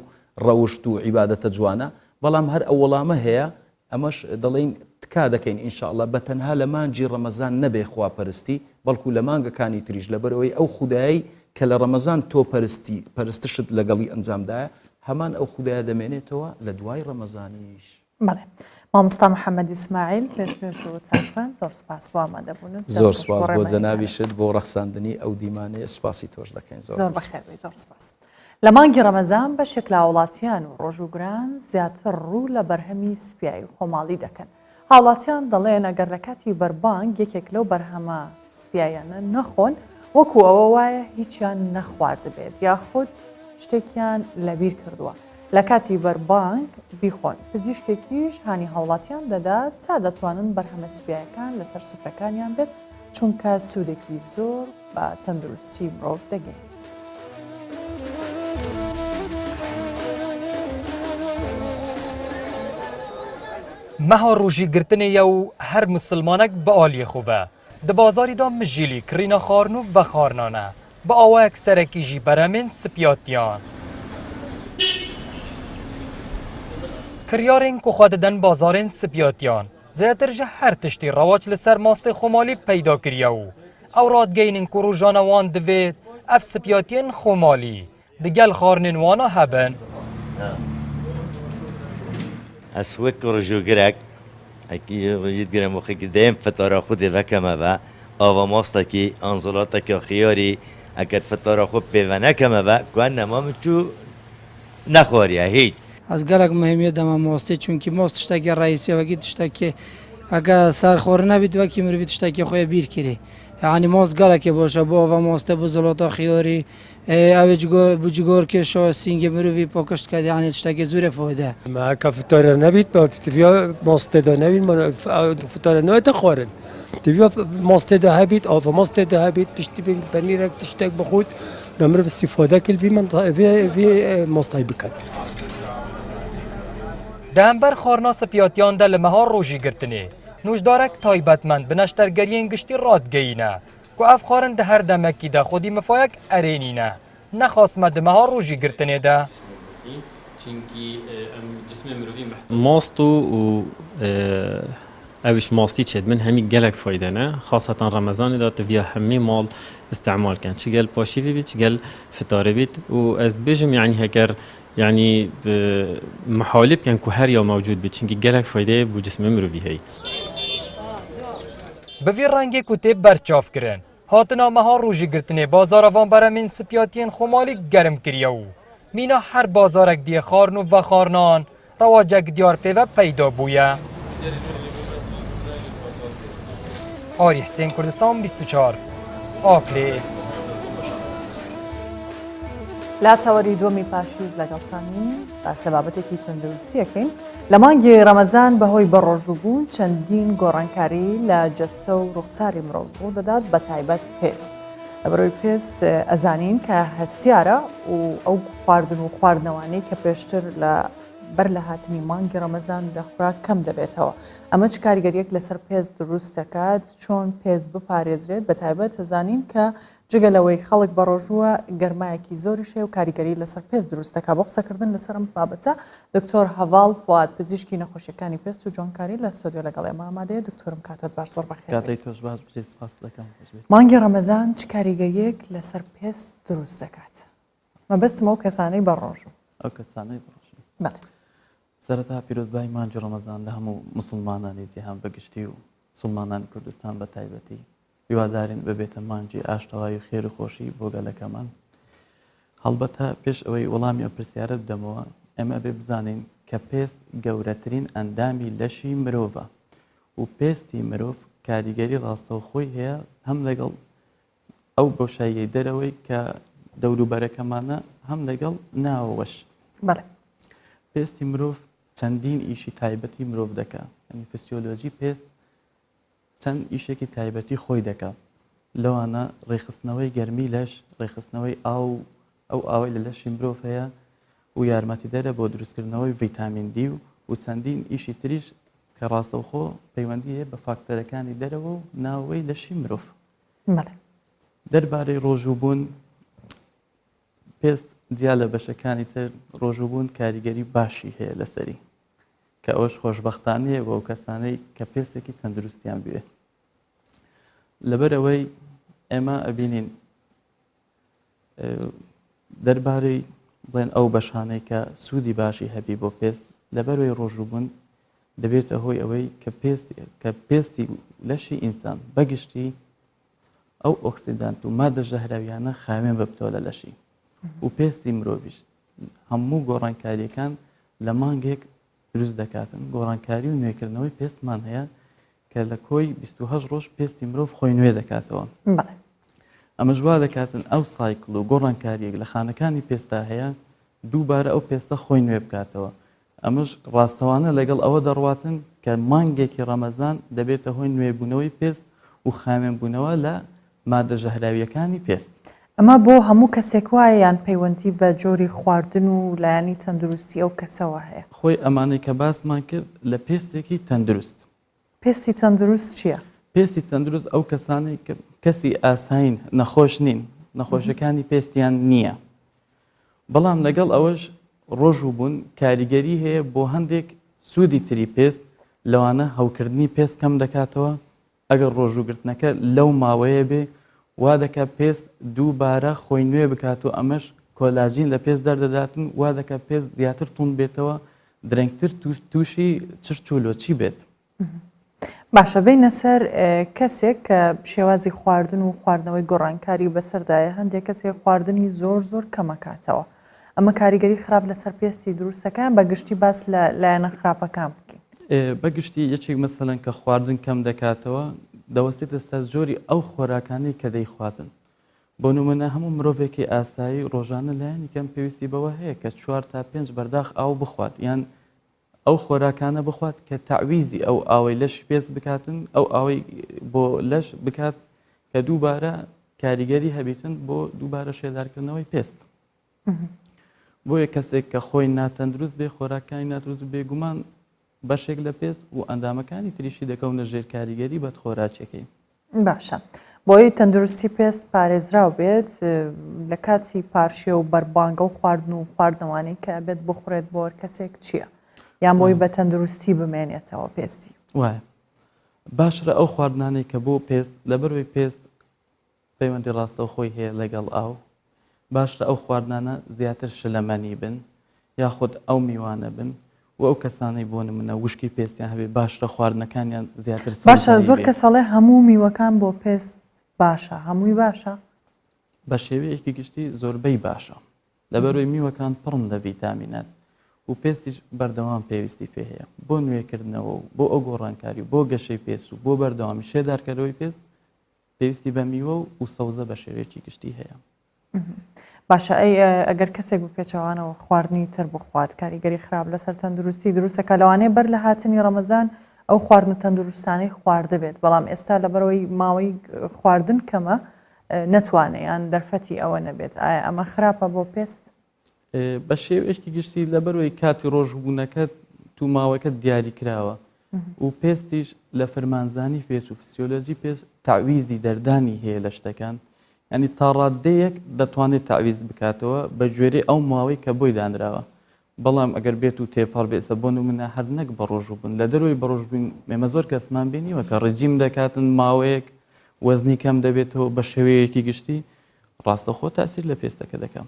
ڕەوشت و عیبادەتە جوانە بەڵام هەر ئەو وەڵامە هەیە ئەمەش دەڵێن تکا دەکەین ئینشاءڵڵا بە تەنها لە مانجی ڕەمەزان نەبێ خواپەرستی بەڵکو لە مانگەکانی تریش لەبەرەوەی ئەو خودایی کە لە ڕەمەزان تۆ پەرستشت لەگەڵی ئەنجامدایە هەمان ئەو خودایە دەمێنێتەوە لە دوای ڕەمەزانیش. بەڵێ مامۆستا محەممەد ئیسماعیل پێشپێش و چاکفەن زۆر سپاس بۆ ئامادەبوونت زۆر سپاس بۆ جەنابیشت بۆ ڕەخساندنی ئەو دیمانەیە سپاسی تۆش دەکەین زۆر بەخێربی زۆر سپاس. لە مانگی ڕەمەزان بەشێک لە وڵاتیان و ڕۆژوگران زیاتر ڕوو لە بەرهەمی سپیایی و خۆماڵی دەکەن. هاوڵاتیان دەڵێن ئەگەر لە کاتی بەربانگ یەکێک لەو بەرهەمە سپیایانە نەخۆن وەکو ئەوە وایە هیچیان نەخوارد بێت یاخود شتێکیان لەبیر کردووە. لە کاتی بەربانگ بیخۆن پزیشکێکیش هانی هاوڵاتیان دەدات تا دەتوانن بەرهەمە سپیایەکان لەسەر سفرەکانیان بێت چونکە سوودێکی زۆر بە تەندروستی مرۆڤ دەگەێت. مەها ڕۆژی گرتنێە و هەر مسلمانێک بە ئالیە خوبە دە بازاریدا مژیلی کڕینە خارن و بە خارنانە بە ئاوەیەک سەرەکیژی بەرەمێن سپیاتیان. کریارên ku xwe didin bazarên spiyatiyan zêtir ji her tiştî rewaç li ser mastê xwemalî peyda kiriye û ew radgehînin ku rojana wan divê ev spiyatiyên xwemalî di gel xarnên wana hebin. Ez wek rojûgirek ekî rojît girem wexekî dêm fetara xwedê vekeme ve ava mastekî an zolatekî xiyarî eger fetara xwe pêve nekeme ve ku en nema min çû nexwariye hiç. Ez gelek mihimiye dema mastê çunkî mast tiştekî reîsî vekî tiştekî ege serxwar nebît wekî mirivî tiştekî xwe bîr kirî. Yani mast gelekê baş e bo ava mastê bu zilata xiyarî ew bi cigorkê şa sîngê mirivî pakişt ked yani tiştekî zûrê fayde. Me heka fitare nebît tiviya mastê de nevîn fitare nayê te xwarin. Tiviya mastê de hebît ava mastê de hebît piştî bin penîrek tiştek bixwit de miriv istîfade kil vî mastayê biket. دەمبەر خارنا سپیاتیان دە لە مەها ڕۆژی گرتنێ نوشدارێک تایبەتمەند بنەشتەرگەریên گشتی ڕادگەینە ku ev xwarin di her demekî de xwedî mifayek erênîne nexwasme di meha rojî girtinê de ماست و اوش ماستی چید من همی گلک فایده نه خاصتا رمضان دا تفیا همی مال استعمال کن چه گل پاشیوی بید چه گل فتاره بید و از بجم یعنی هکر یعنی محالب کن که هر یا موجود بید چنگی گلک فایده بو جسم مروی هی بوی رنگی کتیب برچاف کرن هاتنا مها روژی گرتنه بازار وان برامین سپیاتین خمالی گرم کریو مینا هر بازارک دیه خارنو و خارنان رواجک دیار پیوه پیدا بویه آری حسین کردستان 24 آکلی لا تەوەری دووەمی پاشی لەگەڵتانی باس لە بابەتێکی تەندروستیەکەین لە مانگی ڕەمەزان بەهۆی بەڕۆژوبوون چەندین گۆڕانکاری لە جەستە و ڕوخساری مرۆڤ ڕوو دەدات بە تایبەت پێست لەبەرەوەی پێست ئەزانین کە هەستیارە و ئەو خواردن و خواردنەوانەی کە پێشتر لە بەر لە هاتنی مانگی ڕەمەزان دەخورا کەم دەبێتەوە ئەمە چ کاریگەریەک لەسەر پێست دروست دەکات چۆن پێست بپارێزرێت بە تایبەت ئەزانین کە جگەلەوەی خەڵک بە ڕۆژووە گەرمایەکی زۆری شێ و کاریگەری لەسەر پێست دروست دەکات بۆ قسەکردن لەسەر ئەم بابەتە دکتۆر هەڤاڵ فواد پزیشکی نەخۆشیەکانی پێست و جوانکاری لە ستۆدیۆ لەگەڵ ئێمە ئامادەیە دکتۆرم کاتت باش زۆر بەخێر کاتەی تۆش باش بچێ سپاس دەکەم مانگی ڕەمەزان چ کاریگەریەک لەسەر پێست دروست دەکات مەبەستمە ئەو کەسانەی بە ڕۆژوو ئەو کەسانەی بەڵێ سەرەتا پیرۆزبای مانگی ڕەمەزان لە هەموو مسلمانانی جیهان بەگشتی و مسلمانانی کوردستان بە تایبەتی هیوادارین ببێتە مانگی ئاشتەوای و خێر و خۆشی بۆ گەلەکەمان هەڵبەتە پێش ئەوەی وەڵامی ئەو پرسیارە بدەمەوە ئێمە بێ بزانین کە پێست گەورەترین ئەندامی لەشی مرۆڤە و پێستی مرۆڤ کاریگەری ڕاستەوخۆی هەیە هەم لەگەڵ ئەو بۆشاییەی دەرەوەی کە دەوروبەرەکەمانە هەم لەگەڵ ناوەوەش بەڵێ پێستی مرۆڤ چەندین ئیشی تایبەتی مرۆڤ دەکات ئەنی فسیۆلۆژی پێست چەند ئیشێکی تایبەتی خۆی دەکات لەوانە ڕێخستنەوەی گەرمی لەش ڕێخستنەوەی ئاو ئەو ئاوی لە لەشی مرۆڤ هەیە و یارمەتی دەرە بۆ دروستکردنەوەی ڤیتامین دی و چەندین ئیشی تریش کە ڕاستەوخۆ پەیوەندی هەیە بە فاکتەرەکانی دەرەوە و ناوەی لەشی مرۆڤ دەربارەی ڕۆژووبوون پێست جیا لە بەشەکانی تر ڕۆژووبوون کاریگەری باشی هەیە لەسەری کە ئەوش خۆشبەختانەیە بۆ ئەو کەسانەی کە پێستێکی تەندروستیان بوێ لەبەرەوەی ئێمە ئەبینین دەربارەی بڵێن ئەو بەشانەی کە سوودی باشی هەبی بۆ پێست لەبەرەوەی ڕۆژووبوون دەبێتە هۆی ئەوەی کە پێستی لەشی ئینسان بەگشتی ئەو ئۆکسیدانت و مادە ژەهراویانە خاوێن ببتۆ لە لەشی و پێستی مرۆڤیش هەموو گۆڕانکاریەکان لە مانگێک دروست دەکاتن گۆڕانکاری و نوێکردنەوەی پێستمان هەیە کە لە کۆی 28 ڕۆژ پێستی مرۆڤ خۆی نوێ دەکاتەوە ئەمە ژوا دەکاتن ئەو سایکل و گۆڕانکاریەک لە خانەکانی پێستا هەیە دووبارە ئەو پێستە خۆی نوێ بکاتەوە ئەمەش ڕاستەوانە لەگەڵ ئەوە دەڕواتن کە مانگێکی ڕەمەزان دەبێتە هۆی نوێبوونەوەی پێست و خاوێنبوونەوە لە مادە ژەهراویەکانی پێست ئەمە بۆ هەموو کەسێک وایە یان پەیوەندی بە جۆری خواردن و لایەنی تەندروستی ئەو کەسەوە هەیە خۆی ئەمانەی کە باسمان کرد لە پێستێکی تەندروست پێستی تەندروست چییە؟ پێستی تەندروست ئەو کەسانەی کە کەسی ئاساین نەخۆش نین نەخۆشەکانی پێستیان نییە بەڵام لەگەڵ ئەوەش ڕۆژووبوون کاریگەری هەیە بۆ هەندێک سوودی تری پێست لەوانە هەوکردنی پێست کەم دەکاتەوە ئەگەر ڕۆژوگرتنەکە لەو ماوەیە بێ وا دەکات پێست دووبارە خۆی نوێ بکات و ئەمەش کۆلاژین لە پێست دەردەداتن وا دەکات پێست زیاتر تون بێتەوە درەنگتر تووشی چرچ و لۆچی بێت باشە بینە سەر کەسێک کە شێوازی خواردن و خواردنەوەی گۆڕانکاری بەسەردایە هەندێک کەسێک خواردنی زۆر کەمەکاتەوە ئەمە کاریگەری خراپ لەسەر پێستی دروستەکان بەگشتی باس لە لایەنە خراپەکان بکەین بەگشتی یەکێک مەسەلەن کە خواردن کەم دەکاتەوە دەوەستێتە سەر جۆری ئەو خۆراکانی کە دەیخواتن بۆ نمونە هەموو مرۆڤێکی ئاسایی ڕۆژانە لایەنی کەم پێویستی بەوە هەیە کە 4 تا 5 بەرداخ ئاو بخوات یان ئەو خۆراکانە بخوات کە تعویزی ئەو ئاوەی لەش پێست بکاتن ئەو ئاوەی بۆ لەش بکات کە دووبارە کاریگەری هەبیتن بۆ دووبارە شێدارکردنەوەی پێست بۆیە کەسێک کە خۆی ناتەندروست بێ خۆراکانی ناتەندروست بێگومان بەشێک لە پێست و ئەندامەکانی تریشی دەکەونە ژێر کاریگەری بەد خۆراکێکی باشە بۆی تەندروستی پێست پارێزراو بێت لە کاتی پارشێ و بەربانگە و خواردن و خواردنەوانی کە بێت بخورێت بۆ کەسێک چییە یان بۆی بە تەندروستی بمێنێتەوە پێستی وایە باشرە ئەو خواردنانەی کە بۆ پێست لەبەروەی پێست پەیوەندی ڕاستە خۆی هەیە لەگەڵ ئاو باشرە ئەو خواردنانە زیاتر شلەمەنی بن یاخود ئەو میوانە بن و ئەو کەسانەی بۆ نمونە وشکی پێستیان هەبێ باشرە خواردنەکانیان زیاتر باشە زۆر کەس ئەڵێ هەموو میوەکان بۆ پێست باشە هەمووی باشە بە شێوەیەکی گشتی زۆربەی باشە لەبەروەی میوەکان پڕن لە ڤیتامینات و پێستیش بەردەوام پێویستی پێ هەیە بۆ نوێکردنەوە و بۆ ئەو گۆڕانکاری و بۆ گەشەی پێست و بۆ بەردەوامی شێدارکەرەوەی پێست پێویستی بە میوە و سەوزە بە شێوەیەکی گشتی هەیە باشە ئەگەر کەسێک بپێچەوانەوە خواردنی تر بخوات کاریگەری خراپ لەسەر تەندروستی دروستەکە لەوانەیە بەر لە هاتنی ڕەمەزان ئەو خواردنە تەندروستانەی خواردە بێت بەڵام ئێستا لەبەرەوەی ماوەی خواردن کەمە نەتوانێت یان دەرفەتی ئەوە نەبێت ئایا ئەمە خراپە بۆ پێست بە شێوەیەکی گشتی لەبەرەوەی کاتی ڕۆژبوونەکە تو ماوەکە دیاری کراوە و پێستیش لە فەرمانزانی پێست و فسیۆلۆژی پێست تعویزی دەردانی هەیە لە شتەکان ینی تا ڕادەیەک دەتوانێت تعویز بکاتەوە بە گوێرەی ئەو ماوەی کە بۆی دانراوە بەڵام ئەگەر بێت و تێپەڕ بێسە بۆ نمونە هەر نەک بە ڕۆژووبوون لە دەروی بە ڕۆژبوون مێمە زۆر کەسمان بینیوە کە ڕجیم دەکاتن ماوەیەک وەزنی کەم دەبێتەوە بە شێوەیەکی گشتی ڕاستەخۆ تاسیر لە پێستەکە دەکەم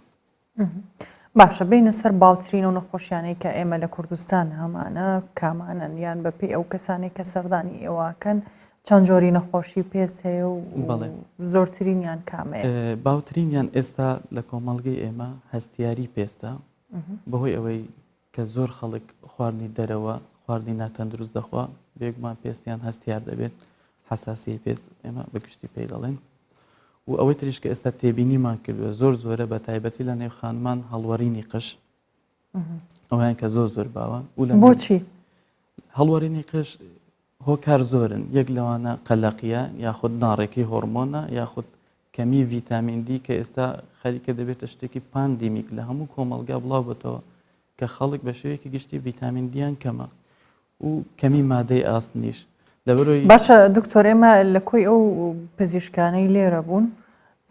باشە بینە سەر باوترین و نەخۆشیانەی کە ئێمە لە کوردستان هەمانە کامانن یان بەپێی ئەو کەسانی کە سەردانی ئێواکەن چەند جۆری نەخۆشی پێست هەیە و زۆرترینیان کامەیە باوترینیان ئێستا لە کۆمەڵگەی ئێمە هەستیاری پێستە بەهۆی ئەوەی کە زۆر خەڵک خواردنی دەرەوە خواردنی ناتەندروست دەخوا بێگومان پێستیان هەستیار دەبێت حساسی پێست ئێمە بەگشتی پێی دەڵێن و ئەوەی تریش کە ئێستا تێبینیمان کردووە زۆرە بە تایبەتی لە نێو خانمان هەڵوەرینی قش ئەویان کە زۆر باوە بۆچی هەڵوەرینی قش هۆکار زۆرن یەک لەوانە قەلەقیە یاخود ناڕێکی هۆرمۆنە یاخود کەمی ڤیتامین دی کە ئێستا خەریکە دەبێتە شتێکی پاندیمیک لە هەموو کۆمەلگا بڵاو بێتەوە کە خەڵک بە شێوەیەکی گشتی ڤیتامین دییان کەمە و کەمی مادەی ئاستنیش لەبەرەوەی باشە دکتۆر ئێمە لە کۆی ئەو پزیشکانەی لێرە بوون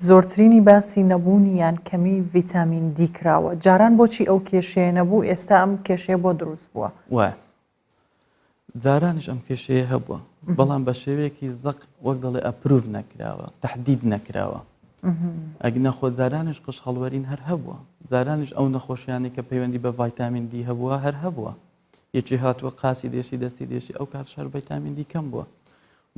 زۆرترینی باسی نەبوونی یان کەمی ڤیتامین دی کراوە جاران بۆچی ئەو کێشەیە نەبوو ئێستا ئەم کێشەیە بۆ دروست بووە وایە جارانیش ئەم کێشەیە هەبووە بەڵام بە شێوەیەکی زەق وەک دەڵێ ئەپروڤ نەکراوە تەحدید نەکراوە ئەگە نەخۆ جارانیش قش هەڵوەرین هەر هەبووە جارانیش ئەو نەخۆشیانی کە پەیوەندی بە ڤایتامین دی هەبووە هەر هەبووە یەکی هاتووە قاسی دێشی دەستی دێشی ئەو کات شەر ڤایتامین دی کەم بووە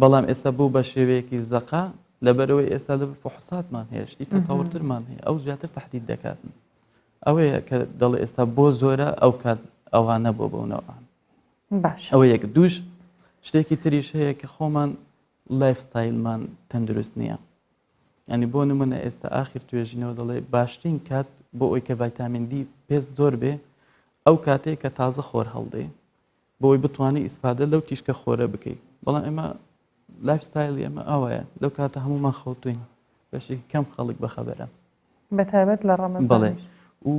بەڵام ئێستا بوو بە شێوەیەکی زەقا لەبەرەوەی ئێستا لە فحوساتمان هەیە شتی تەتەورترمان هەیە ئەو زیاتر تەحدید دەکاتن ئەوەیە کە دەڵێ ئێستا بۆ زۆرە ئەو کات ئەوانە بۆ بوونەوەان باش ئەوە یەک دووش شتێکی تریش هەیە کە خۆمان لایف ستایلمان تەندروست نییە ینی بۆ نمونە ئێستا ئاخر توێژینەوە دەڵێ باشترین کات بۆ ئەوی کە ڤایتامین دی پێست زۆر بێ ئەو کاتێک کە تازە خۆر هەڵدێ بۆی بتوانانی ئیسپادە لەو تیشکە خۆرە بکەیت بەڵام ئێمە لایف ستایلی ئەمە ئەوەیە لەو کاتە هەمومان خەوتوین بەشێکی کەم خەڵک بەخەبەرە بەتایبەت لە ڕەمەزان بڵێ و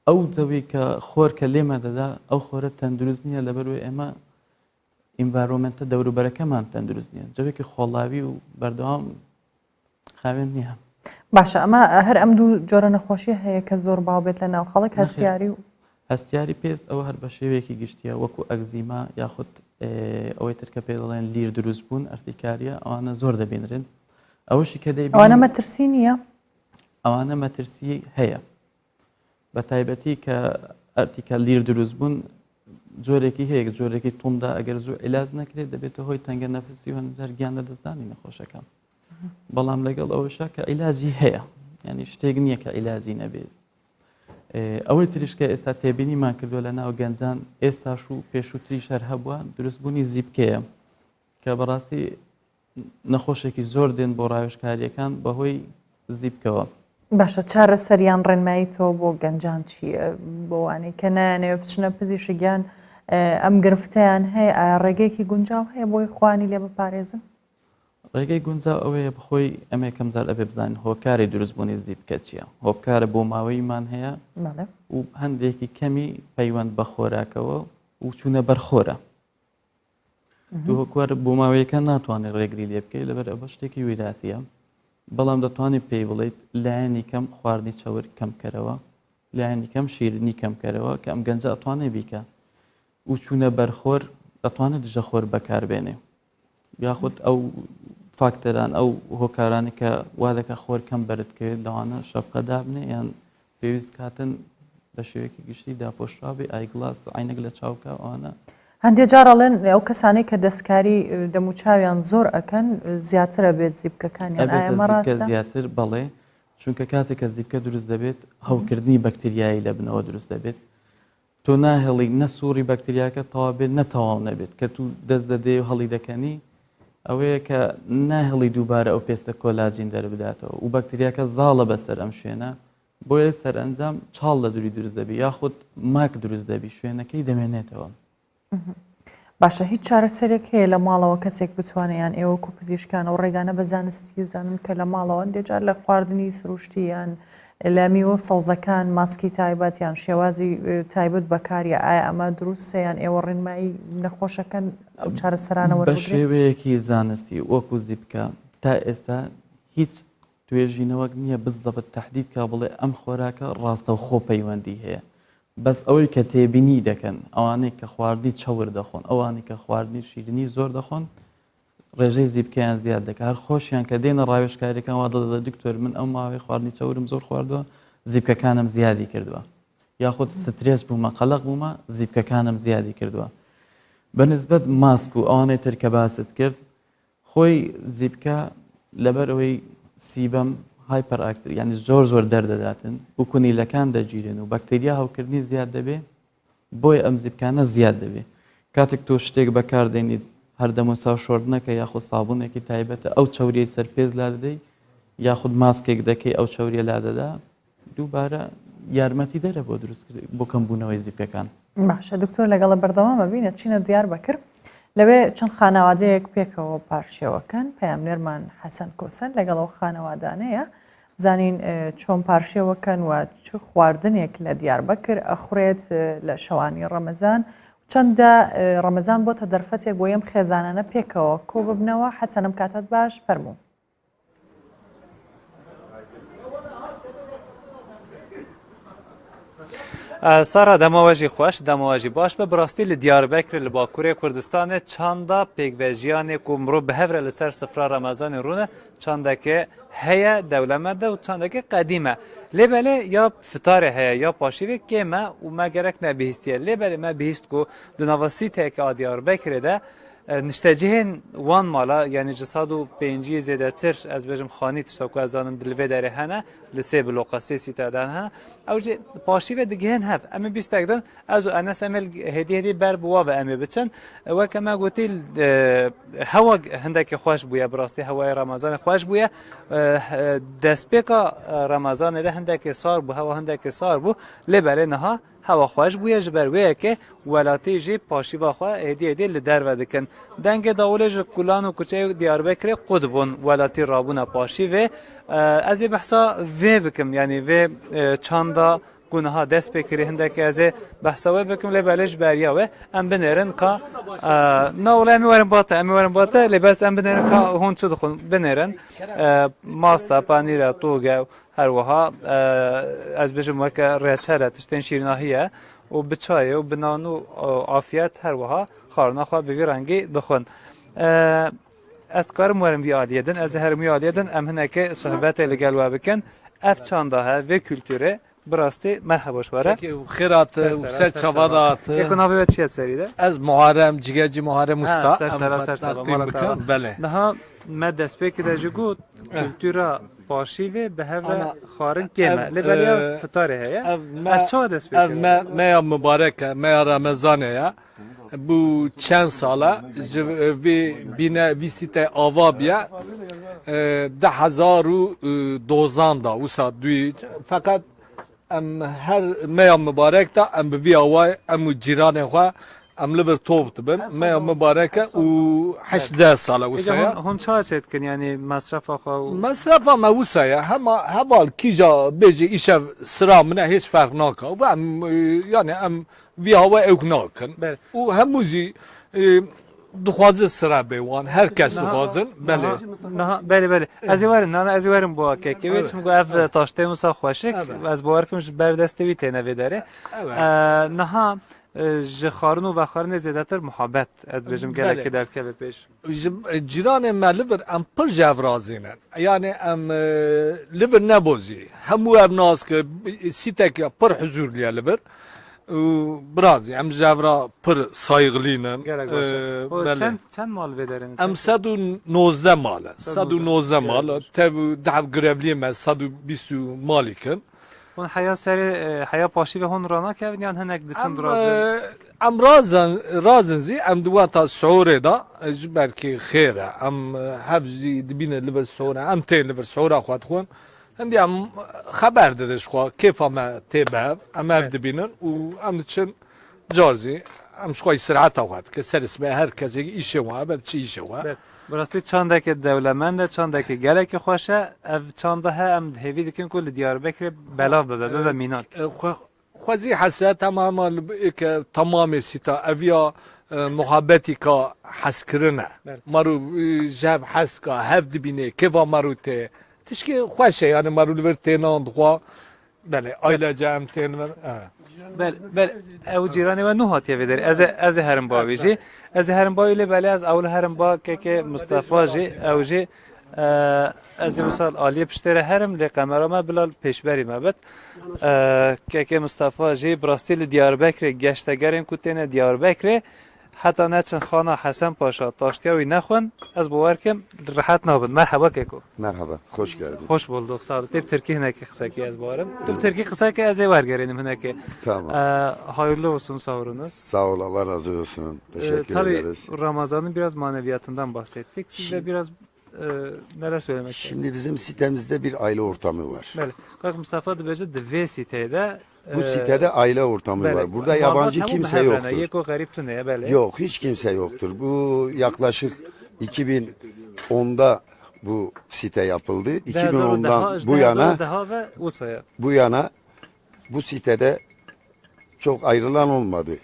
ئەو جەوی کە خۆر کە لێمە دەدا ئەو خۆرە تەندروست نییە لەبەروی ئێمە ئینڤایرۆمنتە دەوروبەرەکەمان تەندروست نییە جەوێکی خۆڵاوی و بەردەوام خاوێن نییە باشە ئەمە هەر ئەم دوو جۆرە نەخۆشی هەیە کە زۆر باو بێت لە ناو خەڵک هەستیاری و هەستیاری پێست ئەوە هەر بە شێوەیەکی گشتیە وەکو ئەگزیما یاخود ئەوەی ترکە پێ دەڵێن لیر دروست بوون ئەرتیکاریە ئەوانە زۆر دەبینرن ئەوەشی کە دەبین ئەوانە مەترسی نییە ئەوانە مەترسی هەیە بە تایبەتی کە ئەرتیکە لیر دروست بوون جۆرێکی هەیە جۆرێکی تومدا ئەگەر زۆر عیلاج نەکرێت دەبێتە هۆی تەنگە نەفسی و هەنجار گیان لەدەستدانی نەخۆشەکان بەڵام لەگەڵ ئەوەشە کە عیلاجی هەیە ینی شتێک نییە کە عیلاجی نەبێت ئەوەی تریشکە ئێستا تێبینیمان کردووە لە ناو گەنجان ئێستاش و پێشووتری شەر هەبووە دروستبوونی زیبکەیە کە بەڕاستی نەخۆشێکی زۆر دێن بۆ ڕاوێژکاریەکان بەهۆی زیبکەوە باشە چارە سەریان ڕێنمایی تۆ بۆ گەنجان چییە بۆوانەی کە نایانەوە بچنە پزیشکیان ئەم گرفتیان هەیە ئایا ڕێگەیەکی گونجاو هەیە بۆی خوانی لێ بپارێزن ڕێگەی گونجاو ئەوەیە بخۆی ئەمە یەکەم جار ئەبێ بزانین هۆکاری دروستبوونی زیبکە چییە هۆبکارە بۆ ماوەیمان هەیە و هەندێکی کەمی پەیوەند بە خۆراکەوە و چوونە بەرخۆرە دوو هۆکوار بۆ ماوەیەکە ناتوانێت ڕێگری لێ بکەیت لەبەر ئەوە شتێکی ویلاتیە بەڵام دەتوانێت پێی بڵێیت لایەنی کەم خواردنی چاور کەمکەرەوە لایەنی کەم شیرنی کەمکەرەوە کە ئەم گەنجە ئەتوانێت بیکە و چوونە بەرخۆر دەتوانێت دژەخۆر بەکاربێنێ یاخود ئەو فاکتەران ئەو هۆکارانی کە وا دەکە خۆر کەم بەردکەوێت لەوانە شەپقە دابنێ یان پێویست کاتن بە شێوەیەکی گشتی داپۆشرابێ ئایگلاس عینەک لە چاوکە ئەوانە هەندێک جارەڵێن ئەو کەسانەی کە دەستکاری دەموچاویان زۆر ئەکەن زیاترە بێت زیبکەکانیان ئەمە ڕاستە زیاتر بەڵێ چونکە کاتێک کە زیبکە دروست دەبێت هەوکردنی بەکتریایی لە بنەوە دروست دەبێت تۆ ناهێڵی نە سووری بەکتریاکە تەوا بێت نەتەواو نەبێت کە تو دەست دەدێ و هەڵی دەکەنی ئەوەیە کە ناهێڵی دووبارە ئەو پێستە کۆلاجین دەربداتەوە و بەکتریاکە زاڵە بەسەر ئەم شوێنە بۆیە سەرئەنجام چاڵ لە دووری دروست دەبی یاخود ماک دروست دەبی شوێنەکەی دەمێنێتەوە باشە هیچ چارەسەرێک هەیە لە ماڵەوە کەسێک بتوانیان ئێوە کو پزیشکان و ڕێگانە بە زانستی زانن کە لە ماڵەوە دێجار لە خواردنی سروشتیان لە میوە سەوزەکان ماسکی تایبەت یان شێوازی تایبەت بەکاریە ئایا ئەمە دروستیان ئێوە ڕێنمایی نەخۆشەکەن ئەو چارەسەرانەوە بە شێوەیەکی زانستی وەکو زیبکە تا ئێستا هیچ توێژینەوەک نییە بزەبت تەحدید کا بڵێ ئەم خۆراکە ڕاستە و خۆ پەیوەندی هەیە بەس ئەوەی کە تێبینی دەکەن ئەوانەی کە خواردنی چاور دەخۆن ئەوانەی کە خواردنی شیرنی زۆر دەخۆن ڕێژەی زیبکەیان زیاد دەکات هەر خۆشیان کە دێنە ڕاوێژکاریەکان وا دەڵێ دکتۆر من ئەم ماوەی خواردنی چاورم زۆر خواردووە زیبکەکانم زیادی کردووە یاخود سترێس بوومە قەلق بوومە زیبکەکانم زیادی کردووە بەنسبەت ماسک و ئەوانەی تر کە باست کرد خۆی زیبکە لەبەر ئەوەی سیبەم هایپەر ئاکتر یعنی زۆر زۆر دەردەداتن و کونیلەکان دەگیرن و بەکتریا هەوکردنی زیاد دەبێ بۆی ئەم زیبکانە زیاد دەبێ کاتێک تۆ شتێک بەکاردێنیت هەردەمەسا شۆردنەکە یاخود سابوونێکی تایبەتە ئەو چاوریەی سەرپێز لا دەدەی یاخود ماسکێک دەکەی ئەو چاوریە لا دەدا دووبارە یارمەتی دەرە بۆ دروست بۆ کەمبوونەوەی زیبکەکان. باشە دکتۆر لەگەڵە بەردەوامە بینە چینە دیاربەکر لەوێ چەند خانەوادەیەک پێکەوە پارشێوەکەن پەیامنێرمان حەسەن کۆسەن لەگەڵەوە خانەوادانەیە بزانین چۆن پارشێوەکەن و چ خواردنێک لە دیاربەکر ئەخورێت لە شەوانی ڕەمەزان چەندە ڕەمەزان بۆتە دەرفەتێک بۆ ئەم خێزانانە پێکەوە کۆ ببنەوە حەسەنم کاتت باش فەرموو. سارا دەماوەژی خۆش دەماوەژی باش بە بڕاستی لە دیاربەکر لە باکوورێ کوردستانê çanda pêkvejiyanê ku mirov bihevre li ser sifra Remezanê rûne çandeke heye dewlemet de û çandeke qedîme. Lêbelê ya fitarê heye ya paşîvê kê me û me gerek nebihîstiye. Lêbelê me bihîst ku di nava sîteke a Diyarbekirê de niştecihên wan mala yani ji 105 zêdetir ez bêjim xanî tişta ku ez zanim di li vê derê hene li sê bloqa sê sîteden hene ew jî paşîvê digihên hev em ê bîstek din ez û Enes em ê hêdî ber bi wa ve em ê biçin wek me gotî hewa hindekê xweş bûye bi rastî hewaya Remezanê xweş bûye destpêka Remezanê de hindekê sar bû hewa hindekê sar bû lêbelê niha hewa xweş bûye ji ber wê yekê welatî jî paşîva xwe hêdî li derve dikin. Dengê dawolê ji kulan û kuçeyê Diyarbekirê qut bûn welatî rabûna paşîvê ez ê behsa vê bikim yani vê çanda ku niha dest pê kirî hindekê ez ê behsa wê bikim lêbelê ji beriya we em binêrin ka nawla em ê werin bate em ê werin bate lêbes em binêrin ka hûn çi dixwin binêrin masta panîra tûge her wiha ez bêjim weke rêçere tiştên şîrnahiye û bi çayê û bi nan û afiyet her wiha xwarina xwe bi vî rengî dixwin. Ez dikarim werim vî aliyê din ez ê herim vî aliyê din em hinekê sohbetê li gel we bikin ev çanda he vê kültûrê bi rastî merheba were خیرات و سر چوادات یکو navê we çi ye serî de از محرم جگرجی محرم usta bele niha me destpêkê de ji got kültûra paşîvê bi hev re xwarin kême lêbeliya fitarê heye ev çawa destpêk meya mübarek meya Ramazanê ya bu çend sala ji vê bîne vîsîte ava biye 10,012 da wisa duyî fakat em her meya mübarek da em bi vî awayê em û cîranê xwe em li bir top dibin meya mübarek û 18 sala wisa ya hûn çawa çê dikin yani mesrefa xwe mesrefa me wisa ya heval kîja bêjî îşev sira min e hiç ferq naka û em yani em vî awayê ew nakin û hemû jî dixwazin sira bê wan herkes dixwazin belê ez ê werim nana ez ê werim bo kekê wê çimku ev taştê wisa xweşik ez bawer ji ber destê wî têne vê derê niha ji xwarin û vexwarinê zêdetir muhabet ez bêjim gelekî derkeve pêş ji cîranê me li vir em pir ji ev razînin yani em li vir nebozî hemû ev nas ki sîtekê pir huzûrliye li vir Birazî em ji ev re pir saygılînin çend mal vê derin em 119 mal 119 mal tev dev girevliyê me 120 malî kin hûn heya serê heya paşîvê hûn ranakevin yan hinek diçin em razin zî em di weta siûrê da ji berkî xêr e em hev jî dibîne li vir siûre em tên li vir siûra xwe dixwin hindî em xeber didin ji xwe kêfa me tê bev em ev dibînin û em diçin car zî em ji xwe sireta xwe dikin ser ismê her kesekî îşê we ber çi îşê we bi rastî çandekê dewlemend e çandekê gelekî xweş e ev çanda he em hêvî dikin ku li Diyarbekirê belav bibe bibe mînan xwezî hese temama ke temamê sîta eviya muhabbetî ka hezkirin e marû jev hez ka hev dibînê kêva marû tê tişkî xweş e yani marû li vir tênan dixwa belê ailece em tên bel ew cîranê we nû hatiye vê derê ez ê herim bavê jî ez ê herim bavê lê belê ez ew li herim ba keke Mustafa jî ew jî ez ê misal aliyê piştê re herim lê qemera me bilal pêşberî me bit keke Mustafa jî bi rastî li Diyarbekirê geştegerên ku têne Diyarbekirê heta neçin xana Hesen Paşa taştiya wî nexwin ez bawer kim rihet nabin merheba keko Merhaba, hoş geldin. Hoş bulduk, sağ ol. Tep Türkiye hinekê qisakê ez bawerim. Tu Türkiye qisakê ez ê wergerînim hinekê. Tamam. Hayırlı olsun sahurunuz. Sağ ol, Allah razı olsun. Teşekkür Tabii ederiz. Ramazan'ın biraz maneviyatından bahsettik. Siz de biraz neler söylemek Şimdi bizim sitemizde bir aile ortamı var. Bəli. Kak Mustafa dibece de V sitede Bu sitede aile ortamı var. Burada yabancı kimse yoktur. Yeko garip tüneye böyle. Yok, hiç kimse yoktur. Bu yaklaşık 2010'da bu site yapıldı. 2010'dan bu yana bu sitede çok ayrılan olmadı.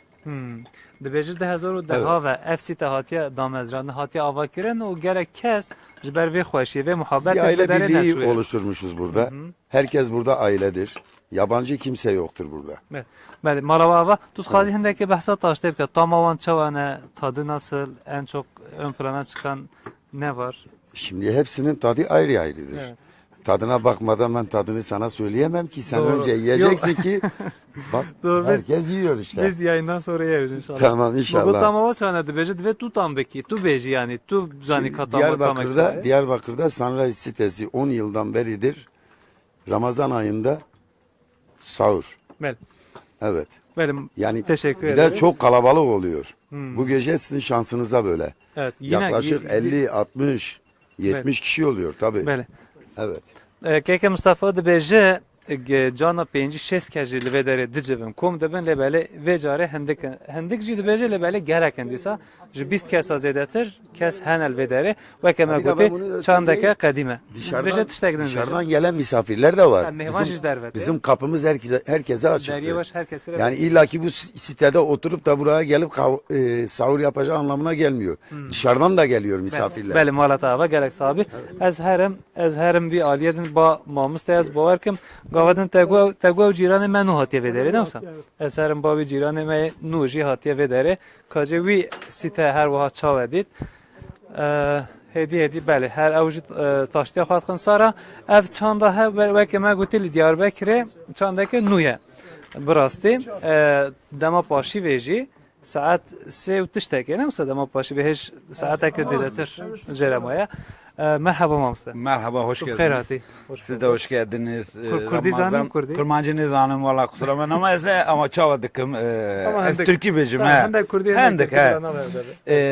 Dibece de hezaru daha ve ev site hatiye damezranı hatiye avakiren o gerek kes jiber ve xoşi ve muhabbet Bir aile birliği oluşturmuşuz burada. Herkes burada ailedir. Yabancı kimse yoktur burada. Bəli, Malavava tut xazi hindeki bahsa taştayıb ki tamavan çavana tadı nasıl en çok ön plana çıkan ne var? Şimdi hepsinin tadı ayrı ayrıdır. Evet. Tadına bakmadan ben tadını sana söyleyemem ki. Sen Doğru. önce yiyeceksin ki bak Doğru, herkes yiyor işte. Biz yayından sonra yeriz inşallah. Tamam, inşallah. Bu tamava çavana dibece ve tu tam beki tu beji yani tu zani katama Diyarbakır'da Sunrise sitesi 10 yıldan beridir Ramazan ayında sahur. Bəli. Evet. Benim Yani teşekkür bir ederiz. de çok kalabalık oluyor. Bu gece sizin şansınıza böyle. Evet, Yaklaşık 50, 60, 70 kişi oluyor tabii. Bəli. Evet. Keke Mustafa dibece cana penci şes kejili ve dere dicevim kom deben lebele ve care hendik jid bece lebele gerek endisa ji 20 kes azedetir kes henel ve dere ve kema goti çandake kadime. Dışarıdan gelen misafirler de var. Bizim kapımız herkese açıktır. Yani illaki bu sitede oturup da buraya gelip sahur yapacağı anlamına gelmiyor. Dışarıdan da geliyor misafirler. Bəli, malata ve gerek sahibi. Ez herim bir aliyedin ba mamus az bavarkim gavadın tegwa ciranı menu hatiye vedere ne olsa. Ez herim ba ciranı me nuji hatiye vedere. Kace vi site her vaha çavedit. Hediye bəli her avcı taştıya xatxın sara ev çanda he ve kema gotil Diyarbakır'e çandaki nuye. Burası dema paşi veji saat 3 tişteki ne olsa dema paşi veji saate ziyadetir Ceremaya. Merhaba Mamsta. Merhaba, hoş geldiniz. Khayrati. Siz de hoş geldiniz. Kurdi zanım, Kurdi. Kurmancı nizanım valla kusura bakma ama ama çavadıkım. Türkiye becim. Hendek Kurdi. Hendek.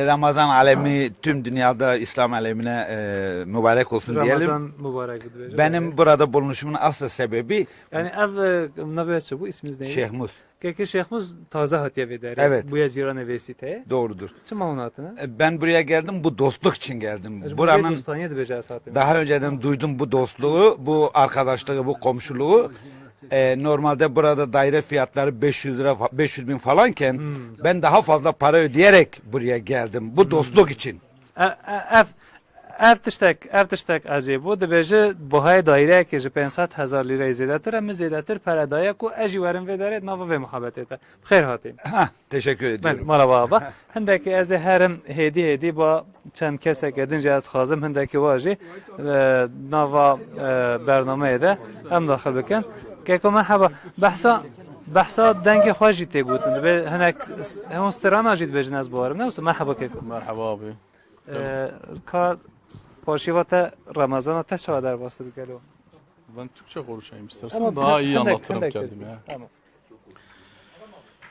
Ramazan alemi tüm dünyada İslam alemine mübarek olsun diyelim. Ramazan mübarek. Benim burada bulunuşumun asıl sebebi yani ev nabiyatçı bu isminiz neydi? Şeyh Mus. Keke Şeyh Mus taze hatiye vedere. Evet. Bu Ciran Vesite. Doğrudur. Çim onatına? Ben buraya geldim bu dostluk için geldim. Buranın daha önceden duydum bu dostluğu, bu arkadaşlığı, bu komşuluğu. Normalde burada daire fiyatları 500 bin falanken ben daha fazla para ödeyerek buraya geldim. Bu dostluk için. ev tiştek acı bu dibêje buhay daire ki ji 500,000 lira zêdetir em zêdetir peredaya ku ez jî werim vê derê nava vê muhabbetê te xêr hatî. Teşekkür ediyorum. Merhaba baba. Hindeki ez ê herim hêdî ba çend kesek edin jî ez xwazim hindekî wa jî nava bernameyê de em daxil bikin. Keko merhaba. Behsa dengê xwe jî tê gotin dibe hinek hemû strana jî dibêjin ez bawarim ne wisa merhaba keko. Merhaba abi. Ka Paşivata Ramazan'a teşva der bastı bir kere. Ben Türkçe konuşayım istersen ama daha iyi anlatırım kendimi. Tamam.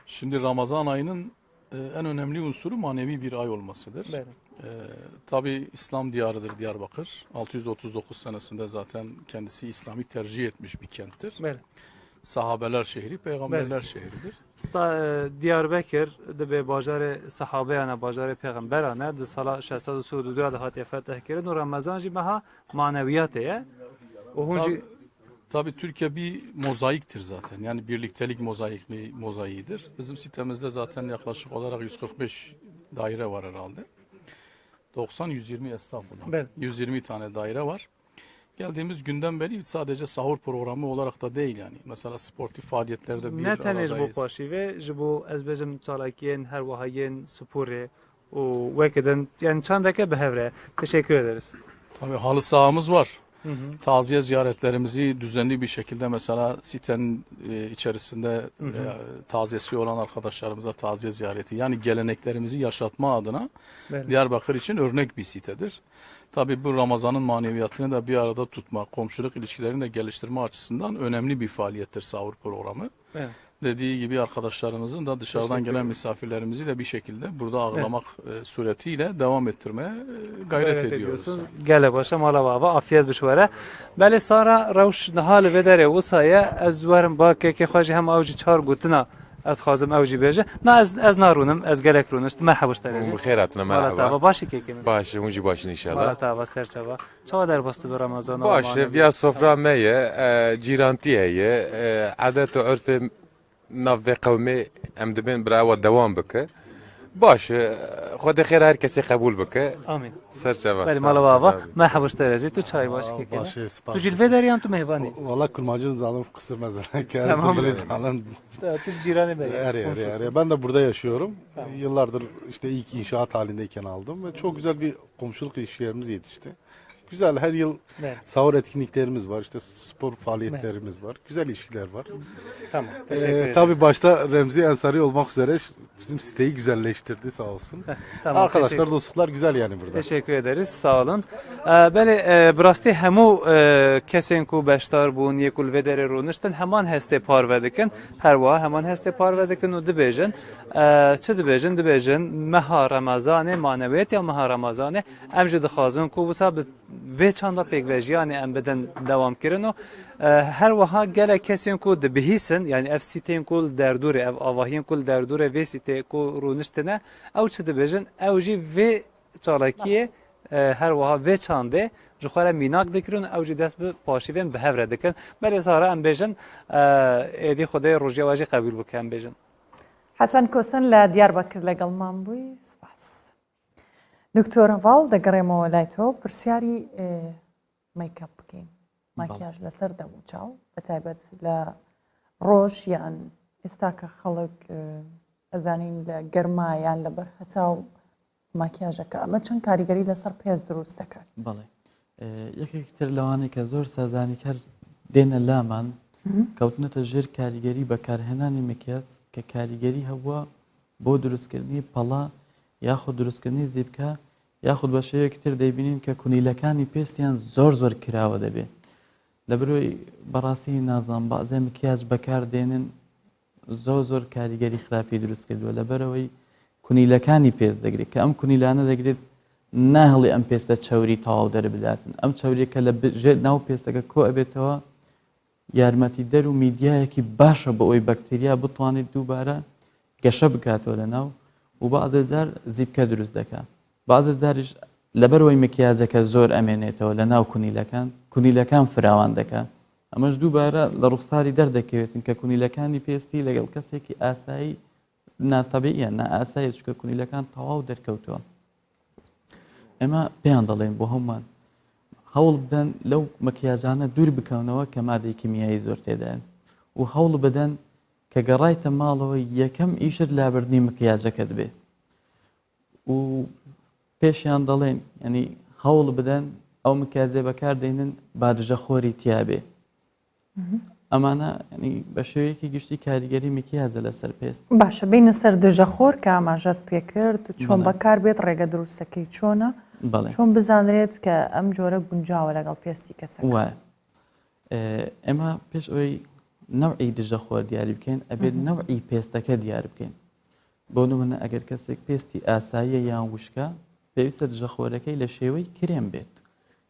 Şimdi Ramazan ayının en önemli unsuru manevi bir ay olmasıdır. Tabi İslam diyarıdır Diyarbakır. 639 senesinde zaten kendisi İslami tercih etmiş bir kenttir. Sahabeler şehri, peygamberler şehridir. Diyarbakır de bajarı sahabeyane, bajarı peygamberane de sala 632 da hatiye fetih kirin o Ramazan jî meha maneviyateye. Tabi Türkiye bir mozaiktir zaten. Yani birliktelik mozaiğidir. Bizim sitemizde zaten yaklaşık olarak 145 daire var herhalde. 90-120 esnaf bunlar. 120 tane daire var. Geldiğimiz günden beri sadece sahur programı olarak da değil yani. Mesela sportif faaliyetlerde bir aradayız. Ne bu paşi ve bu ezbecim çalakiyen her vahayen spore o vekeden yani çandake behevre. Teşekkür ederiz. Tabii halı sahamız var. Taziye ziyaretlerimizi düzenli bir şekilde mesela sitenin içerisinde taziyesi olan arkadaşlarımıza taziye ziyareti yani geleneklerimizi yaşatma adına Diyarbakır için örnek bir sitedir. Tabii bu Ramazan'ın maneviyatını da bir arada tutma, komşuluk ilişkilerini de geliştirme açısından önemli bir faaliyettir sahur programı. dediği gibi arkadaşlarımızın da dışarıdan gelen misafirlerimizi de bir şekilde burada ağırlamak suretiyle devam ettirmeye gayret ediyoruz. Gele başa mala baba afiyet bişware. Beli sara rawş nahal vedere wusaya ez warim ba ke xwaji hem avji çar gutuna ez xazim avji beje. Na ez narunum ez gelek runust merhaba ştare. بخيراتنا مرحبا Malata başi keke. باشه ونجي باشن ان شاء الله Malata serçava. Çava derbastı bir Ramazan. باشه بیا سفره میه جیرانتی هیه عادت و عرف ناف قومي ام دبن برا دوام بك باشه خود خیر هر کسی قبول بك Amin. سرچه Beli mala baba merhaba ştare. Tu çay başi keke. Tu jilve deriyan tu mehvani. والله كل macun zalim kusur mesela. Tamam. Zalim. Tu jirane beri. Araya. Ben de burada yaşıyorum. Yıllardır işte ilk inşaat halindeyken aldım ve çok güzel bir komşuluk ilişkilerimiz yetişti. Güzel her yıl Evet. sahur etkinliklerimiz var. İşte spor faaliyetlerimiz var. Güzel ilişkiler var. Tamam. Teşekkür ederiz. Tabii başta Remzi Ensari olmak üzere bizim siteyi güzelleştirdi sağ olsun. Tamam, Arkadaşlar teşekkür- dostluklar güzel yani burada. Teşekkür ederiz. Sağ olun. Beli براستی همو کسین کو بشتار بون یکول ودر رونشتن همان هسته پارو دکن هر وا همان هسته پارو دکن و دبیجن چه دبیجن مها رمضان مانویت یا مها رمضان امجد خازون کو بسا و چند پیک وجیان ام بدن دوام کردن و هر وها گله کسین کو دبهیسن یعنی اف سیتین کول در دور اف آواهین کول در دور و سیته کو رونشتنه او چه دبیجن او جی و چالاکیه هر وها و چانده جخوره میناک دکرون او جی دست به پاشیون به هفره دکن بله ساره ام بیجن ایدی خدای روژی واجی قبول بکن بیجن حەسەن کۆسن لە دیاربەکر لەگەڵمان بووی سوپاس. دکتۆر هەواڵ دەگەڕێمەوە لای تۆ پرسیاری میکەپ بکەین. ماکیاژ لەسەر دەم و چاو بەتایبەت لە ڕۆژ یان ئێستا کە خەڵک ئەزانین لە گەرمایان لەبەر هەتاو ماکیاژەکە ئەمە چەند کاریگەری لەسەر پێز دروست دەکات. بەڵێ یەکێک تر لەوانەیە کە زۆر سەردانیکەر دێنە لامان کەوتنەتە ژێر کاریگەری بەکارهێنانی مکیاج کە کاریگەری هەبووە بۆ دروستکردنی پەڵا یاخود دروستکردنی زیبکە یاخود بە شێوەیەک تر دەیبینین کە کونیلەکانی پێستیان زۆر کراوە دەبێت لە بەرۆی بەڕاستی نازان بەعزێ مکیاج بەکاردێنن زۆر کاریگەری خراپی دروست کردووە لەبەرەوەی کونیلەکانی پێست دەگرێت کە ئەم کونیلانە دەگرێت ناهڵی ئەم پێستە چاوری تەواو دەربداتن ئەم چاوریەکە لە ناو پێستەکە کۆ ئەبێتەوە یارمەتی دەر و میدیایەکی باشە بە ئەوی بەکتریا بتوانێت دووبارە گەشە بکاتەوە لەناو و بەعزێ جار زیبکە دروست دەکات بەعزێ جاریش لەبەرەوەی مکیاجەکە زۆر ئەمێنێتەوە لە ناو کونیلەکان فراوان دەکات ئەمەش دووبارە لە ڕوخساری دەردەکەوێتن کە کونیلەکانی پێستی لەگەڵ کەسێکی ئاسایی ناتەبیە نائاسایی چکە کونیلەکان تەواو دەرکەوتووە ئێمە پێیان دەڵێن بۆ هەمومان هەوڵ بدەن لەو مکیاجانە دوور بکەونەوە کە مادەی کیمیایی زۆر تێدایە و هەوڵ بدەن کە گەڕایتە ماڵەوە یەکەم ئیشت لابردنی مکیاجەکەت بێت و پێشیان دەڵێن ینی هەوڵ بدەن ئەو مکیاجێ بەکاردێنن بادژەخۆری تیابێ ئەمانە ینی بە شێوەیەکی گشتی کاریگەری مکیاجە لەسەر پێست باشە بینە سەر دژەخۆر کە ئاماژەت پێکرد چۆن بەکار بێت ڕێگە دروستەکەی چۆنە چۆن بزانرێت کە ئەم جۆرە گونجاوە لەگەڵ پێستی کەسە وایە ئێمە پێش ئەوەی نەوعی دژەخۆر دیاری بکەین ئەبێت نەوعی پێستەکە دیار بکەین بۆ نمونە ئەگەر کەسێک پێستی ئاساییە یان وشکە پێویستە دژەخۆرەکەی لە شێوەی کرێم بێت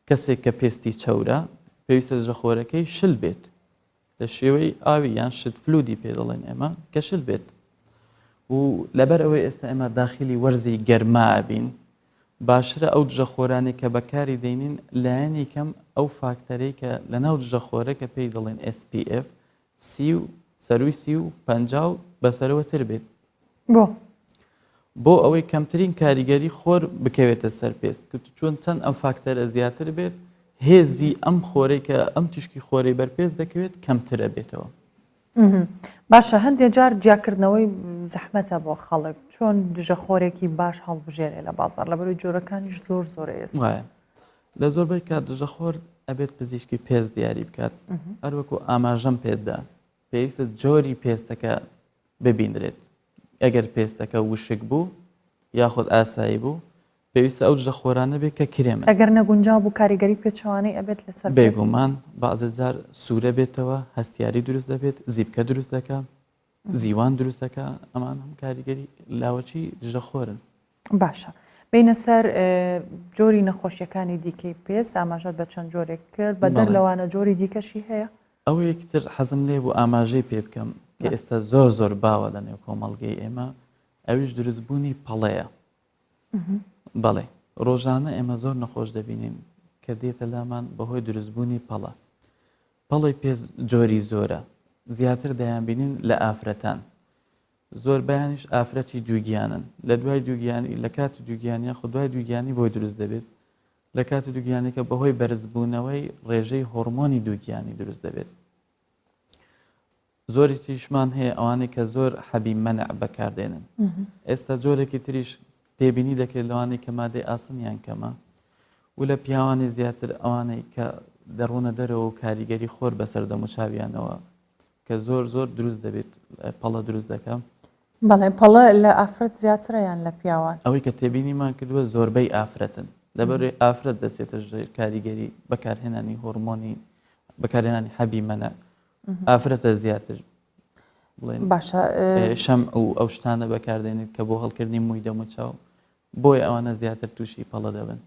کەسێک کە پێستی چەورە پێویستە دژەخۆرەکەی شل بێت لە شێوەی ئاوی یان شت فلودی پێ دەڵێن ئێمە کە شل بێت و لەبەر ئەوەی ئێستا ئێمە داخلی وەرزی گەرما بین باشرە ئەو دژەخۆرانی کە بەکاری دەینین لایەنی کەم ئەو فاکتەرەی کە لە ناو دژەخۆرە کە پێی دەڵێن SPF سەروی 50 بەسەرەوەتر بێت بۆ ئەوەی کەمترین کاریگەری خۆر بکەوێتە سەر پێست چۆن چەند ئەم فاکتەرە زیاتر بێت هێزی ئەم خۆرەی کە ئەم تشکی خۆرەی بەرپێست دەکەوێت کەمترە بێتەوە باشە هەندێک جار جیاکردنەوەی زەحمەتە بۆ خەڵک چۆن دژەخۆرێکی باش هەڵبژێرێ لە بازار لە بەروی جۆرەکانیش زۆر ئێستا لە زۆربەی کات دژەخۆر ئەبێت پزیشکی پێست دیاری بکات هەروەکو ئاماژەم پێدا پێویستە جۆری پێستەکە ببینرێت ئەگەر پێستەکە وشک بوو یاخود ئاسایی بوو پێویستە ئەو دژەخۆرانە بێت کە کرێمە ئەگەر نەگونجاو بوو کاریگەری پێچەوانەی ئەبێت لەسەر بێگومان بەعزە جار سوورە بێتەوە هەستیاری دروست دەبێت زیبکە دروست دەکات زیوان دروستەکە ئەمان هەم کاریگەری لاوەچی دژەخۆرن. باشە بینە سەر جۆری نەخۆشیەکانی دیکەی پێست ئاماژەت بە چەند جۆرێک کرد بە دەر لەوانە جۆری دیکەشی هەیە؟ ئەو یەکتر حەزم لێ بوو ئاماژەی پێ بکەم کە ئێستا زۆر باوە لە نێو کۆمەڵگەی ئێمە ئەویش دروستبوونی پەڵەیە. بەڵێ ڕۆژانە ئێمە زۆر نەخۆش دەبینین کە دێتە لامان بەهۆی دروستبوونی پەڵە. پەڵی پێست جۆری زۆرە زیاتر دەیانبینین لە ئافرەتان. زۆر بەیانیش ئافرەتی دووگیانن لە دوای دووگیانی لە کاتی دووگیانە خودوای دووگیانی بۆی دروست دەبێت لە کاتی دووگیانێکە بەهۆی بەرزبوونەوەی ڕێژەی هۆرمۆنی دووگیانی دروست دەبێت. زۆری تریشمان هەیە ئەوانەی کە زۆر حەبی مەنع بەکاردێنن. ئێستا جۆرێکی تریش تێبینی دەکرێت لەوانەی کە مادەی ئاسنیان کەمە و لە پیاوانی زیاتر ئەوانەی کە دەڕوونە دەرەوە و کاریگەری خۆر بەسەر دەموچاویانەوە کە زۆر دروست دەبێت پەڵە دروست دەکەم. بەڵێ پەڵە لە ئافرەت زیاترەیان لە پیاوان. ئەوەی کە تێبینیمان کردووە زۆربەی ئافرەتن لەبەرێ ئافرەت دەچێتە کاریگەری بەکارهێنانی هۆرمۆنی بەکارهێنانی حەبی مەنە ئافرەتە زیاتر باشە شەم ئەو شتانە بەکاردێنێت کە بۆ هەڵکردنی مووی دەموچاو بۆی ئەوانە زیاتر تووشی پەڵە دەبن.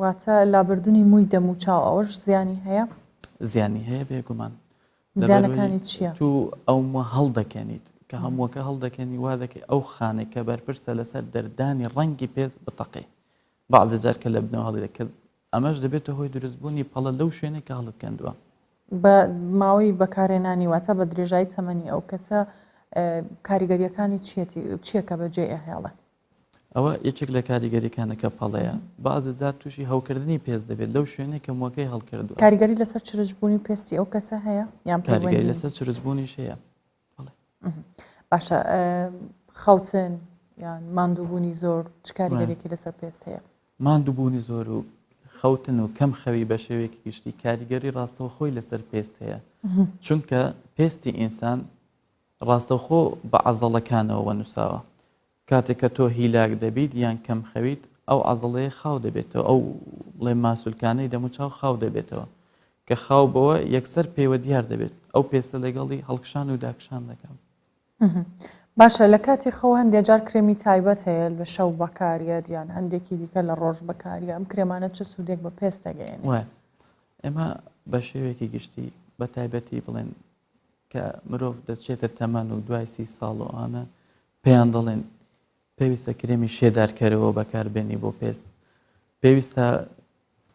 واتە لابردنی مووی دەموچاو ئەوەش زیانی هەیە؟ زیانی هەیە بێگومان. زیانەکانی چییە؟ تو ئەومە هەڵدەکەنیت کە هەمووەکە هەڵدەکەنی وا دەکەی ئەو خانێک کە بەرپرسە لەسەر دەردانی ڕەنگی پێست بتەقی بەعزە جار کە لە بنەوە هەڵی دەکرد ئەمەش دەبێتە هۆی دروستبوونی پەڵە لەو شوێنێک کە هەڵت کەندووە. بە ماوەی بەکارهێنانی واتە بە درێژایی تەمەنی ئەو کەسە کاریگەریەکانی چییە کە بەجێ ئەهێڵێت؟ ئەوە یەکێک لە کاریگەریەکانەکە پەڵەیە بەعزە جار تووشی هەوکردنی پێست دەبێت لەو شوێنێک کە موەکەی هەڵکردووە. کاریگەری لەسەر چرچبوونی پێستی ئەو کەسە هەیە یان کاریگەری لەسەر چرچبوونیش هەیە. باشە خەوتن یان ماندووبوونی زۆر چ کاریگەرێکی لەسەر پێست هەیە؟ ماندووبوونی زۆر و خەوتن و کەم خەوی بە شێوەیەکی گشتی کاریگەری ڕاستەوە خۆی لەسەر پێست هەیە چونکە پێستی ئینسان ڕاستەوخۆ بە عەزەڵەکانەوە نووساوە کاتێک کە تۆ هیلاک دەبیت یان کەم خەویت ئەو عەزەڵەیە خاو دەبێتەوە ئەو بڵێ ماسوولکانەی دەموچاو خاو دەبێتەوە کە خاو بەوە یەکسەر پێوە دیار دەبێت ئەو پێستە لەگەڵی هەڵکشان و داکشان دەکەم. باشە لە کاتی خەو هەندێک جار کرێمی تایبەت هەیە لە شەو بەکاریەت یان هەندێکی دیکە لە ڕۆژ بەکاریە ئەم کرێمانە چه سوودێک بە پێست دەگەێنێت؟ وایە ئێمە بە شێوەیەکی گشتی بە تایبەتی بڵێن کە مرۆڤ دەچێتە تەمەن و دوای 30 ساڵ و ئانە پێیان دەڵێن پێویستە کرێمی شێدارکەرەوە بەکاربێنی بۆ پێست پێویستە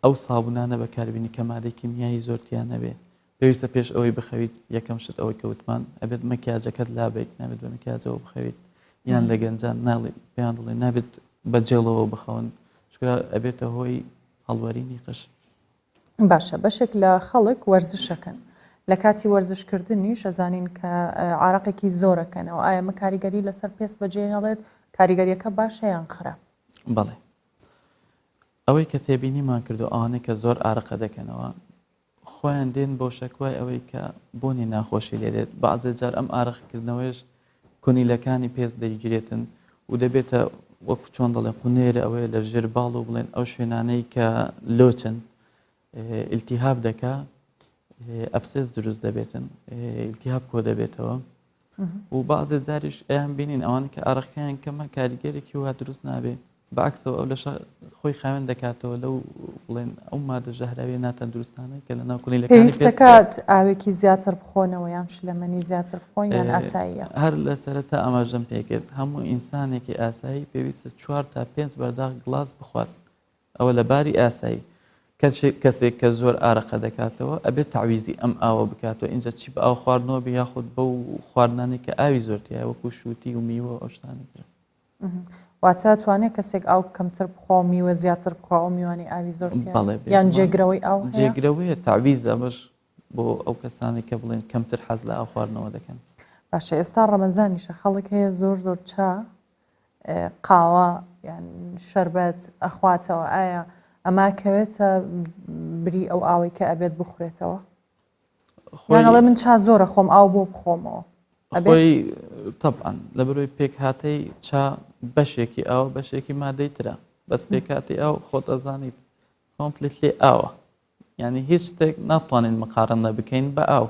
ئەو سابونانە بەکاربێنی کە مادەی کیمیایی زۆرتیان نەبێت پێویستە پێش ئەوەی بخەویت یەکەم شت ئەوەی کەوتمان ئەبێت مەکیاجەکەت لابێت نابێت بە مەکیاجەوە بخەویت یان لە گەنجان ناڵێت پێیان دەڵێن نابێت بە جێڵەوە بخەون چکە ئەبێتە هۆی هەڵوەرینی قش. باشە بەشێک لە خەڵک وەرزشەکەن لە کاتی وەرزشکردنی شەزانین کە عارەقێکی زۆرەکەنەوە ئایا مە کاریگەری لەسەر پێست بەجێ هەڵێت کاریگەریەکە باشە یان خراپ؟ بەڵێ ئەوەی کە تێبینیمان کردو ئەوانەی کە زۆر ئارەقە دەکەنەوە خۆیان دێن بۆ شەکوای ئەوەی کە بۆنی ناخۆشی لێدێت بەعزێ جار ئەم ئارەقکردنەوەیش کونیلەکانی پێست دەیگرێتن و دەبێتە وەکو چۆن دەڵێن قونێرە ئەوەیە لە ژێر باڵ و بڵێن ئەو شوێنانەی کە لۆچن ئیلتیهاب دەکا ئەبسێس دروست دەبێتن ئیلتیهاب کۆ دەبێتەوە و بەعزێ جاریش ئەیان بینین ئەوانە کە ئارەقەکەیان کەمە کاریگەرێکی وا دروست نابێت بەعکسەوە ئەو لە خۆی خاوێن دەکاتەوە لەو بڵێن ئەو مادە ژەهراوی ناتەن دروستانەی کە لە ناو کونیلەکانی پێویستەکات ئاوێکی زیاتر بخۆنەوە یان شلەمەنی زیاتر بخۆن یان ئاساییە؟ هەر لە سەرەتا ئاماژەم پێکرد هەموو ئینسانێکی ئاسایی پێویستە 4 تا 5 بەرداغ گڵاس بخوات ئەوە لە باری ئاسایی کەسێک کە زۆر ئارەقە دەکاتەوە ئەبێت تعویزی ئەم ئاوە بکاتەوە اینجا چی بە ئاو خواردنەوە بە یاخود بەو خواردنانی کە ئاوی زۆرتیایە وەکو شووتی و میوە ئەو شتانی تر. واتە توانێت کەسێک ئاو کەمتر بخۆ میوە زیاتر بخوا و میوانی ئاوی زۆرتیان یان جێگرەوەی ئاو جێگرەوەیە تعویز ئەمەش بۆ ئەو کەسانی کە بڵێن کەمتر حەز لە ئاو خواردنەوە دەکەن. باشە ئێستا ڕەمەزانیشە خەڵک هەیە زۆر چا قاوە یان شەربەت ئەخواتەوە ئایا ئەما کەوێتە بری ئەو ئاوەی کە ئەبێت بخورێتەوە؟ یانەڵێ من چا زۆرە خۆم ئاو بۆ بخۆمەوە خۆی طبعاً لە بەرۆی پێک هاتەی چا بەشێکی ئاو بەشێکی مادەی ترە بەس پێکاتی ئاو خۆت ئەزانیت کۆمپلیتلی ئاوە یعنی هیچ شتێک ناتوانین مقارنە بکەین بە ئاو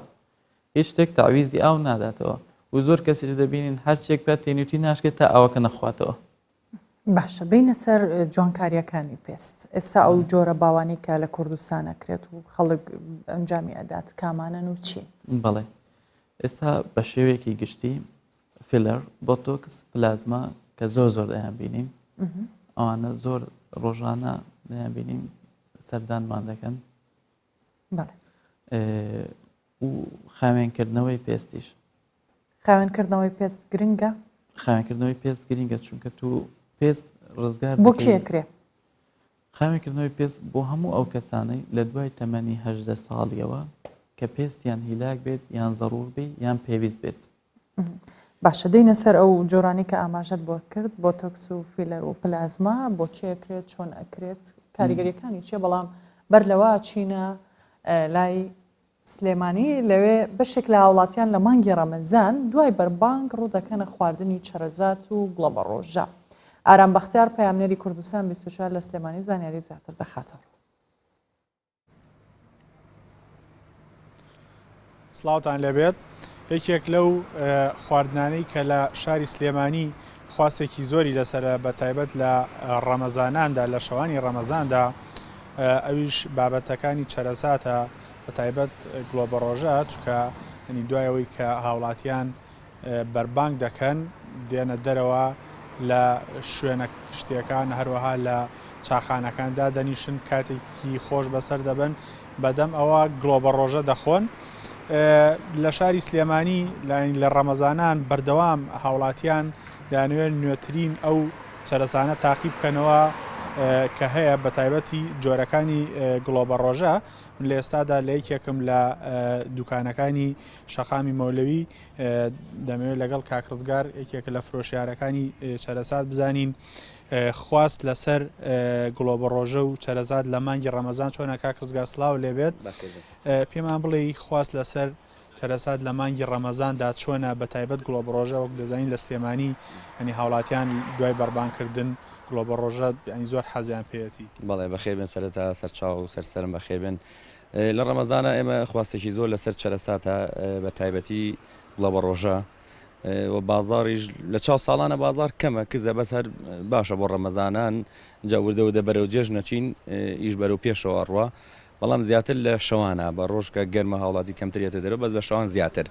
هیچ شتێک تعویزی ئاو ناداتەوە و زۆر کەسیش دەبینین هەرچێک بێت تێنیوتی ناشکێت تا ئەوەکە نەخواتەوە. باشە بینە سەر جوانکاریەکانی پێست ئێستا ئەو جۆرە باوانی کە لە کوردستانە کرێت و خەڵک ئەنجامی ئەدات کامانن و چی؟ بەڵێ ئێستا بە شێوەیەکی گشتی فیلەر بۆتۆکس پلازما کە زۆر دەیان بینیم ئەوانە زۆر ڕۆژانە دەیان بینیم سەردانمان دەکەن و خاوێنکردنەوەی پێستیش خاوێنکردنەوەی پێست گرنگە؟ خاوێنکردنەوەی پێست گرنگە چونکە تو پێست ڕزگار بۆ کێکرێ؟ خاوێنکردنەوەی پێست بۆ هەموو ئەو کەسانەی لە دوای تەمەنی 18 ساڵیەوە کە پێستیان هیلاک بێت یان زەڕور بێت یان پێویست بێت. باشە دەینە سەر ئەو جۆرانی کە ئاماژەت بۆ کرد بۆ تۆکس و فیلەر و پلازما بۆ کێکرێت چۆن ئەکرێت کاریگەریەکانی چیە بەڵام بەر لەوە چینە لای سلێمانی لەوێ بەشێک لە هاوڵاتیان لە مانگی ڕەمەزان دوای بەربانگ ڕوو دەکەنە خواردنی چەرەزات و گوڵە بە ڕۆژە. ئارام بەختیار پەیامنێری کوردستان 24 لە سلێمانی زانیاری زیاتر دەخاتەوە. سڵاوتان لەبێت یەکێک لەو خواردنانەی کە لە شاری سلێمانی خواستێکی زۆری لەسرە بە تایبەت لە ڕەمەزاناندا لە شەوانی ڕەمەزاندا ئەویش بابەتەکانی چەرەساتە بە تایبەت گڵۆ بە ڕۆژە چکە هەنی دوایەوەی کە هاوڵاتیان بەربانگ دەکەن دێنە دەرەوە لە شوێنە کشتیەکان هەروەها لە چاخانەکاندا دەنیشن کاتێکی خۆش بەسەر دەبن بەدەم ئەوە گڵۆ بە ڕۆژە دەخۆن. لە شاری سلێمانی لە ڕەمەزانان بەردەوام هاوڵاتیان دانوێن نوێترین ئەو چەرەسانە تاقی بکەنەوە کە هەیە بە تایبەتی جۆرەکانی گڵۆ بە ڕۆژە من لە ئێستادا لە یەکێکم لە دوکانەکانی شەقامی مەولەوی دەمەوێت لەگەڵ کاکڕزگار یەکێکە لە فرۆشیارەکانی چەرەسات بزانین خواست لەسەر گڵۆ بە ڕۆژە و چەرەزات لە مانگی ڕەمەزان چۆنە کاکڕزگار سڵاو لێبێت پێمان بڵێ خواست لەسەر چەرەسات لە مانگی ڕەمەزاندا چۆنە بە تایبەت گڵۆ بە ڕۆژە وەک دەزانین لە سلێمانی ئەنی هاوڵاتیان دوای بەربانکردن گڵۆ بە ڕۆژە ینی زۆر حەزیان پێەتی. بەڵێ بەخێبن سەرەتا سەرچاو و سەرسەرم بەخێبن لە ڕەمەزانە ئێمە خواستێکی زۆر لەسەر چەرەساتە بە تایبەتی گڵۆ بە ڕۆژە و بازاریش لە چاو ساڵانە بازار کەمە کزە بەسەر باشە بۆ ڕەمەزانان جاوردە و دەبەرە و جێژ نەچین ئیش بەرەو پێشەوە ڕوە بەڵام زیاتر لە شەوانە بە ڕۆژکە گەرمە هاوڵاتی کەمترێتە دەرەوە بەس بە شەوان زیاتر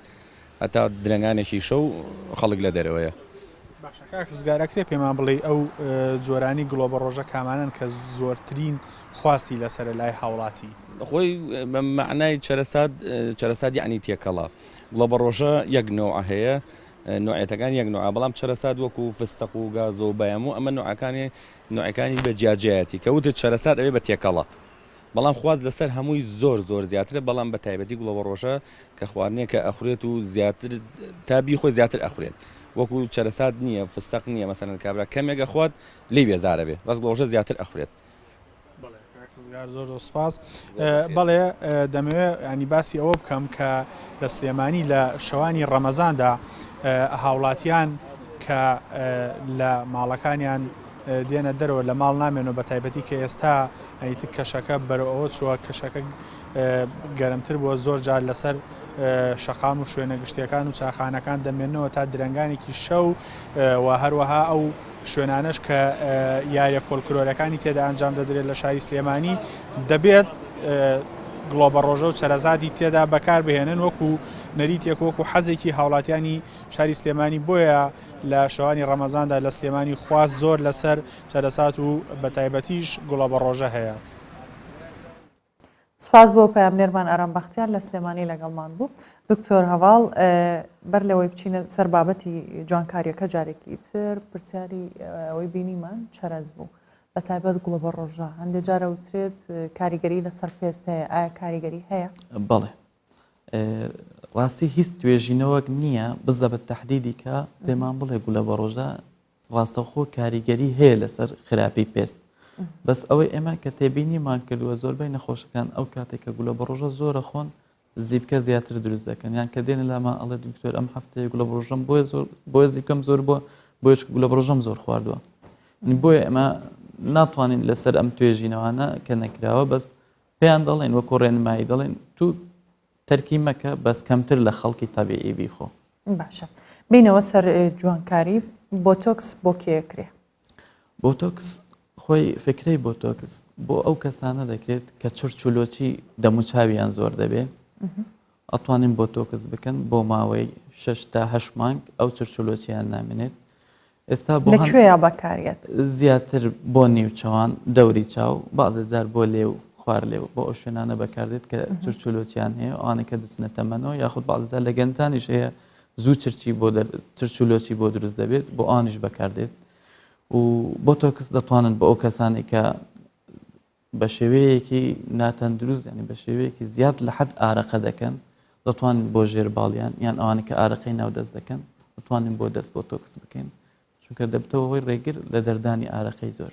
هەتا درنگانێکی شەو خەڵک لە دەرەوەیە. ڕزگارەکرێ پێمان بڵێ ئەو جۆرانی گڵۆ بە ڕۆژە کامانن کە زۆرترین خواستی لەسەر لای هاوڵاتی خۆی بە معنای چەرەسات یعنی تێکەڵا گڵۆ بە ڕۆژە یەک نوع هەیە نوعەتەکان یەک نوع بەڵام چەرەسات وەکو فستەق و گاز و بەیەم و ئەمە نوعەکانی بە جیاجەتی کە وتت چەرەسات ئەوێ بە تێکەڵە بەڵام خواست لەسەر هەمووی زۆر زیاترە بەڵام بە تایبەتی گڵۆ بە ڕۆژە کە خواردنێ کە ئەخورێت و زیاتر تابی خۆی زیاتر ئەخورێت وەکو چەرەسات نییە فستەق نییە مەسەلەن کابرا کەمێگە خوات لی بێزارە بێ بەس گڵۆژە زیاتر ئەخورێت. زۆر سپاس بەڵێ دەمەوێت ینی باسی ئەوە بکەم کە لە سلێمانی لە شەوانی ڕەمەزاندا هاوڵاتیان کە لە ماڵەکانیان دێنە دەرەوە لە ماڵ نامێنەوە بە تایبەتی کە ئێستا ئەیت کەشەکە بەرەوە چووە کەشەکە گەرمتر بووە زۆر جار لەسەر شەقام و شوێنە گشتیەکان و چاخانەکان دەمێنەوە تا درنگانێکی شەو و هەروەها ئەو شوێنانش کە یاریە فۆلکلۆرەکانی تێدا ئەنجام دەدرێت لە شاری سلێمانی دەبێت گڵۆ بە ڕۆژە و چەرەزادی تێدا بەکار بهێنن وەکو نەریتێک وەکو حەزێکی هاوڵاتیانی شاری سلێمانی بۆیە لە شەوانی ڕەمەزاندا لە سلێمانی خواست زۆر لەسەر چەرەسات و بە تایبەتیش گڵۆ بە ڕۆژە هەیە. سپاس بۆ پەیامنێرمان ئارام بەختیار لە سلێمانی لەگەڵمان بوو. دکتۆر هەواڵ بەر لەوەی بچینە سەر بابەتی جوانکاریەکە جارێکی تر پرسیاری ئەوەی بینیمان چەرەز بوو بە تایبەت گوڵە بە ڕۆژە هەندێک جارە وترێت کاریگەری لەسەر پێست هەیە ئایا کاریگەری هەیە؟ بەڵێ ڕاستی هیچ توێژینەوەک نییە بزە بە تەحدیدی کە پێمان بڵێ گوڵە بە ڕۆژە ڕاستەوخۆ کاریگەری هەیە لەسەر خراپی پێست بەس ئەوەی ئێمە کە تێبینیمان کردووە زۆربەی نەخۆشەکان ئەو کاتێککە گوڵە بە ڕۆژە زۆرە خۆن زیبکە زیاتر دروست دەکەن یان کە دێنە لاما ئەڵێ دکتۆر ئەم هەفتەیە گوڵە بە ڕۆژەم بۆیە زیبکەم زۆر بووە بۆیش گوڵە بە ڕۆژەم زۆر خواردووە بۆیە ئێمە ناتوانین لەسەر ئەم توێژینەوانە کە نەکراوە بەس پێیان دەڵێن وەکو ڕێنمایی دەڵێن تو تەرکی مەکە بەس کەمتر لە خەڵکی تەبیعی بیخۆ باشە بینەوە سەر جوانکاری بۆتۆکس بۆ کێکرێ بۆتۆکس خۆی فکرەی بۆتۆکس بۆ ئەو کەسانە دەکرێت کە چرچولۆچی دەموچاویان زۆر دەبێ ئەتوانین بۆتۆکس بکەن بۆ ماوەی 6 تا 8 مانگ ئەو چرچولۆچیان نامێنێت ئێستا بۆ لەکوێیا بەکارێت زیاتر بۆ نیوچەوان دەوری چاو بازە جار بۆ لێو خوار لێو بۆ ئەو شوێنانە بەکاردێت کە چرچولۆچیان هەیە ئەوانە کە دەچنە تەمەنەوە یاخود بازدا لە گەنجانیش هەیە زوو چرچولۆچی بۆ دروست دەبێت بۆ ئانیش بەکاردێت و بۆتۆکس دەتوانن بە ئەو کەسانی کە بە شێوەیەکی ناتەندروست ینی بە شێوەیەکی زیاد لە حەد ئارەقە دەکەن دەتوانین بۆ ژێرباڵیان یان ئەوانە کە ئارەقەی ناو دەست دەکەن دەتوانین بۆ دەست بۆتۆکس بکەین چونکە دەبتەوە هۆی ڕێگر لە دەردانی ئارەقەی زۆر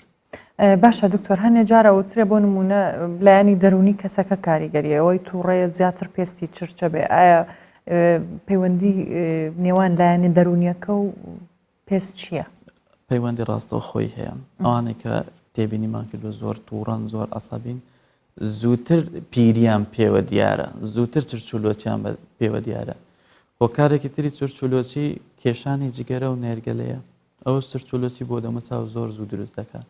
باشە دکتۆر هەنێ جارە وترێ بۆ نمونە لایانی دەرونی کەسەکە کاریگەریە ئەوەی تووڕێ زیاتر پێستی چرچە بێ ئایا پەیوەندی نێوان لایانی دەرونیەکە و پێست چییە؟ پەیوەندی ڕاستەوە خۆی هەیە ئەوانێک کە تێبینیمان کردو زۆر تووڕەن زۆر ئەسەبین زووتر پیریان پێوە دیارە زووتر چرچولۆچیان پێوە دیارە هۆکارێکی تری چرچولۆچی کێشانی جگەرە و نێرگەلەیە ئەو چرچولۆچی بۆ دەمەچاو زۆر زوو دروست دەکات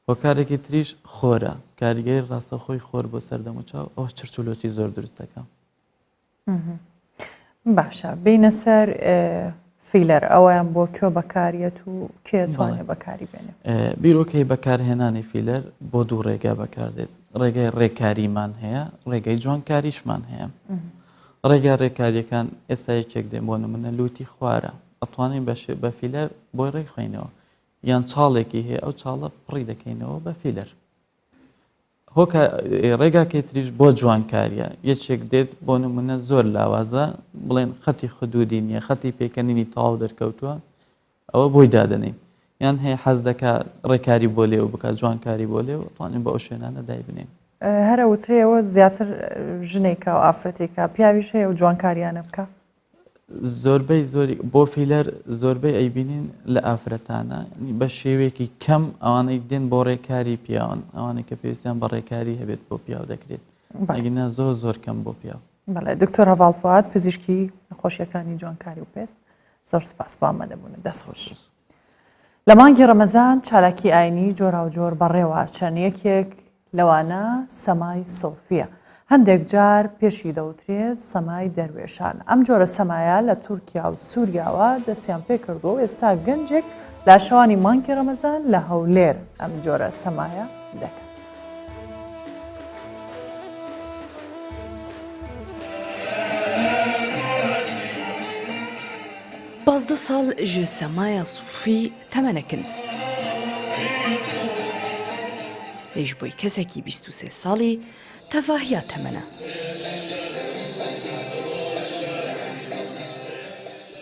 هۆکارێکی تریش خۆرە کاریگەری ڕاستە خۆی خۆر بۆ سەردەمەچاو ئەو چرچولۆچی زۆر دروست دەکات باشە بینە سەر فیلەر ئەویان بۆ کێ بەکاریەت و کێ توانێت بەکاری بێنێ بیرۆکەی بەکارهێنانی فیلەر بۆ دوو ڕێگا بەکاردێت ڕێگای ڕێکاریمان هەیە ڕێگای جوانکاریشمان هەیە ڕێگا ڕێکاریەکان ئێستا یەکێک دێن بۆ نمونە لوتی خوارە ئەتوانین بە فیلەر بۆی ڕێکخۆینەوە یان چاڵێکی هەیە ئەو چاڵە پڕی دەکەینەوە بە فیلەر ڕێگاکەی تریش بۆ جوانکاریە یەکێک دێت بۆ نمونە زۆر لاوازە بڵێن خەتی خودودی نییە خەتی پێکەنینی تاو دەرکەوتووە ئەوە بۆی دادنین یان هەیە حەز دەکات ڕێکاری بۆ لێو بکات جوانکاری بۆ لێو توانین بە ئەو شوێنانە دای بنین هەرە وترێەوە زیاتر ژنێکە و ئافرەتێکە پیاویش هەیە و جوانکاریانە بکە زۆربەی زۆری بۆ فیلەر زۆربەی ئەیبینین لە ئافرەتانە بە شێوەیەکی کەم ئەوانەی دێن بۆ ڕێکاری پیاوان ئەوانەی کە پێویستیان بە ڕێکاری هەبێت بۆ پیاو دەکرێت ئەگەنا زۆر زۆر کەم بۆ پیاو بەڵێ دکتۆر هەڤاڵ فواد پزیشکی نەخۆشیەکانی جوانکاری و پێست زۆر سپاس بۆ ئامادەبوونە دەستخۆش لە مانگی ڕەمەزان چالاکی ئاینی جۆرا و جۆر بەڕێوە چەند یەکێک لەوانە سەمای سۆفیە هەندێک جار پێشی دەوترێت سەمای دەروێشان ئەم جۆرە سەمایە لە تورکیا و سووریاوە دەستیان پێ کردو و ئێستا گەنجێک لە شەوانی مانگی ڕەمەزان لە هەولێر ئەم جۆرە سەمایە دەکات بازدە ساڵ ژ سەمایە سوفی تەمەنەکن لێش بۆی کەسێکی 23 ساڵی تەڤاهیا تەمەنە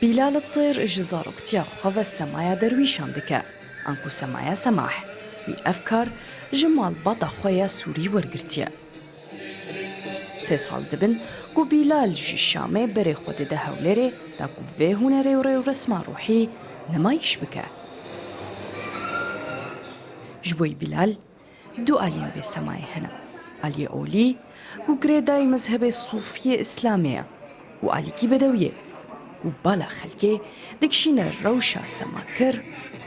بیلال الطێر ji zaroktiya xwe ve semaya derwîşan dike anku semaya semah wî ev kar ji malbata xwe ya Sûrî wergirtiye 3 sal dibin ku Bilal ji Şamê berê xwe dide Hewlêrê da ku vê hunerê û rêwresma ruhî nimayîş bike ji bo Bilal du aliyên vê semayê hene aliyê olî ku girêdayê mezhebê Sûfiyê İslamê ye û alîkî bedewiyê û bala xelkê dikişîne rewşa semakir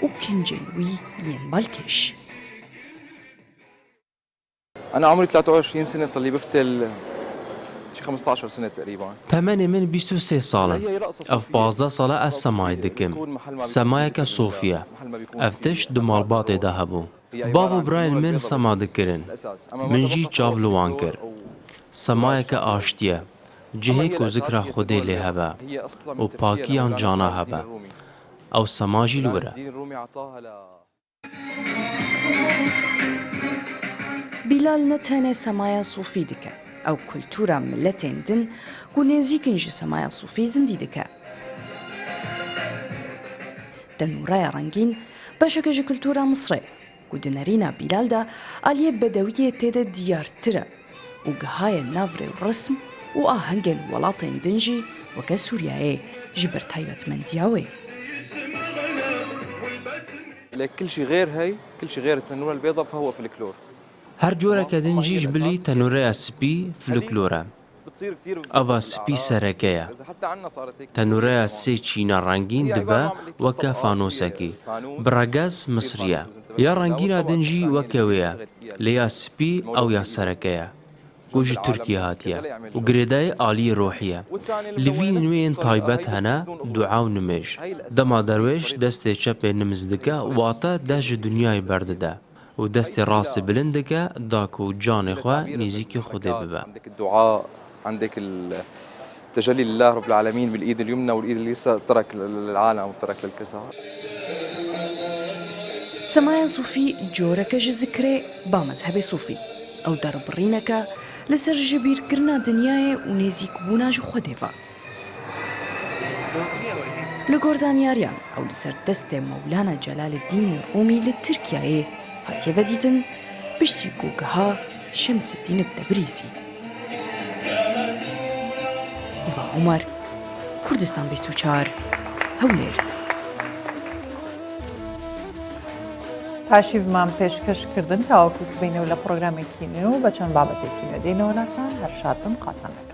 û kincên wî yên balkêş. أنا عمري 23 سنة صار لي بفتل شي 15 سنة تقريبا. تمني من 23 ساڵە ئەف 15 ساڵە ئەس سەمای دکم سەمایەکە سۆفیە ئەف تشت دو ماڵباتێدا هەبوو باو و برایان من سەما دکردن منجی چاڤلوان کرد سەمایەکە ئاشتیە جهێک و زکرا خودێ لێ هەبە و پاکیان جانا هەبە ئەو سەماژی لورە Bilal ne tenê semaya Sûfî dike ew kultûra milletên din ku nêzîkin ji semaya Sûfî zindî dike. Tenûreya rengîn beşeke ji kultûra Misrê ku di nêrîna Bilal de aliyê bedewiyê têde diyartir e û gihaye navrê û rism û ahengên welatên din jî weke Sûriyayê ji ber taybetmendiya wê. كل شيء غير هي كل شيء غير التنورة البيضاء فهو فلكلور. هەر جۆرەکە دنجیش بلی تەنورەیە سپی فلکلۆرە ئەڤە سپی سەرەکەیە تەنورەیە سێ چینە ڕەنگین دبە وەکە فانۆسەکی بڕەگەز مسریە یا ڕەنگینە دنجی وەکەوەیە لە یا سپی ئەو یا سەرەکەیە گۆژی تورکی هاتیە و گرێدای ئالی ڕۆحیە لڤی نوێن تایبەت هەنە دوعا و نمێژ دەما دەروێش دەستێ چەپێ نمز دکە واتە دەژ دنیای بەردەدا و دەستی ڕاستی بلند دکە داک و جانێ خوا نزیکی خودێ ببە عندك تجلي لله رب العالمين بالايد اليمنى والايد اليسرى ترك للعالم وترك للكسى سەمایە سوفی جۆرەکە ji zikrê ba mezhebê Sûfî ew derbirîneke li ser ji bîrkirina dinyayê û nêzîkbûna ji Xwedê ve. Li gorzanyariyan ew li ser destê Mewlana Celaleddînê Rûmî li Tirkiyeyê hatiye vedîtin piştî gûgeha Şemseddîn Tebrizî. Hiva Umar, Kurdistan 24 Hewlêr. پاشیومان پێشکەشکردن تاوەکو سبینەوە لە پرۆگرامێکی نوێ و بە چەند بابەتێکی نوێ دێنەوەلاتان هەر شاد بم قاتان دەکەم.